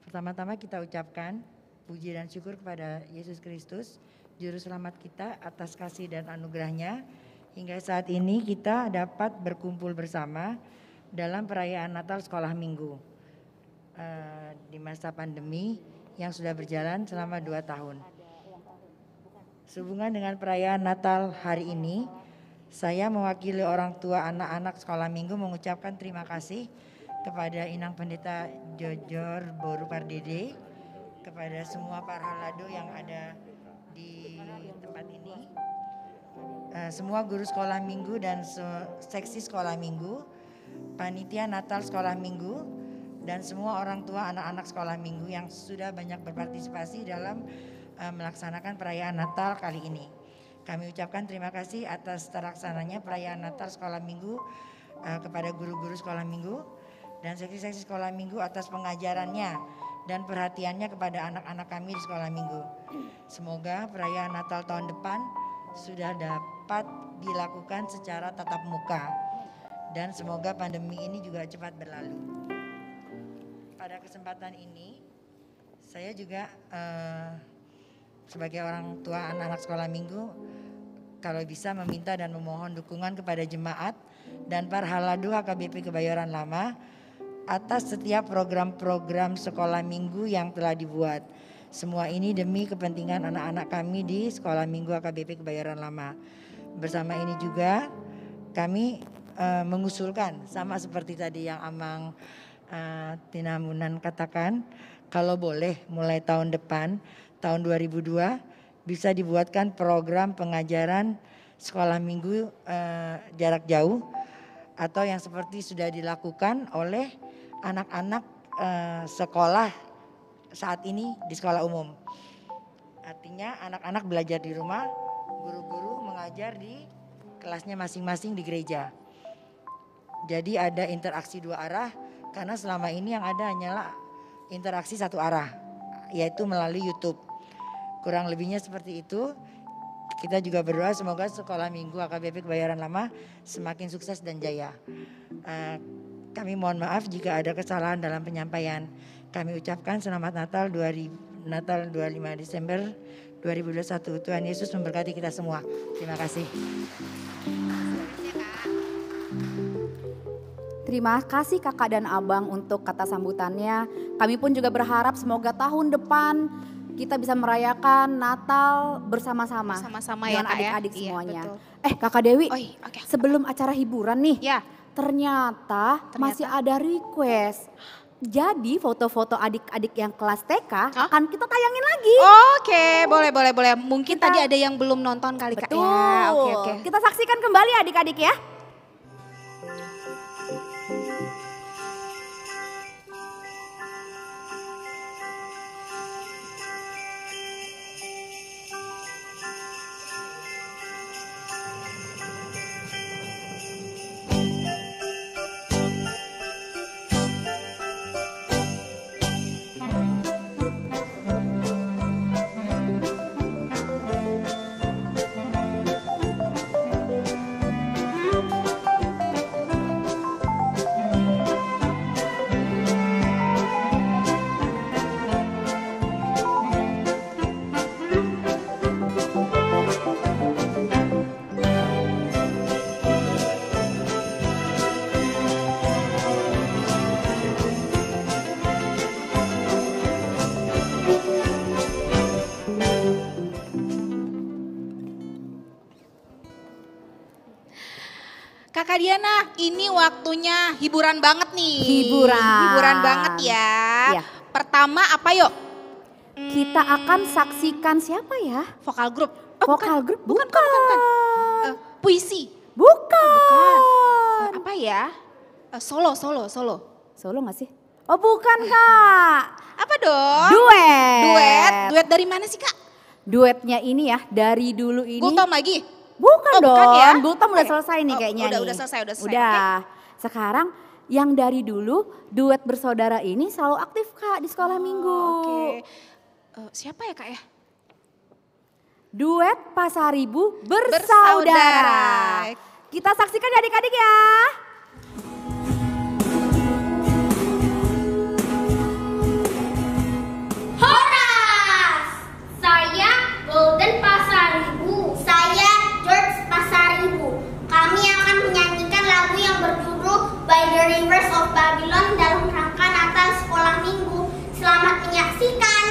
S19: Pertama-tama kita ucapkan puji dan syukur kepada Yesus Kristus, Juru Selamat kita atas kasih dan anugerahnya. Hingga saat ini kita dapat berkumpul bersama dalam perayaan Natal Sekolah Minggu di masa pandemi yang sudah berjalan selama 2 tahun. Sehubungan dengan perayaan Natal hari ini, saya mewakili orang tua anak-anak Sekolah Minggu mengucapkan terima kasih kepada Inang Pendeta Jojor Boru Pardede, kepada semua para halado yang ada di tempat ini, semua guru sekolah minggu dan seksi sekolah minggu, panitia Natal sekolah minggu, dan semua orang tua anak-anak sekolah minggu yang sudah banyak berpartisipasi dalam melaksanakan perayaan Natal kali ini. Kami ucapkan terima kasih atas terlaksananya perayaan Natal sekolah minggu kepada guru-guru sekolah minggu dan seksi-seksi sekolah minggu atas pengajarannya dan perhatiannya kepada anak-anak kami di sekolah minggu. Semoga perayaan Natal tahun depan sudah dapat dilakukan secara tatap muka dan semoga pandemi ini juga cepat berlalu. Pada kesempatan ini saya juga sebagai orang tua anak-anak sekolah minggu kalau bisa meminta dan memohon dukungan kepada jemaat dan para halado HKBP Kebayoran Lama atas setiap program-program sekolah minggu yang telah dibuat. Semua ini demi kepentingan anak-anak kami di Sekolah Minggu HKBP Kebayoran Lama. Bersama ini juga kami mengusulkan sama seperti tadi yang Amang Tina Munan katakan, kalau boleh mulai tahun depan, tahun 2002 bisa dibuatkan program pengajaran sekolah minggu jarak jauh atau yang seperti sudah dilakukan oleh anak-anak sekolah saat ini di sekolah umum. Artinya anak-anak belajar di rumah, guru-guru mengajar di kelasnya masing-masing di gereja. Jadi ada interaksi 2 arah karena selama ini yang ada hanyalah interaksi 1 arah, yaitu melalui YouTube. Kurang lebihnya seperti itu. Kita juga berdoa semoga sekolah minggu AKBP Kebayoran Lama semakin sukses dan jaya. Kami mohon maaf jika ada kesalahan dalam penyampaian. Kami ucapkan selamat Natal 25 Desember 2021. Tuhan Yesus memberkati kita semua. Terima kasih.
S1: Terima kasih kakak dan abang untuk kata sambutannya. Kami pun juga berharap semoga tahun depan kita bisa merayakan Natal bersama-sama.
S14: Bersama-sama ya,
S1: dengan
S14: Kak, ya?
S1: adik-adik
S14: Iya,
S1: semuanya.
S14: betul.
S1: Kakak Dewi,
S14: okay.
S1: sebelum acara hiburan nih, ternyata masih ada request. Jadi foto-foto adik-adik yang kelas TK akan kita tayangin lagi.
S14: Oke, boleh. Mungkin tadi ada yang belum nonton kali Kak.
S1: Betul.
S14: Ya, oke.
S1: Kita saksikan kembali adik-adik ya.
S14: Kakak Diana, ini waktunya hiburan banget nih.
S1: Hiburan
S14: banget ya.
S1: Iya.
S14: Pertama apa yuk?
S1: Kita akan saksikan siapa ya?
S14: Vokal grup.
S1: Vokal grup? Bukan.
S14: Puisi.
S1: Bukan.
S14: Apa ya? Solo.
S1: Solo gak sih? Oh bukan Kak.
S14: Apa dong? Duet dari mana sih Kak?
S1: Duetnya ini ya dari dulu ini.
S14: Gultom lagi?
S1: Bukan dong.
S14: Bukan ya?
S1: Gultom udah selesai nih kayaknya nih.
S14: Udah selesai.
S1: Udah. Sekarang yang dari dulu duet bersaudara ini selalu aktif Kak di sekolah minggu.
S14: Oke. Siapa ya Kak ya?
S1: Duet Pasaribu bersaudara. Kita saksikan ya adik-adik ya.
S15: Horas! Saya Golden Pasaribu. Saya George Pasaribu. Kami akan menyanyikan lagu yang berjudul By the Rivers of Babylon dalam rangka Natal Sekolah Minggu. Selamat menyaksikan.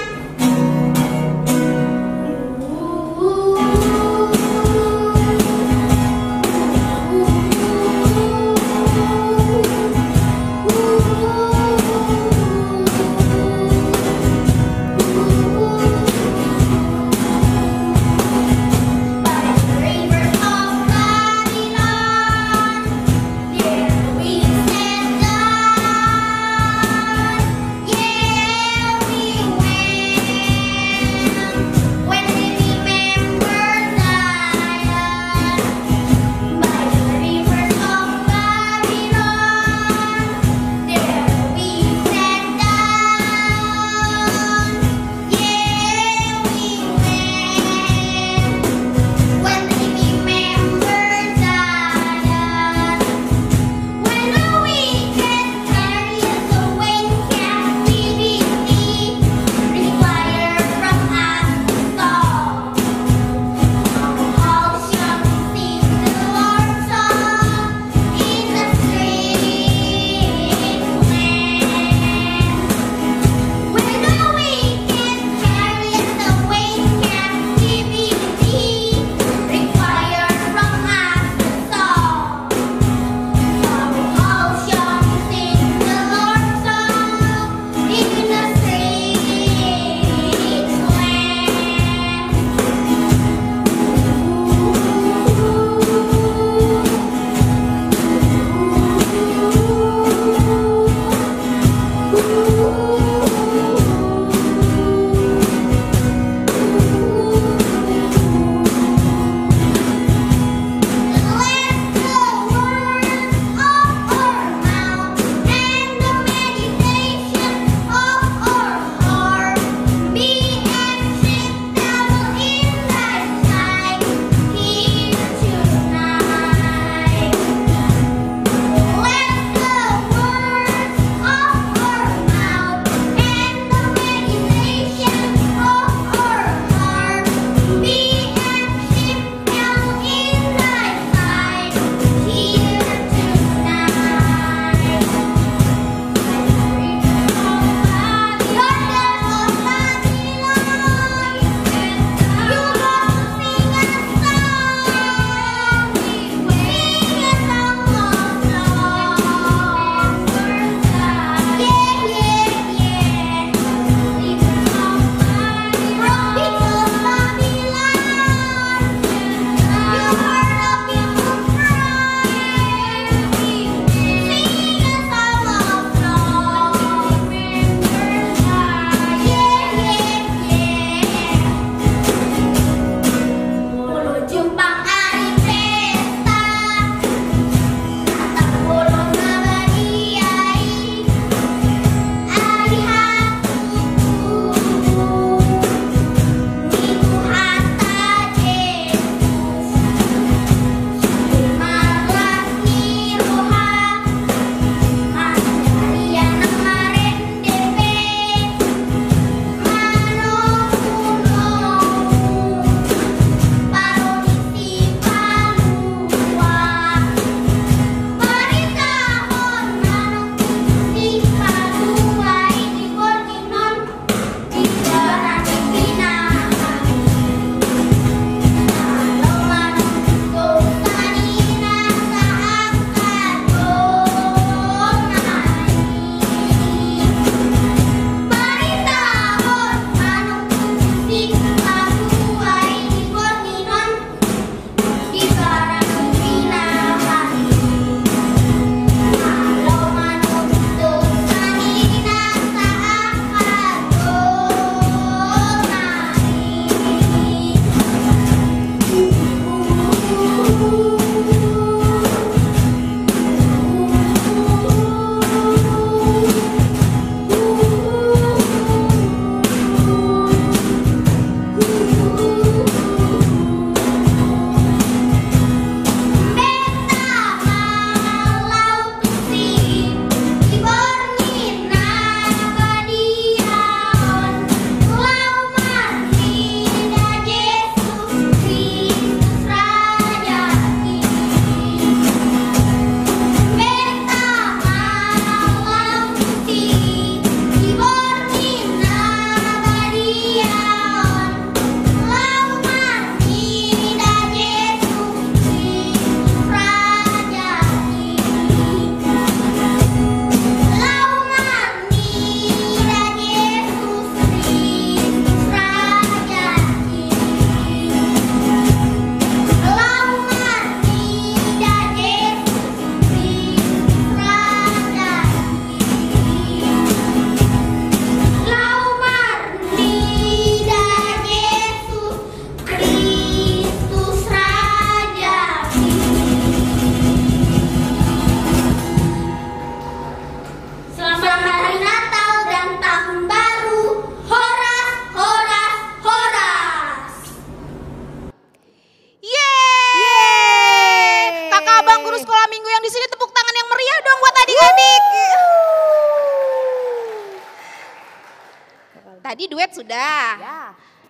S14: sudah.
S1: Ya.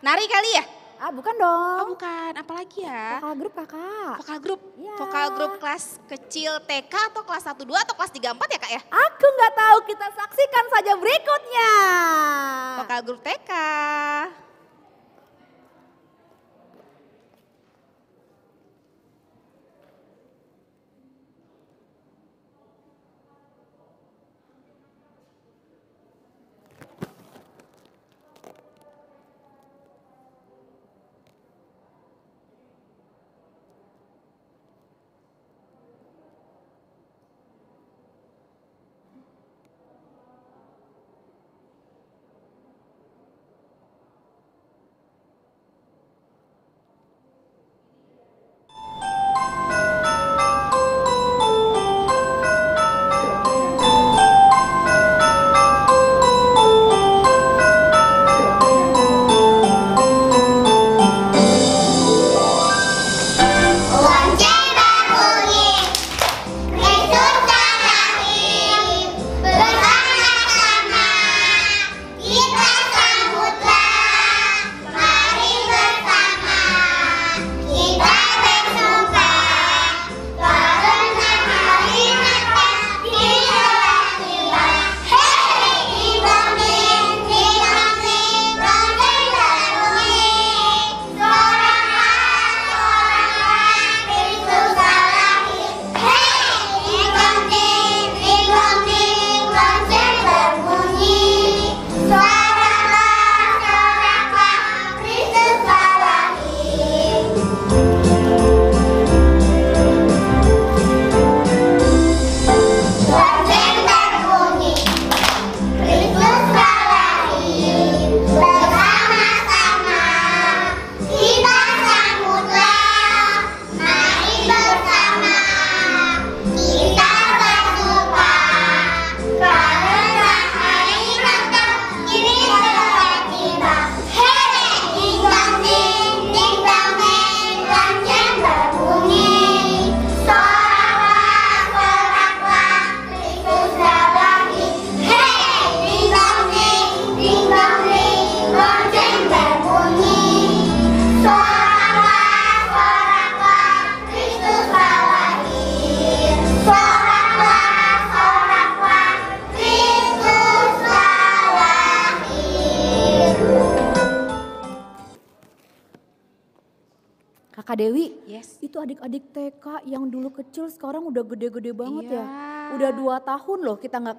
S14: Nari kali ya?
S1: Ah, bukan dong.
S14: Oh, bukan. Apalagi ya?
S1: Vokal grup kakak.
S14: Vokal grup?
S1: Ya.
S14: Vokal grup kelas kecil TK atau kelas 1, 2 atau kelas 3, 4 ya kak ya?
S1: Aku nggak tahu, kita saksikan saja berikutnya.
S14: Vokal grup TK.
S1: Kakak Dewi,
S14: Yes.
S1: itu adik-adik TK yang dulu kecil sekarang udah gede-gede banget
S14: Iya.
S1: ya. Udah 2 tahun loh kita nggak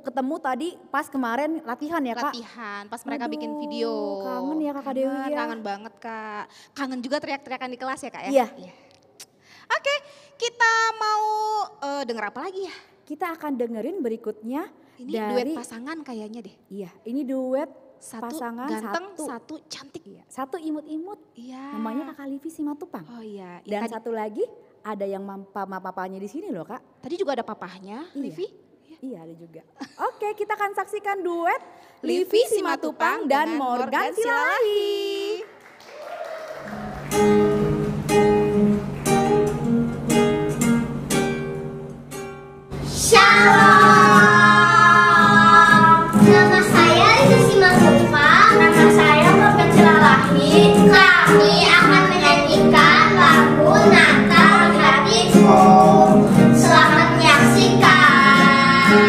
S1: ketemu tadi pas kemarin latihan ya Kak.
S14: Latihan, pas mereka
S1: Aduh,
S14: bikin video.
S1: kangen ya Kakak Dewi ya.
S14: Kangen banget Kak. Kangen juga teriak-teriakan di kelas ya Kak ya?
S1: Iya.
S14: Oke, kita mau denger apa lagi ya?
S1: Kita akan dengerin berikutnya
S14: Ini
S1: dari
S14: duet pasangan kayaknya deh.
S1: Iya, ini duet
S14: Satu
S1: pasangan
S14: ganteng, satu cantik.
S1: Iya, satu imut-imut.
S14: Iya.
S1: Namanya Kakak Livi Simatupang.
S14: Oh iya.
S1: Dan satu lagi ada yang papanya di sini loh Kak.
S14: Tadi juga ada papahnya,
S1: Iya.
S14: Livi.
S1: Iya ada juga. Oke, kita akan saksikan duet
S14: Livi Simatupang
S1: dan
S14: dengan
S1: Morgan
S14: Morgan
S1: Silalahi.
S15: Shalom. Nama saya Livi Simatupang. Nama saya Morgan Silalahi. Kami akan menyanyikan lagu Natal di Hatiku. Selamat menyaksikan.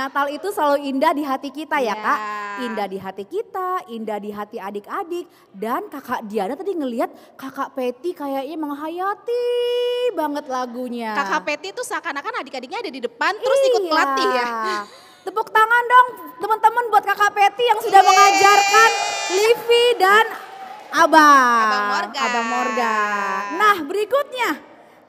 S1: Natal itu selalu indah di hati kita ya Kak. Indah di hati kita, indah di hati adik-adik. Dan Kakak Diana tadi ngelihat Kakak Peti kayaknya menghayati banget lagunya.
S14: Kakak Peti itu seakan-akan adik-adiknya ada di depan terus ikut pelatih ya.
S1: Tepuk tangan dong teman-teman buat Kakak Peti yang sudah mengajarkan Livi dan Abang Morga. Nah berikutnya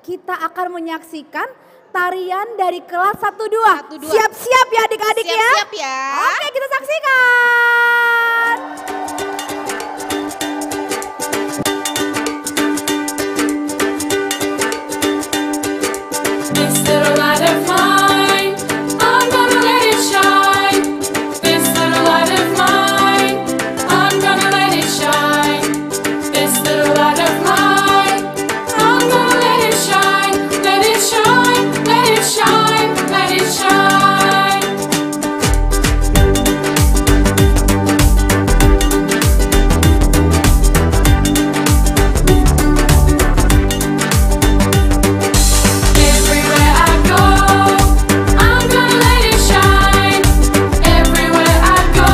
S1: kita akan menyaksikan tarian dari kelas 1-2. Siap-siap ya adik-adik ya.
S14: Siap-siap ya.
S1: Oke kita saksikan.
S20: This little light of mine, I'm gonna let it shine. This little light of mine, I'm gonna let it shine. This little light of mine, I'm gonna let it shine. Let it shine, let it shine, let it shine. Everywhere I go, I'm gonna let it shine. Everywhere I go,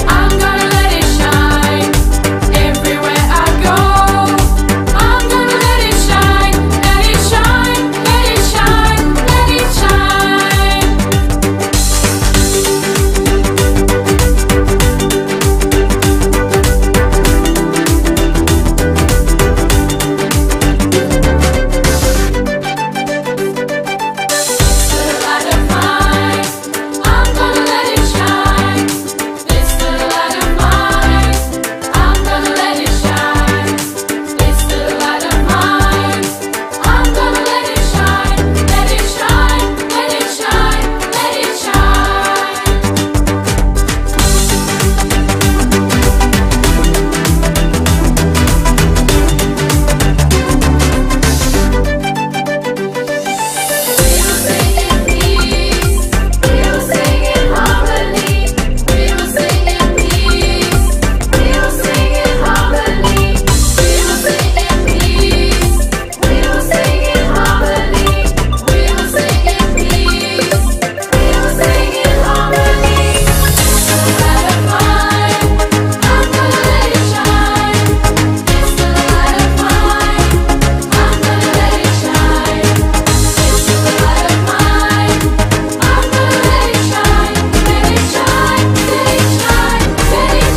S20: I'm gonna let it shine. Everywhere I go, I'm gonna let it shine. Let it shine, let it shine, let it shine. Little light of mine, I'm gonna let it shine. This little light of mine, I'm gonna let it shine. This little light of mine, I'm gonna let it shine. Let it shine, let it shine, let it shine. We'll sing in peace. We'll sing in harmony. We'll sing in peace. We'll sing in harmony. We'll sing in peace. We'll sing in harmony. We'll sing in peace. We'll sing in harmony. This little light of mine, I'm gonna let it shine. This little light of mine, I'm gonna let it shine. This little light of mine, I'm gonna let it shine. Let it shine, let it shine, let it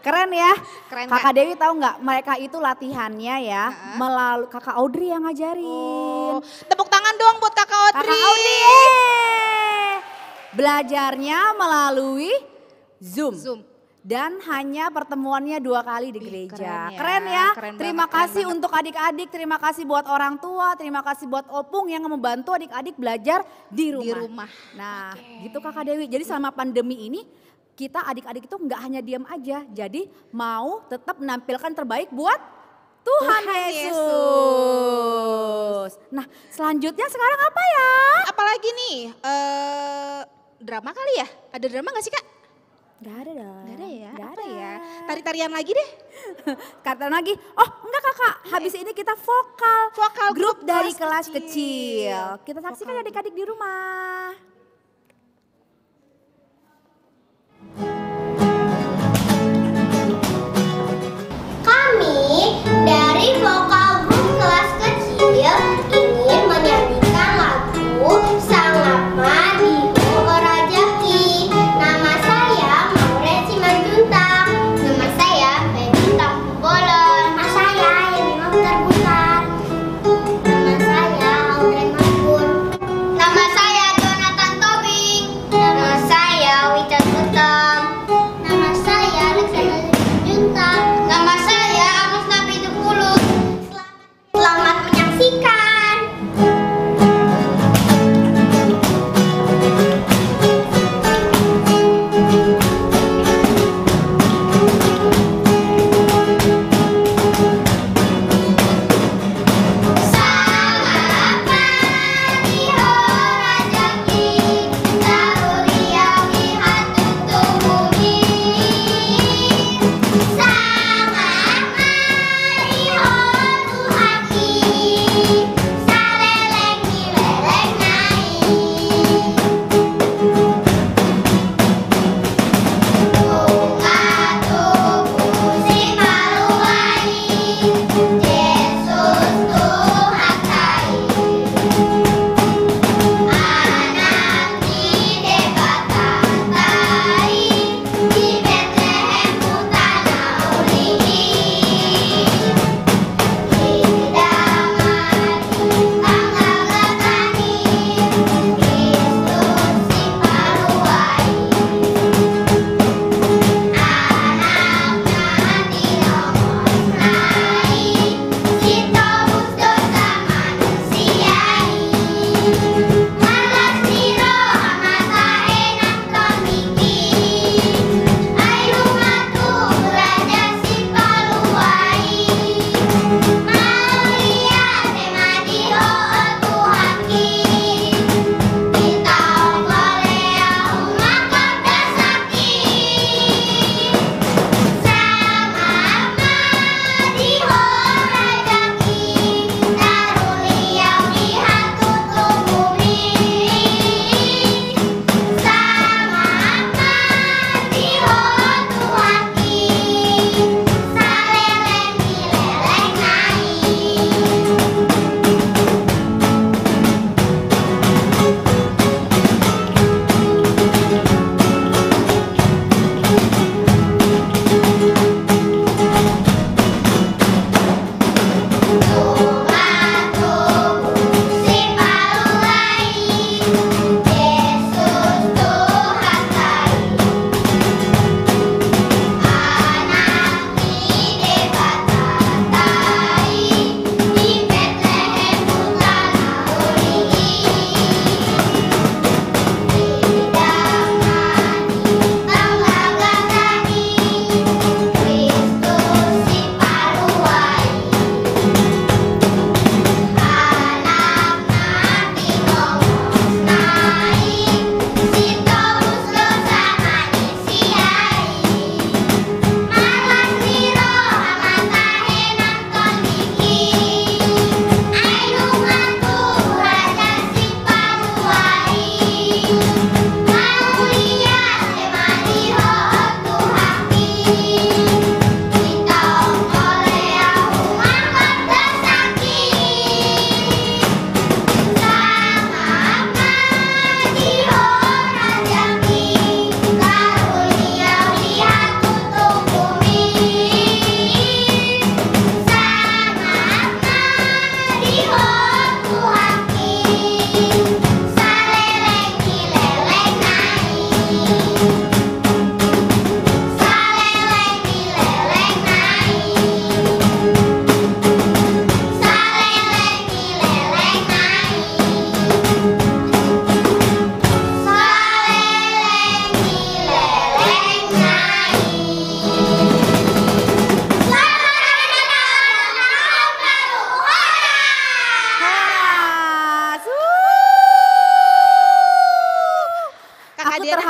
S1: Keren ya.
S14: Keren,
S1: Kakak Dewi tahu nggak mereka itu latihannya ya melalui Kakak Audrey yang ngajarin.
S14: Tepuk tangan dong buat Kakak Audrey.
S1: Kakak Audrey. yeay. Belajarnya melalui Zoom. Dan hanya pertemuannya 2 kali di gereja. Keren ya. Terima kasih untuk adik-adik, terima kasih buat orang tua, terima kasih buat Opung yang membantu adik-adik belajar di rumah. Nah gitu Kakak Dewi. Jadi selama pandemi ini kita adik-adik itu nggak hanya diam aja. Jadi mau tetap menampilkan terbaik buat Tuhan Yesus. Nah selanjutnya sekarang apa ya?
S14: Apalagi nih? Drama kali ya? Ada drama gak sih Kak?
S1: Gak ada dong.
S14: Gak ada ya?
S1: Gak
S14: Apa
S1: ada.
S14: ya? Tari-tarian lagi deh.
S1: Tarian lagi. Oh enggak Kakak, habis ini kita vokal grup dari kelas kecil. Kita saksikan adik-adik di rumah.
S15: Kami dari vokal grup kelas kecil ingin menyanyikan lagu Sang Lama di Rajaki. Nama saya Maure Simanjuntak. Nama saya Febintang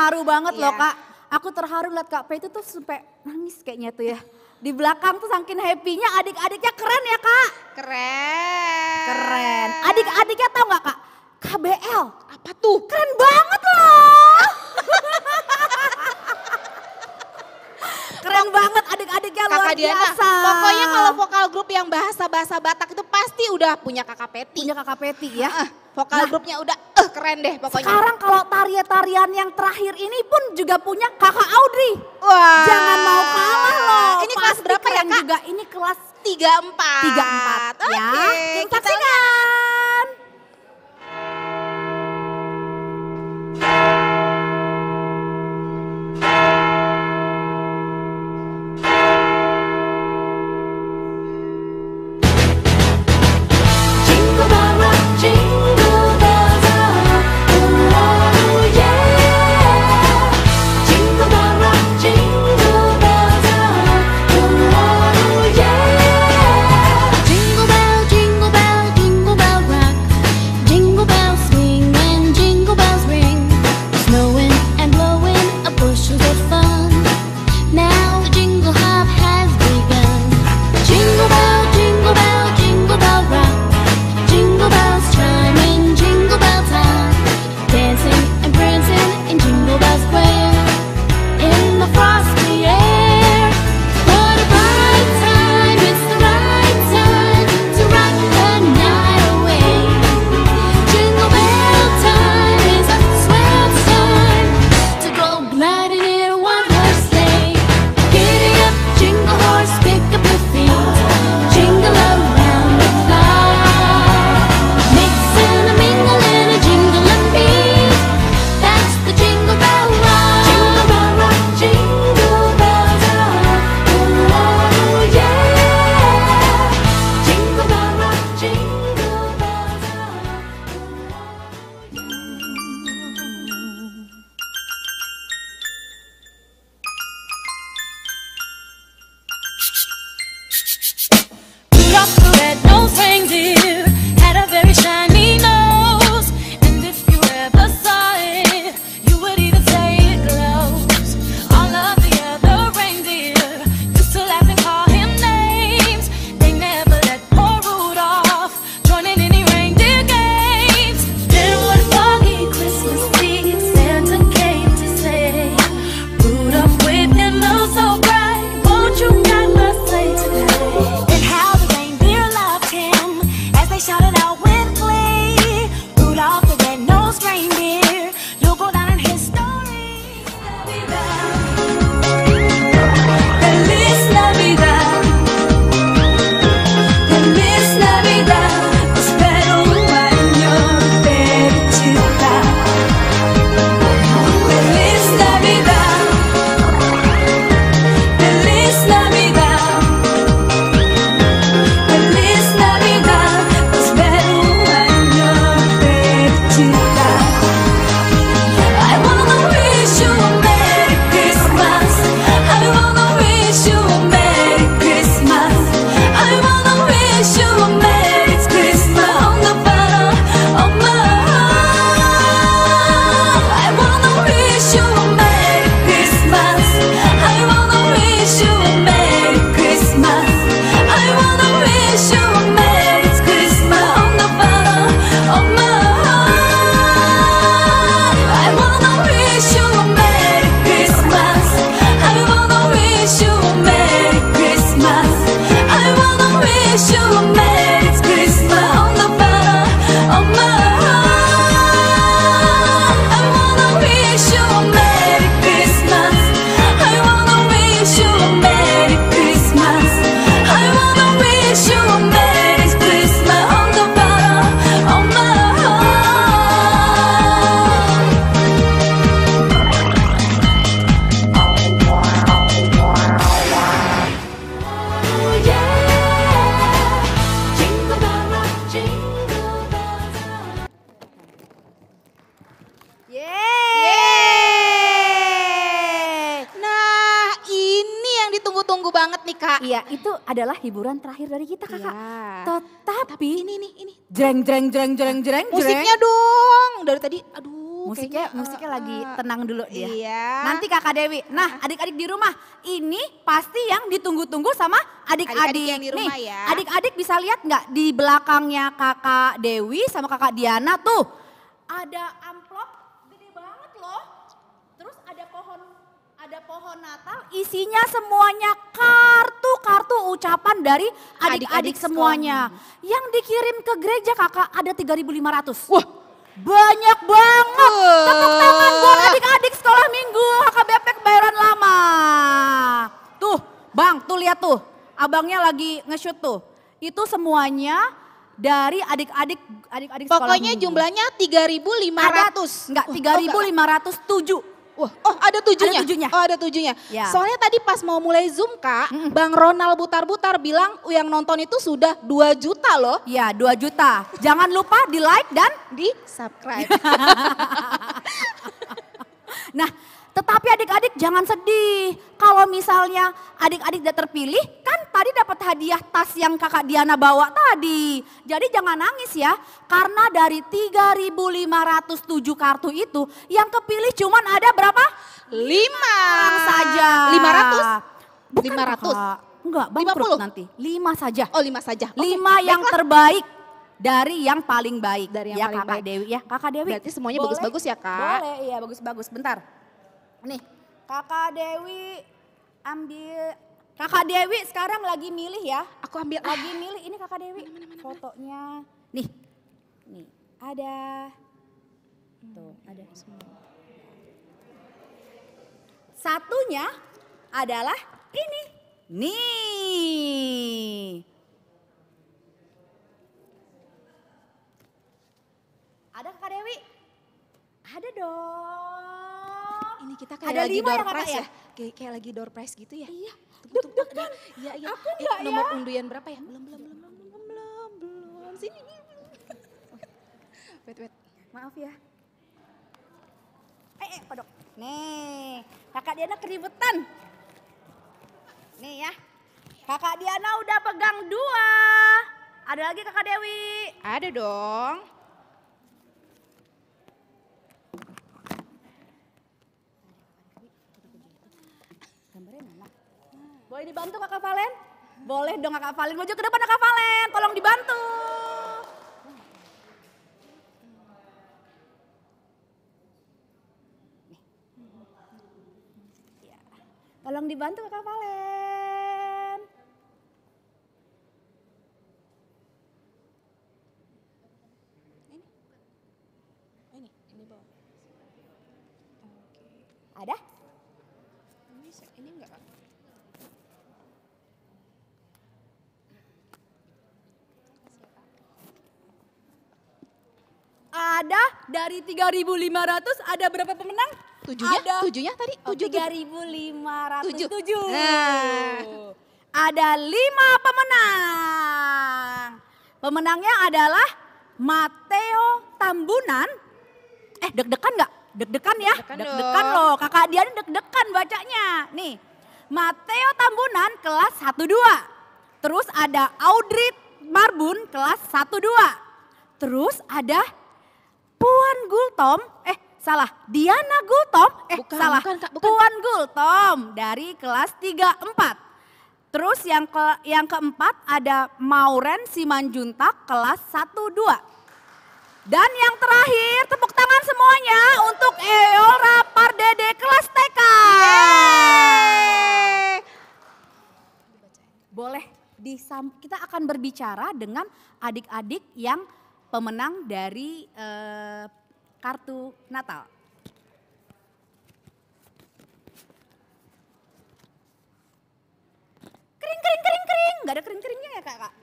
S1: terharu banget loh
S14: Iya.
S1: Kak. Aku terharu lihat Kak P itu tuh sampai nangis kayaknya tuh ya. Di belakang tuh saking happy-nya adik-adiknya keren ya Kak. Keren. Adik-adiknya tahu nggak Kak? KBL.
S14: Apa tuh?
S1: Keren banget loh. Keren banget adik-adiknya luar
S14: Kakak Diana,
S1: biasa.
S14: pokoknya kalau vokal grup yang bahasa Batak itu pasti udah punya Kakak Peti.
S1: Punya Kakak Peti ya.
S14: Vokal grupnya udah keren deh pokoknya.
S1: Sekarang kalau tarian-tarian yang terakhir ini pun juga punya Kakak Audrey.
S14: Wah.
S1: Jangan mau kalah loh.
S14: Ini kelas
S1: Pasti
S14: berapa ya,
S1: keren
S14: Kak?
S1: Juga ini kelas
S14: 34.
S1: 34 ya.
S14: Oke,
S1: Kita saksikan.
S20: Jingle bell rock, jingle bells rock, oh yeah. Jingle bell rock, jingle bells rock, oh yeah. Jingle bell, jingle bell, jingle bell rock, jingle bells swing and jingle bells ring. Snowing and blowing up bushels of fun. Now the jingle hop has begun. Jingle bell, jingle bell, jingle bell rock. Jingle bells chiming, jingle bell time, dancing and prancing in Jingle Bell Square, in the frosty air. What a bright time, it's the right time to rock the night away. Jingle bell time is a swell time to go gliding in a one-horse sleigh. Giddy up, jingle horse, pick up your feet, jingle around the clock. Mix and a mingle and a jingling beat. That's the Jingle Bell Rock. Jingle Bell Rock, jingle bells rock, oh yeah. Jingle Bell Rock, jingle bells rock. Rudolph the red-nosed reindeer had a very shiny nose, and if you ever saw it, you would even say it glows. All of the other reindeer used to laugh and call him names. They never let poor Rudolph join in any reindeer games. Then one foggy Christmas Eve, Santa came to say, Rudolph, with your nose so bright, won't you guide my sleigh today? And how the reindeer loved him as they shouted out with glee. Rudolph the red-nosed reindeer, you'll go down in history. Feliz Navidad, Feliz Navidad, prospero año felicidad. Feliz Navidad, Feliz Navidad. Feliz Navidad, prospero año felicidad. I wanna wish you a Merry Christmas. I wanna wish you a Merry Christmas. I wanna wish you a Merry Christmas on the bottom of my heart. I wanna wish you a Merry Christmas. I wanna wish you a Merry Christmas. I wanna wish you a Merry Christmas on the bottom of my heart. I wanna wish you a Merry Christmas. I wanna wish you a Merry Christmas. I wanna wish you a Merry Christmas on the bottom of my heart. I wanna wish you a Merry Christmas. I wanna wish you a Merry Christmas. I wanna wish you a Merry Christmas on the bottom of my heart. Yeah. Jingle bell rock, jingle bells rock.
S14: Nah, ini yang ditunggu-tunggu banget nih Kak.
S1: Iya, itu adalah hiburan terakhir dari kita Kakak. Tetapi
S14: ini.
S1: jreng jreng jreng jreng jreng.
S14: Musiknya dong. Dari tadi, aduh
S1: Musiknya
S14: kayaknya,
S1: lagi tenang dulu dia.
S14: Iya.
S1: Nanti Kakak Dewi. Nah, adik-adik di rumah, ini pasti yang ditunggu-tunggu sama adik-adik.
S14: Adik-adik yang di rumah
S1: Nih,
S14: ya.
S1: adik-adik bisa lihat nggak di belakangnya Kakak Dewi sama Kakak Diana tuh ada amplop gede banget loh. Terus ada pohon Natal, isinya semuanya kartu-kartu ucapan dari adik-adik semuanya. Yang dikirim ke gereja Kakak ada 3.500. Wah, banyak banget. Tepuk tangan buat adik-adik sekolah minggu HKBP Kebayoran Lama. Tuh, Bang, tuh lihat tuh. Abangnya lagi nge-shoot tuh. Itu semuanya dari adik-adik sekolah
S14: Pokoknya
S1: minggu.
S14: jumlahnya 3.500.
S1: Enggak, 3.507.
S14: Wah, oh ada tujuhnya.
S1: Ada tujuhnya.
S14: Oh ada tujuhnya.
S1: Ya.
S14: Soalnya tadi pas mau mulai Zoom Kak, Bang Ronald Butar-Butar bilang yang nonton itu sudah 2 juta loh.
S1: Ya 2 juta. Jangan lupa di like dan
S14: di subscribe.
S1: Nah, tetapi adik-adik jangan sedih. Kalau misalnya adik-adik tidak terpilih, kan tadi dapat hadiah tas yang Kakak Diana bawa tadi. Jadi jangan nangis ya, karena dari 3.507 kartu itu, yang kepilih cuman ada berapa?
S14: 5
S1: orang saja.
S14: 500?
S1: Bukan
S14: 500?
S1: Kakak. Enggak, bangkrut nanti. 5 saja.
S14: Oh 5 saja.
S1: 5 yang terbaik dari yang paling baik.
S14: Dari yang
S1: ya
S14: paling
S1: Kakak
S14: baik.
S1: Dewi ya. Kakak Dewi.
S14: Berarti semuanya
S1: boleh?
S14: bagus-bagus ya Kak?
S1: Boleh, iya bagus-bagus. Bentar. Nih, Kakak Dewi ambil. Kakak Dewi sekarang lagi milih ya.
S14: Aku ambil.
S1: Lagi milih, ini Kakak Dewi fotonya. Nih, nih ada. Tuh, ada semua. Satunya adalah ini. Nih. Ada Kakak Dewi? Ada dong.
S14: Ini kita kayak
S1: Ada
S14: lagi
S1: 5
S14: door
S1: ya Kakak
S14: prize
S1: ya?
S14: ya? Kayak lagi door prize gitu ya? Iya.
S1: Deg-degan.
S14: Iya, iya.
S1: Aku enggak ya?
S14: Nomor undian berapa ya? Belum. Sini. Wait.
S1: Maaf ya. Kodok. Nih, Kakak Diana keributan. Nih ya. Kakak Diana udah pegang 2. Ada lagi Kakak Dewi?
S14: Ada dong.
S1: Boleh dibantu Kakak Valen? Boleh dong Kakak Valen. Maju ke depan Kakak Valen. Tolong dibantu. Ya. Tolong dibantu Kakak Valen.
S14: Ini bawah.
S1: Ada?
S14: Ini enggak Kak?
S1: Ada dari 3.500 ada berapa pemenang?
S14: Tujuhnya tadi?
S1: 3.507.
S14: Nah.
S1: Ada 5 pemenang. Pemenangnya adalah Mateo Tambunan. Deg-degan nggak? Deg-degan ya? Deg-degan loh. Kakak Diana deg-degan bacanya. Nih, Mateo Tambunan kelas 1-2. Terus ada Audrey Marbun kelas 1-2. Terus ada Puan Gultom, Diana Gultom,
S14: Bukan, Kak, bukan.
S1: Puan Gultom dari kelas 3-4. Terus yang keempat ada Mauren Simanjuntak kelas 1-2. Dan yang terakhir tepuk tangan semuanya untuk Eora Pardede kelas TK. Boleh kita akan berbicara dengan adik-adik yang pemenang dari kartu Natal. Kering. Gak ada kering-keringnya ya Kak?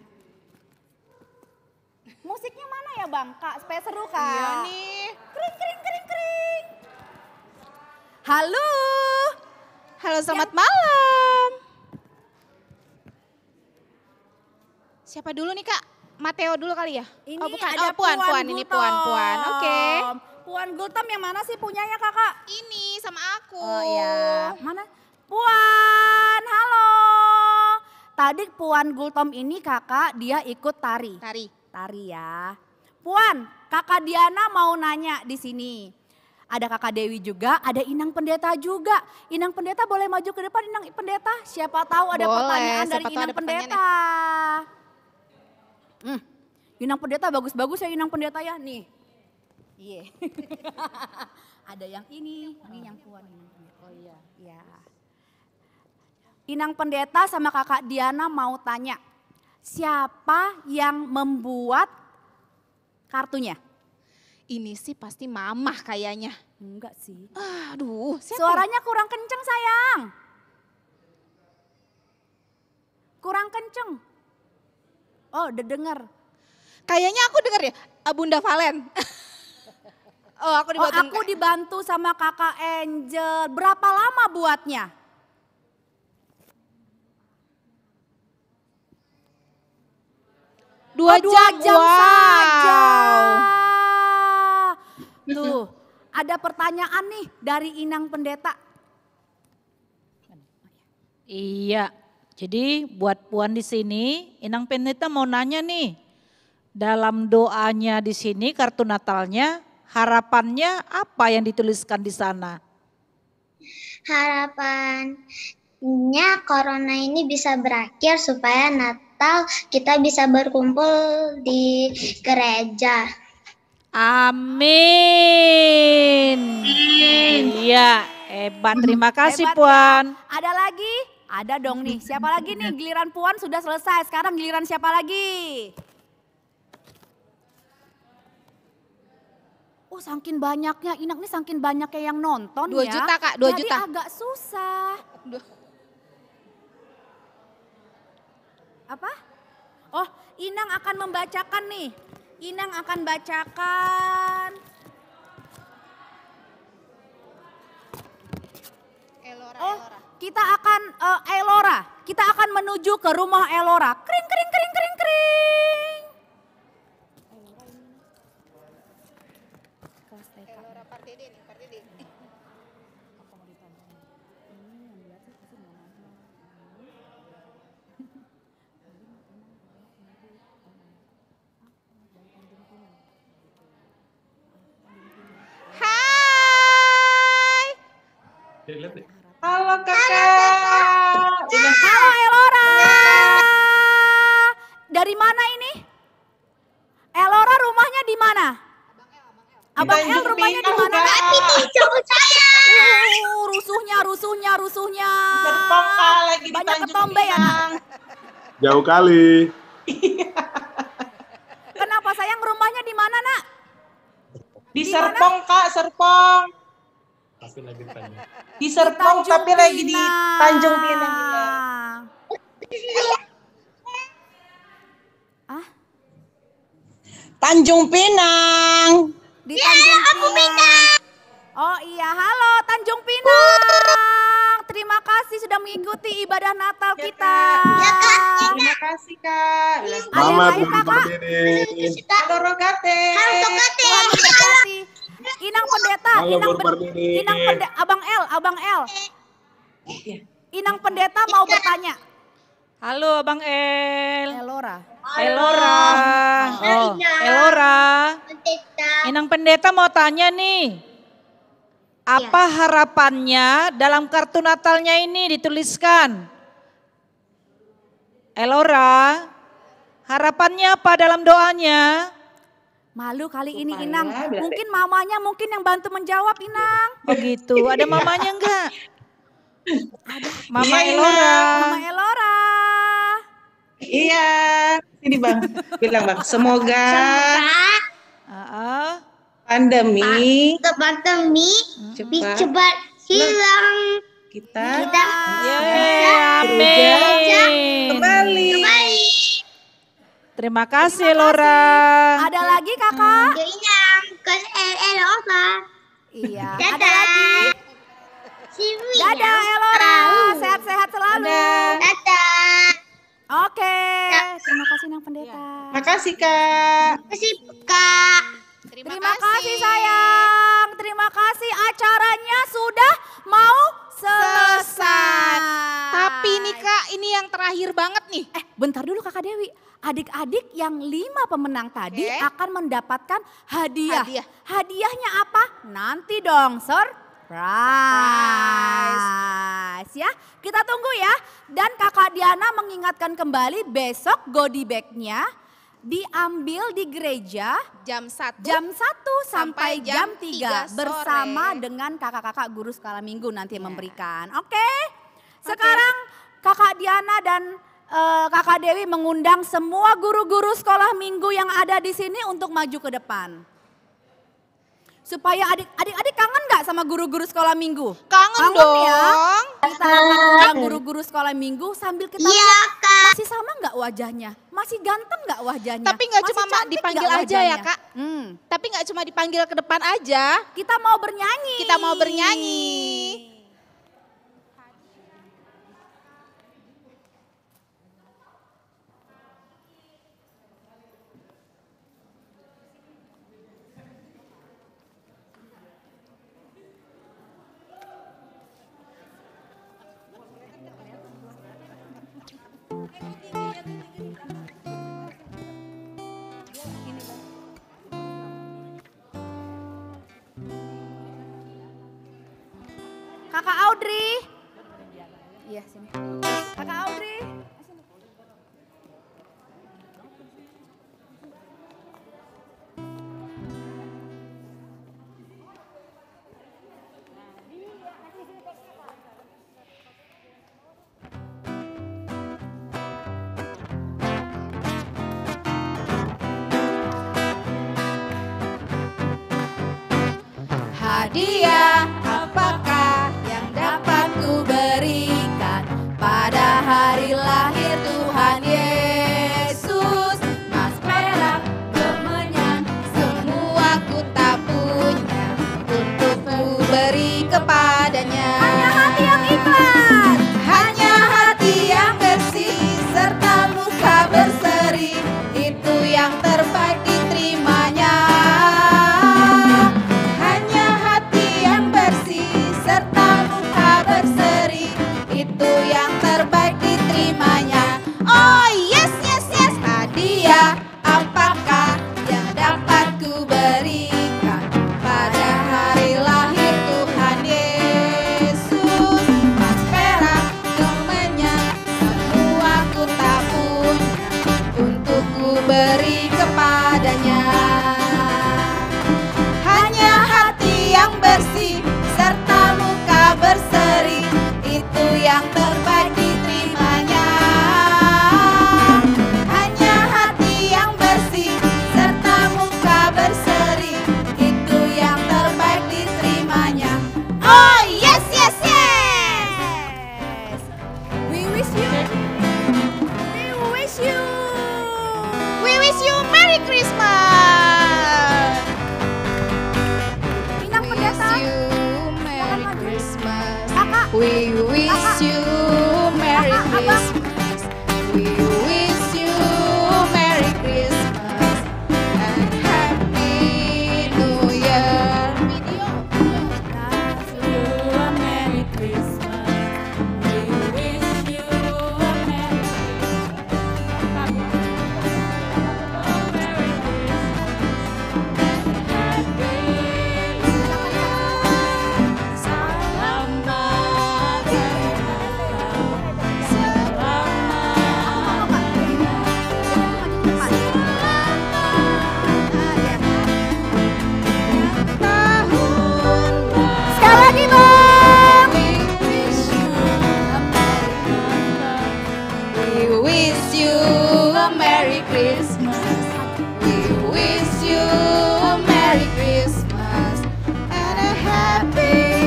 S1: Musiknya mana ya Bang? Kak, supaya seru Kak.
S14: Iya nih.
S1: Kering. Halo.
S14: Halo, selamat malam. Siapa dulu nih Kak? Mateo dulu kali ya?
S1: Ini
S14: bukan.
S1: ada
S14: Puan.
S1: Puan
S14: Ini
S1: Gultom.
S14: Puan. Oke.
S1: Puan Gultom yang mana sih punyanya Kakak?
S14: Ini sama aku.
S1: Oh iya. Mana? Puan, halo. Tadi Puan Gultom ini Kakak dia ikut tari. Tari ya. Puan, Kakak Diana mau nanya di sini. Ada Kakak Dewi juga, ada Inang Pendeta juga. Inang Pendeta boleh maju ke depan, Inang Pendeta. Siapa tahu ada
S21: Boleh,
S1: pertanyaan dari
S21: siapa tahu
S1: Inang
S21: ada pertanyaan
S1: Pendeta. Inang Pendeta bagus-bagus ya Inang Pendeta ya, nih. Iya. Ada yang ini yang Puan. Oh iya. Iya. Inang Pendeta sama Kakak Diana mau tanya, siapa yang membuat kartunya?
S21: Ini sih pasti mamah kayaknya.
S1: Enggak sih.
S21: Aduh, siapa?
S1: Suaranya kurang kenceng sayang. Kurang kenceng. Oh, udah denger.
S21: Kayaknya aku dengar ya, Bunda Valen. Oh,
S1: aku dibantu sama Kakak Angel. Berapa lama buatnya?
S21: Dua jam
S1: saja. Tuh, ada pertanyaan nih dari Inang Pendeta.
S2: Iya, jadi buat Puan di sini, Inang Pendeta mau nanya nih. Dalam doanya di sini, kartu Natalnya, harapannya apa yang dituliskan di sana?
S15: Harapannya corona ini bisa berakhir supaya Natal kita bisa berkumpul di gereja.
S2: Amin. Iya, hebat. Terima kasih
S1: Hebat,
S2: Puan.
S1: ya. Ada lagi? Ada dong nih. Siapa lagi nih? Giliran Puan sudah selesai. Sekarang giliran siapa lagi? Oh, saking banyaknya. Inang nih saking banyaknya yang nonton
S21: 2
S1: ya.
S21: juta, Kak, 2
S1: Jadi
S21: juta.
S1: agak susah. Apa? Oh, Inang akan membacakan nih. Inang akan bacakan. Kita akan Elora. Kita akan menuju ke rumah Elora. Kring kring kring kring kring.
S21: Elora Pardede nih, Pardede.
S12: Halo kakak.
S1: Halo Elora. Dari mana ini? Elora rumahnya di mana? Abang El rumahnya di mana? Rusuhnya. Banyak ketombe ya.
S6: Jauh kali.
S1: Kenapa sayang rumahnya di mana nak?
S12: Di Serpong kak, Serpong.
S6: Tapi lagi tanya.
S12: Di Serpong tapi lagi di Tanjung Pinang. Tanjung Pinang.
S1: Di Tanjung Pinang. Oh iya, halo Tanjung Pinang. Terima kasih sudah mengikuti ibadah Natal kita.
S12: Terima kasih kak.
S6: Selamat
S12: Halo Rogate.
S1: Tuhan memberkati. Inang Pendeta,
S6: Halo,
S1: Inang Pendeta, Abang El. Inang Pendeta mau bertanya.
S2: Halo Abang El.
S1: Elora.
S2: Oh, Elora. Inang Pendeta mau tanya nih. Apa harapannya dalam kartu Natalnya ini dituliskan? Elora, harapannya apa dalam doanya?
S1: Malu kali ini Inang. Mungkin mamanya yang bantu menjawab Inang.
S2: Oh gitu, ada mamanya enggak?
S1: Ada.
S2: Mama
S12: Iya,
S2: Elora.
S1: Mama Elora.
S12: Iya, ini bang, bilang bang, semoga pandemi
S15: cepat hilang.
S12: Kita
S2: Amin.
S12: kembali.
S2: Terima kasih Elora.
S1: Ada lagi kakak?
S15: Inang ke Elora.
S1: Iya. Ada lagi? Dadah Elora. Sehat-sehat selalu.
S15: Dadah.
S1: Oke. Terima kasih Nang Pendeta.
S12: Makasih kak.
S15: Makasih kak.
S1: Terima kasih sayang. Terima kasih, acaranya sudah mau selesai.
S21: Tapi nih kak, ini yang terakhir banget nih.
S1: Bentar dulu Kakak Dewi. Adik-adik yang 5 pemenang tadi akan mendapatkan hadiah. Hadiahnya apa? Nanti dong, surprise. Ya, kita tunggu ya. Dan Kakak Diana mengingatkan kembali besok goodie bag-nya diambil di gereja
S21: jam 1
S1: sampai jam 3 bersama dengan kakak-kakak guru sekolah minggu nanti memberikan. Oke? Sekarang Kakak Diana dan Kakak Dewi mengundang semua guru-guru sekolah minggu yang ada di sini untuk maju ke depan. Supaya adik-adik kangen gak sama guru-guru sekolah minggu?
S21: Kangen dong.
S1: Ya. Kita akan undang guru-guru sekolah minggu sambil kita lihat masih sama gak wajahnya? Masih ganteng gak wajahnya?
S21: Tapi gak cuma dipanggil aja ya Kak. Tapi gak cuma dipanggil ke depan aja.
S1: Kita mau bernyanyi.
S21: Kita mau bernyanyi.
S1: Kakak Audrey. Iya sini. Kakak Audrey.
S21: Hadiah apakah yang dapat ku berikan pada hari lahir Tuhan Yesus? Mas perak, kemenyan, semua ku tak punya untuk ku beri kepadanya.
S1: Hanya hati yang ikhlas,
S21: hanya hati yang bersih serta muka berseri, itu yang terbaik diterimanya. Serta muka berseri, itu yang terbaik diterimanya. Oh yes yes yes, hadiah apakah yang dapat ku berikan pada hari lahir Tuhan Yesus? Mas perak, kemenyan, semua ku tak punya untuk ku beri kepadanya. Hanya hati yang bersih serta muka berseri, itu yang terbaik diterimanya. Hanya hati yang bersih serta muka berseri, itu yang terbaik diterimanya. Oh yes yes yes.
S1: We wish you. We wish you.
S21: We wish you Merry Christmas.
S1: Inang pendeta.
S21: Merry Christmas. We wish you Merry Christmas. We wish you Merry Christmas and Happy New Year.
S20: Merry Christmas. We wish you a Merry
S1: Sekali lagi Bang.
S21: We wish you a Merry Christmas. We wish you a Merry Christmas and a Happy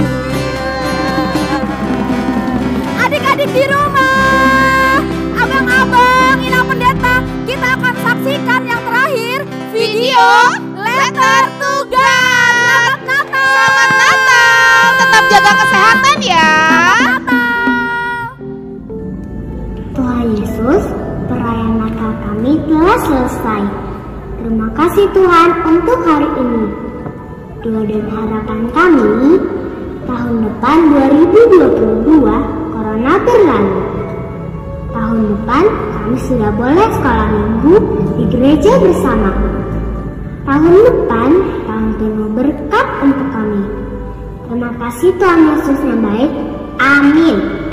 S21: New Year.
S1: Adik-adik di rumah, abang-abang, inang pendeta, kita akan saksikan yang terakhir video Letter to God. Selamat Natal.
S21: Selamat Natal. Tetap jaga kesehatan ya.
S9: Tuhan Yesus, perayaan Natal kami telah selesai. Terima kasih Tuhan untuk hari ini. Doa dan harapan kami, tahun depan 2022, Corona berlalu. kami sudah boleh sekolah minggu di gereja bersama. Tahun depan, tahun penuh berkat untuk kami. Terima kasih Tuhan Yesus yang baik. Amin.